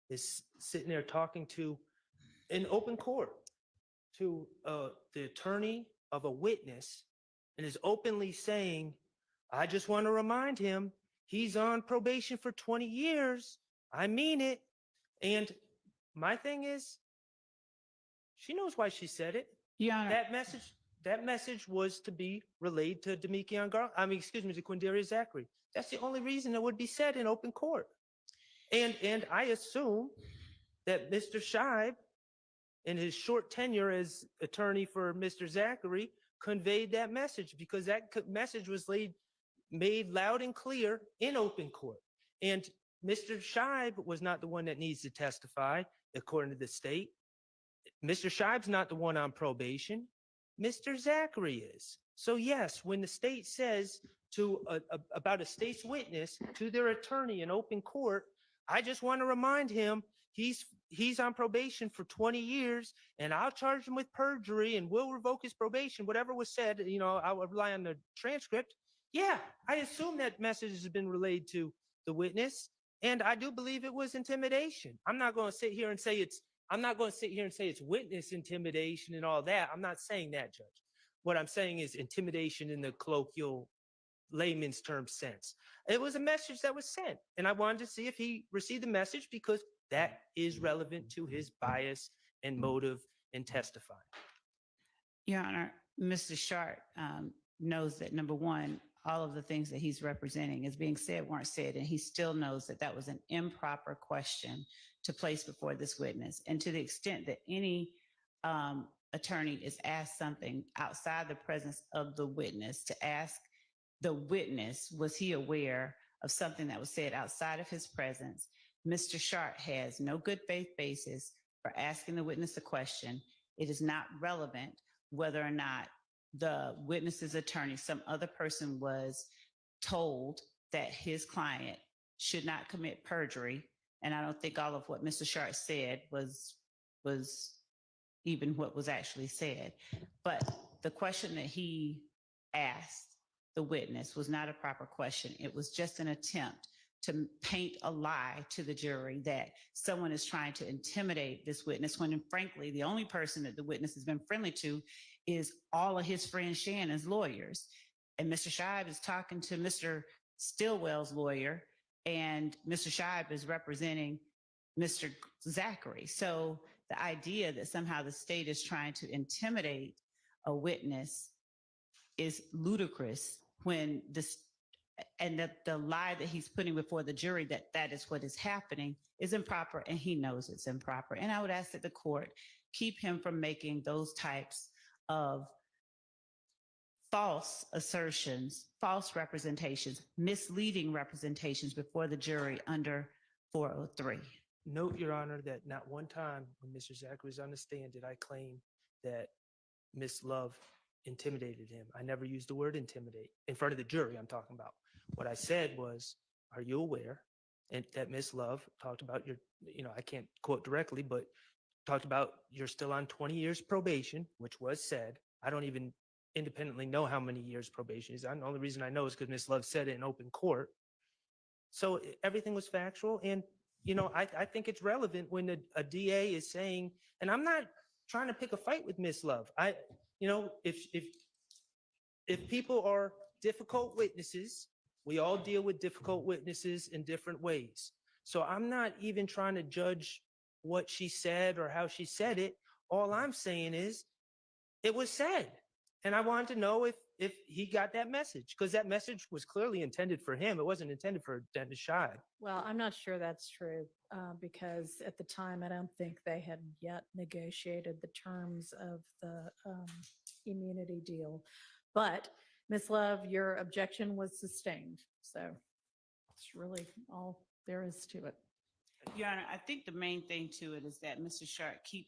is sitting there talking to, in open court, to the attorney of a witness, and is openly saying, "I just want to remind him he's on probation for 20 years. I mean it." And my thing is, she knows why she said it. Your Honor. That message was to be relayed to to Quindarius Zachary. That's the only reason it would be said in open court. And I assume that Mr. Scheib, in his short tenure as attorney for Mr. Zachary, conveyed that message, because that message was made loud and clear in open court. And Mr. Scheib was not the one that needs to testify, according to the state. Mr. Scheib's not the one on probation. Mr. Zachary is. So yes, when the state says about a state's witness to their attorney in open court, I just want to remind him he's on probation for 20 years, and I'll charge him with perjury and we'll revoke his probation, whatever was said, I will rely on the transcript. Yeah, I assume that message has been relayed to the witness, and I do believe it was intimidation. I'm not going to sit here and say it's witness intimidation and all that. I'm not saying that, Judge. What I'm saying is intimidation in the colloquial layman's term sense. It was a message that was sent, and I wanted to see if he received the message, because that is relevant to his bias and motive in testifying. Your Honor, Mr. Shart knows that, number one, all of the things that he's representing is being said weren't said, and he still knows that that was an improper question to place before this witness. And to the extent that any attorney is asked something outside the presence of the witness, to ask the witness, was he aware of something that was said outside of his presence? Mr. Shart has no good faith basis for asking the witness a question. It is not relevant whether or not the witness's attorney, some other person, was told that his client should not commit perjury. And I don't think all of what Mr. Shart said was even what was actually said. But the question that he asked the witness was not a proper question. It was just an attempt to paint a lie to the jury that someone is trying to intimidate this witness, when frankly, the only person that the witness has been friendly to is all of his friend Shannon's lawyers. And Mr. Scheib is talking to Mr. Stillwell's lawyer, and Mr. Scheib is representing Mr. Zachary. So the idea that somehow the state is trying to intimidate a witness is ludicrous, when this, and that the lie that he's putting before the jury that that is what is happening is improper, and he knows it's improper. And I would ask that the court keep him from making those types of false assertions, false representations, misleading representations before the jury under 403. Note, Your Honor, that not one time when Mr. Zachary was on the stand did I claim that Miss Love intimidated him. I never used the word intimidate in front of the jury. I'm talking about. What I said was, are you aware? And that Miss Love talked about your, I can't quote directly, but talked about you're still on 20 years probation, which was said. I don't even independently know how many years probation is on. The only reason I know is because Miss Love said it in open court. So everything was factual. And, I think it's relevant when a DA is saying, and I'm not trying to pick a fight with Miss Love. If people are difficult witnesses, we all deal with difficult witnesses in different ways. So I'm not even trying to judge what she said or how she said it. All I'm saying is it was said. And I wanted to know if he got that message, because that message was clearly intended for him. It wasn't intended for Dennis Scheid. Well, I'm not sure that's true, because at the time, I don't think they had yet negotiated the terms of the immunity deal. But Ms. Love, your objection was sustained, so it's really all there is to it. Your Honor, I think the main thing to it is that Mr. Sharp he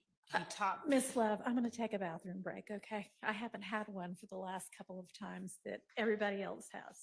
talked. Miss Love, I'm going to take a bathroom break, okay? I haven't had one for the last couple of times that everybody else has.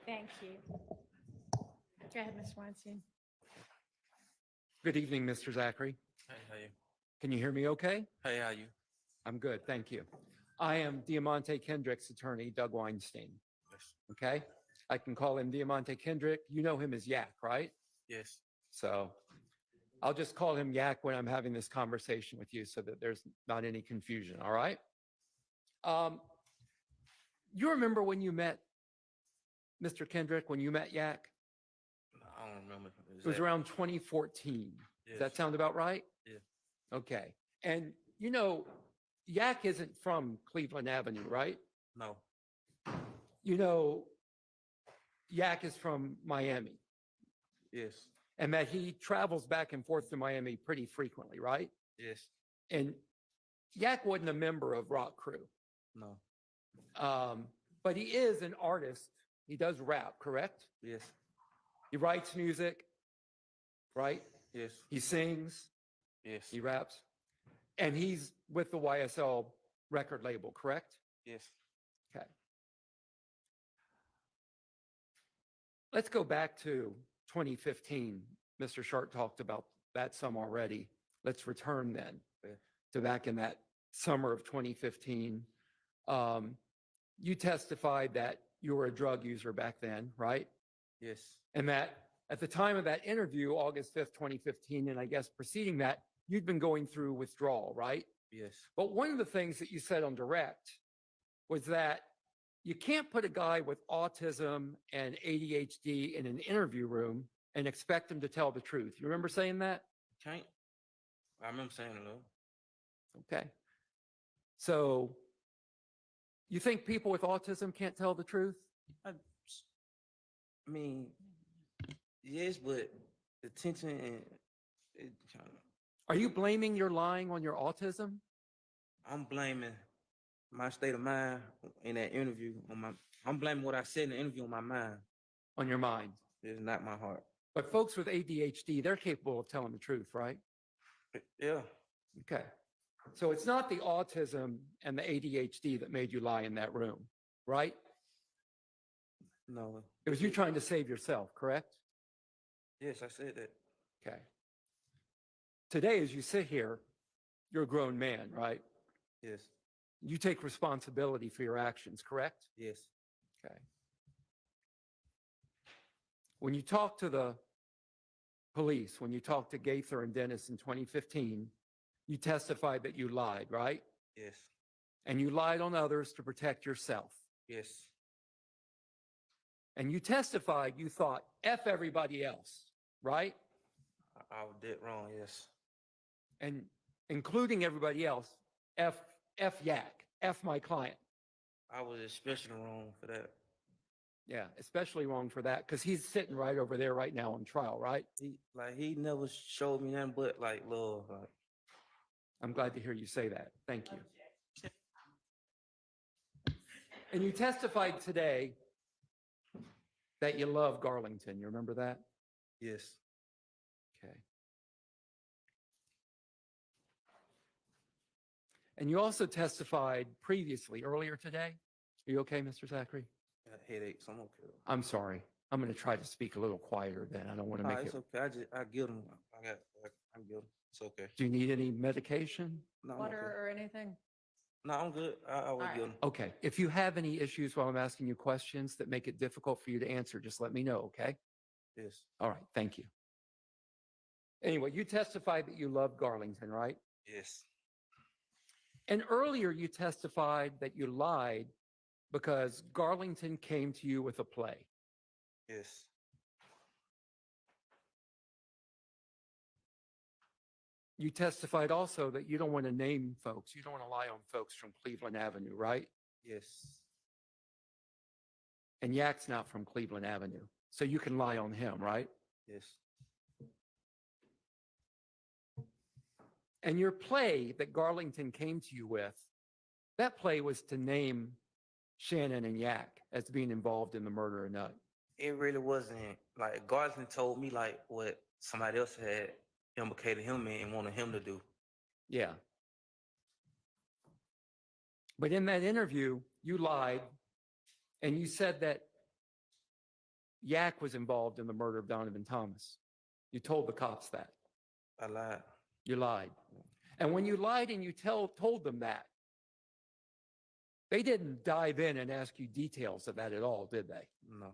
Thank you. Go ahead, Ms. Weinstein. Good evening, Mr. Zachary. Hey, how you? Can you hear me okay? Hey, how you? I'm good, thank you. I am Diamante Kendrick's attorney, Doug Weinstein. Yes. Okay? I can call him Diamante Kendrick. You know him as Yak, right? Yes. So I'll just call him Yak when I'm having this conversation with you so that there's not any confusion, all right? You remember when you met Mr. Kendrick, when you met Yak? I don't remember. It was around 2014. Does that Yes. sound about right? Yeah. Okay. And you know, Yak isn't from Cleveland Avenue, right? No. You know, Yak is from Miami, Yes. and that he travels back and forth to Miami pretty frequently, right? Yes. And Yak wasn't a member of Rock Crew, No. but he is an artist. He does rap, correct? Yes. He writes music, right? Yes. He sings, Yes. he raps, and he's with the YSL record label, correct? Yes. Okay. Let's go back to 2015. Mr. Sharp talked about that some already. Let's return then to back in that summer of 2015. You testified that you were a drug user back then, right? Yes. And that at the time of that interview, August 5th, 2015, and I guess preceding that, you'd been going through withdrawal, right? Yes. But one of the things that you said on direct was that you can't put a guy with autism and ADHD in an interview room and expect him to tell the truth. You remember saying that? Can't. I remember saying it though. Okay. So you think people with autism can't tell the truth? I mean, yes, but the tension and it kind of. Are you blaming your lying on your autism? I'm blaming my state of mind in that interview I'm blaming what I said in the interview on my mind. On your mind? It's not my heart. But folks with ADHD, they're capable of telling the truth, right? Yeah. Okay. So it's not the autism and the ADHD that made you lie in that room, right? No. It was you trying to save yourself, correct? Yes, I said that. Okay. Today, as you sit here, you're a grown man, right? Yes. You take responsibility for your actions, correct? Yes. Okay. When you talk to the police, when you talk to Gaither and Dennis in 2015, you testified that you lied, right? Yes. And you lied on others to protect yourself. Yes. And you testified you thought, F everybody else, right? I did wrong, yes. And including everybody else, F Yak, F my client. I was especially wrong for that. Yeah, especially wrong for that, because he's sitting right over there right now on trial, right? He never showed me nothing but like love. Like, I'm glad to hear you say that. Thank you. And you testified today that you love Garlington. You remember that? yes. Okay. And you also testified previously, earlier today. Are you okay, Mr. Zachary? I got headaches. I'm okay. I'm sorry. I'm going to try to speak a little quieter then. I don't want to make It's it. okay. I give them. I give them. It's okay. Do you need any medication? No, I'm Water okay. or anything? No, I'm good. I will right. give them. Okay. If you have any issues while I'm asking you questions that make it difficult for you to answer, just let me know, okay? Yes. All right. Thank you. Anyway, you testified that you love Garlington, right? Yes. And earlier you testified that you lied because Garlington came to you with a play. Yes. You testified also that you don't want to name folks. You don't want to lie on folks from Cleveland Avenue, right? Yes. And Yak's not from Cleveland Avenue. So you can lie on him, right? Yes. And your play that Garlington came to you with, that play was to name Shannon and Yak as being involved in the murder of Nut. It really wasn't like Garland told me like what somebody else had implicated him in and wanted him to do. Yeah. But in that interview, you lied And you said that Yak was involved in the murder of Donovan Thomas. You told the cops that. I lied. You lied. And when you lied and you told them that, they didn't dive in and ask you details of that at all, did they? No.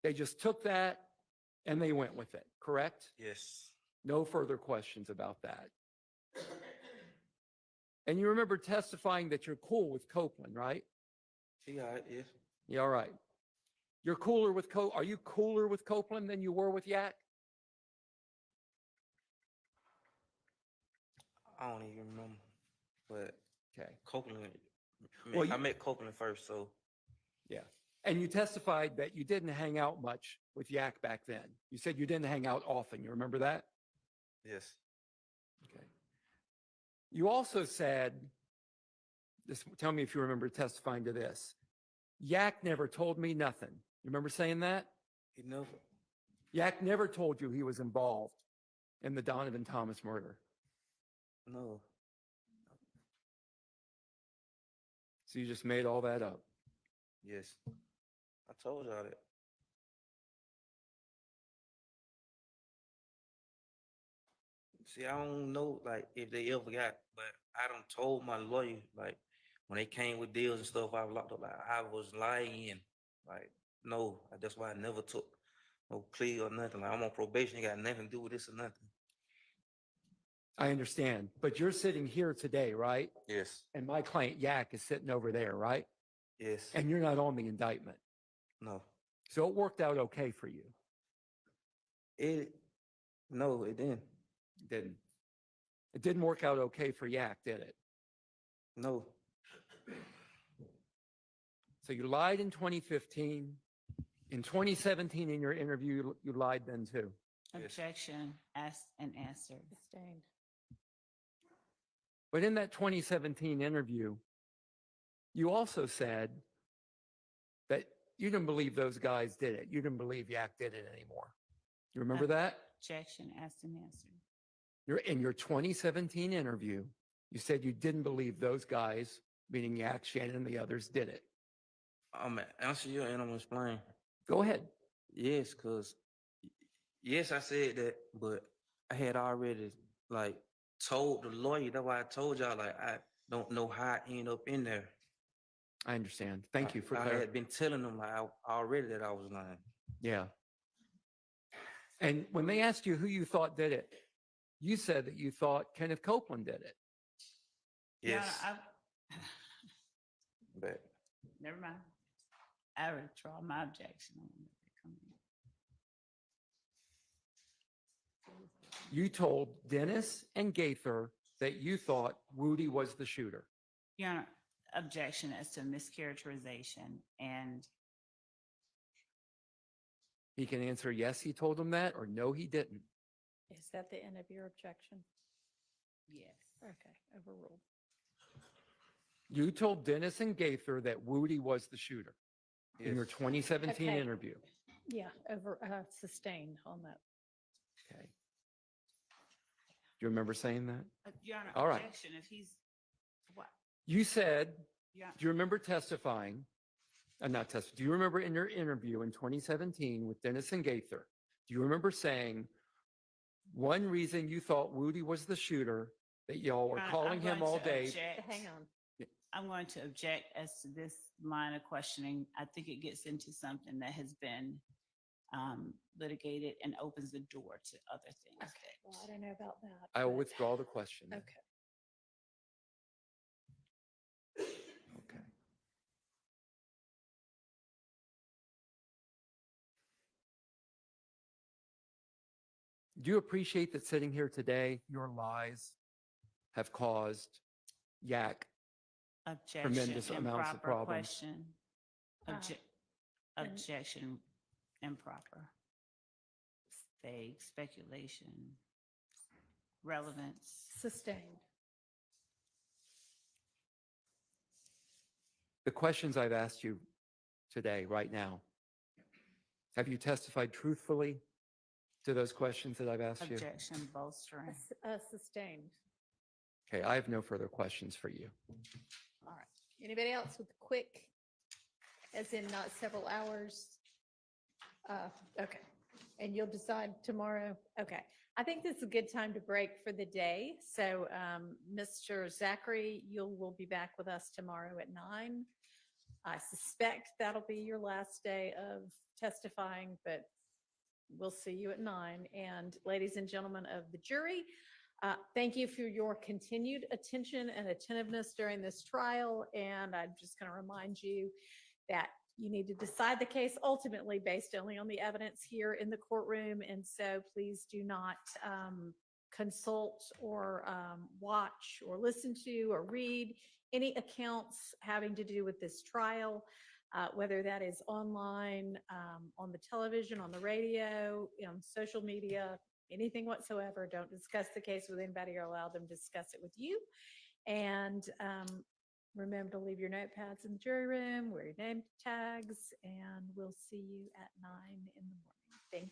They just took that and they went with it, correct? Yes. No further questions about that. And you remember testifying that you're cool with Copeland, right? She got it, yes. Yeah, all right. You're cooler with are you cooler with Copeland than you were with Yak? I don't even remember. But Okay. Copeland, Well, I met Copeland first, so Yeah. And you testified that you didn't hang out much with Yak back then. You said you didn't hang out often. You remember that? yes. Okay. You also said, tell me if you remember testifying to this. Yak never told me nothing. You remember saying that? He never. Yak never told you he was involved in the Donovan Thomas murder. No. So you just made all that up. Yes. I told y'all that. See, I don't know, like, if they ever got, but I done told my lawyer, like, when they came with deals and stuff, I was locked up, like, I was lying. Like, no, that's why I never took no plea or nothing. Like, I'm on probation, it got nothing to do with this or nothing. I understand, but you're sitting here today, right? Yes. And my client Yak is sitting over there, right? Yes. And you're not on the indictment. No. So it worked out okay for you. No, it didn't. It didn't. It didn't work out okay for Yak, did it? No. So you lied in 2015. In 2017, in your interview, you lied then too. Objection, asked and answered. Sustained. But in that 2017 interview, you also said that you didn't believe those guys did it. You didn't believe Yak did it anymore. You remember that? Objection, asked and answered. In your 2017 interview, you said you didn't believe those guys, meaning Yak, Shannon, and the others, did it. I'm gonna answer you and I'm gonna explain. Go ahead. Yes, because yes, I said that, but I had already like told the lawyer. That's why I told y'all like I don't know how I end up in there. I understand. Thank you for I clarifying. had been telling them like already that I was lying. Yeah. And when they asked you who you thought did it, you said that you thought Kenneth Copeland did it. Yes. No, But never mind. I withdraw my objection. You told Dennis and Gaither that you thought Woody was the shooter. Your Honor, objection as to mischaracterization and He can answer yes, he told them that, or no, he didn't. Is that the end of your objection? yes. Okay, overruled. You told Dennis and Gaither that Woody was the shooter in your 2017 Okay. interview. Yeah, sustained on that. Okay. Do you remember saying that? Your Honor, All right. objection if he's, what? You said, Yeah. do you remember testifying? Do you remember in your interview in 2017 with Dennis and Gaither, do you remember saying one reason you thought Woody was the shooter, that y'all were Your Honor, calling I'm him going all to day? object. Hang on. I'm going to object as to this line of questioning. I think it gets into something that has been litigated and opens the door to other things. Okay, well, I don't know about that. I will but- withdraw the question. then. Okay. Okay. Do you appreciate that sitting here today, your lies have caused Yak Objection, tremendous amounts of improper problems? question. Uh, and- Objection, improper. Vague, speculation, relevance. Sustained. The questions I've asked you today, right now, have you testified truthfully to those questions that I've asked you? Objection, bolstering. Sustained. Okay, I have no further questions for you. All right. Anybody else with a quick as in not several hours? Okay. And you'll decide tomorrow? Okay. I think this is a good time to break for the day. So, Mr. Zachary, you will be back with us tomorrow at 9. I suspect that'll be your last day of testifying, but we'll see you at 9. And ladies and gentlemen of the jury, thank you for your continued attention and attentiveness during this trial. And I'm just going to remind you that you need to decide the case ultimately based only on the evidence here in the courtroom. And so please do not consult or watch or listen to or read any accounts having to do with this trial, whether that is online, on the television, on the radio, on social media, anything whatsoever. Don't discuss the case with anybody or allow them to discuss it with you. And remember to leave your notepads in the jury room, wear your name tags, and we'll see you at 9 in the morning. Thank you.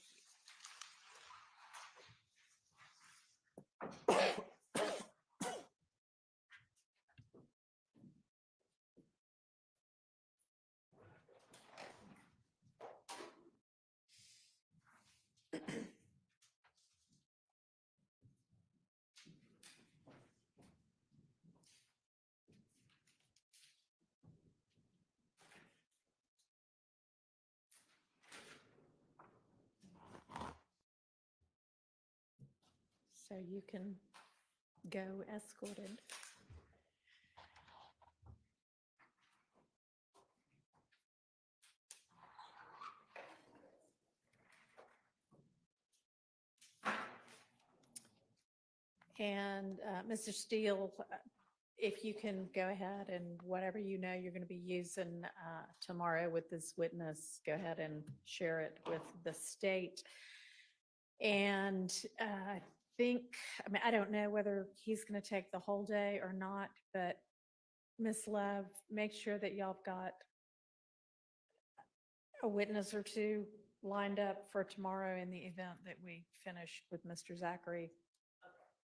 So you can go escorted. And Mr. Steele, if you can go ahead and whatever you know you're going to be using tomorrow with this witness, go ahead and share it with the state. And I think, I mean, I don't know whether he's going to take the whole day or not, but Ms. Love, make sure that y'all have got a witness or two lined up for tomorrow in the event that we finish with Mr. Zachary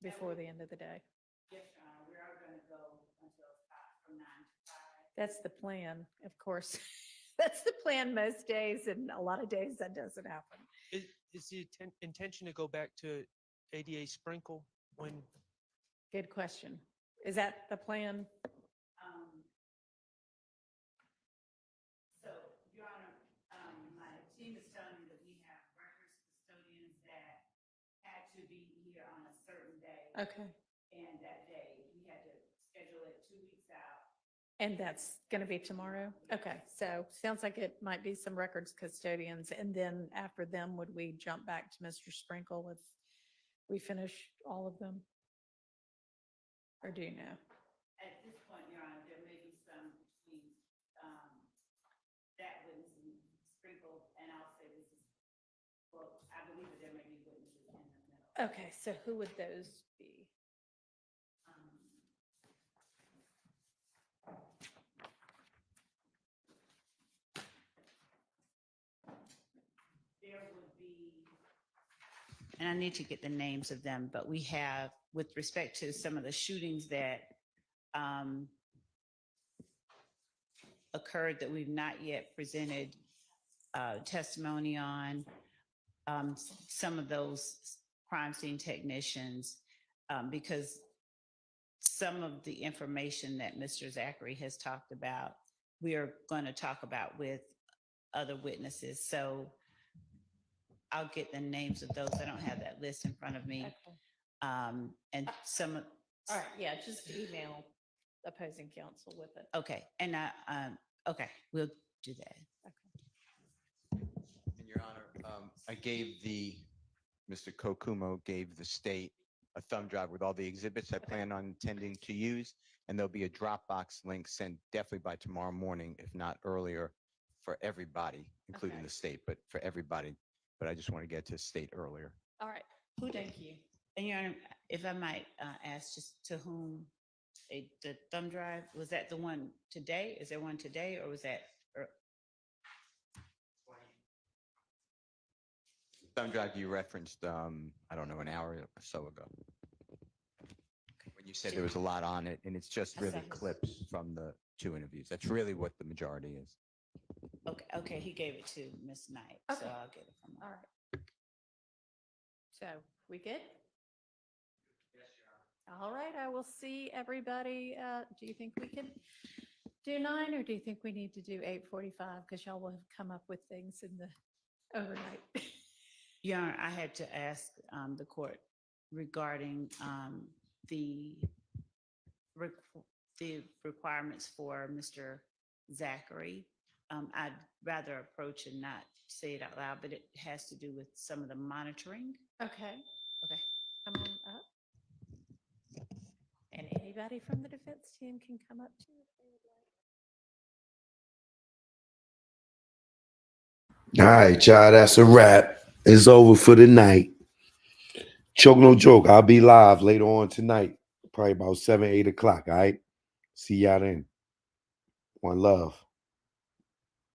before the end of the day. Yes, Your Honor, we are going to go until from 9 to 5. That's the plan, of course. That's the plan most days, and a lot of days that doesn't happen. Is the intention to go back to ADA Sprinkle when? Good question. Is that the plan? So, Your Honor, my team is telling me that we have records custodians that had to be here on a certain day. Okay. And that day, we had to schedule it 2 weeks out. And that's going to be tomorrow? Okay, so sounds like it might be some records custodians. And then after them, would we jump back to Mr. Sprinkle if we finish all of them? Or do you know? At this point, Your Honor, there may be some between that witness and Sprinkle, and I'll say this is, well, I believe that there may be witnesses in the middle. Okay, so who would those be? There would be, and I need to get the names of them, but we have, with respect to some of the shootings that occurred that we've not yet presented testimony on, some of those crime scene technicians, because some of the information that Mr. Zachary has talked about, we are going to talk about with other witnesses. So I'll get the names of those. I don't have that list in front of me. Okay. And some of. All right, yeah, just email opposing counsel with it. Okay, and okay, we'll do that. And Your Honor, I gave Mr. Kokumo gave the state a thumb drive with all the exhibits I plan on intending to use, and there'll be a Dropbox link sent definitely by tomorrow morning, if not earlier, for everybody, including Okay. the state, but for everybody. But I just want to get to state earlier. All right. Thank you. And Your Honor, if I might ask just to whom the thumb drive, was that the one today? Is there one today or was that? Thumb drive you referenced, I don't know, an hour or so ago. When you said there was a lot on it, and it's just I saw really his- clips from the 2 interviews. That's really what the majority is. Okay, he gave it to Ms. Knight, so Okay. I'll get it from All her. right. So, we good? All right, I will see everybody. Do you think we can do 9 or do you think we need to do 8:45? Because y'all will have come up with things in the overnight. Your Honor, I had to ask the court regarding the the requirements for Mr. Zachary. I'd rather approach and not say it out loud, but it has to do with some of the monitoring. Okay, Okay. come on up. And anybody from the defense team can come up too if they would like. All right, y'all, that's a wrap. It's over for the night. Choke no joke. I'll be live later on tonight, probably about 7, 8 o'clock. All right. See y'all then. One love.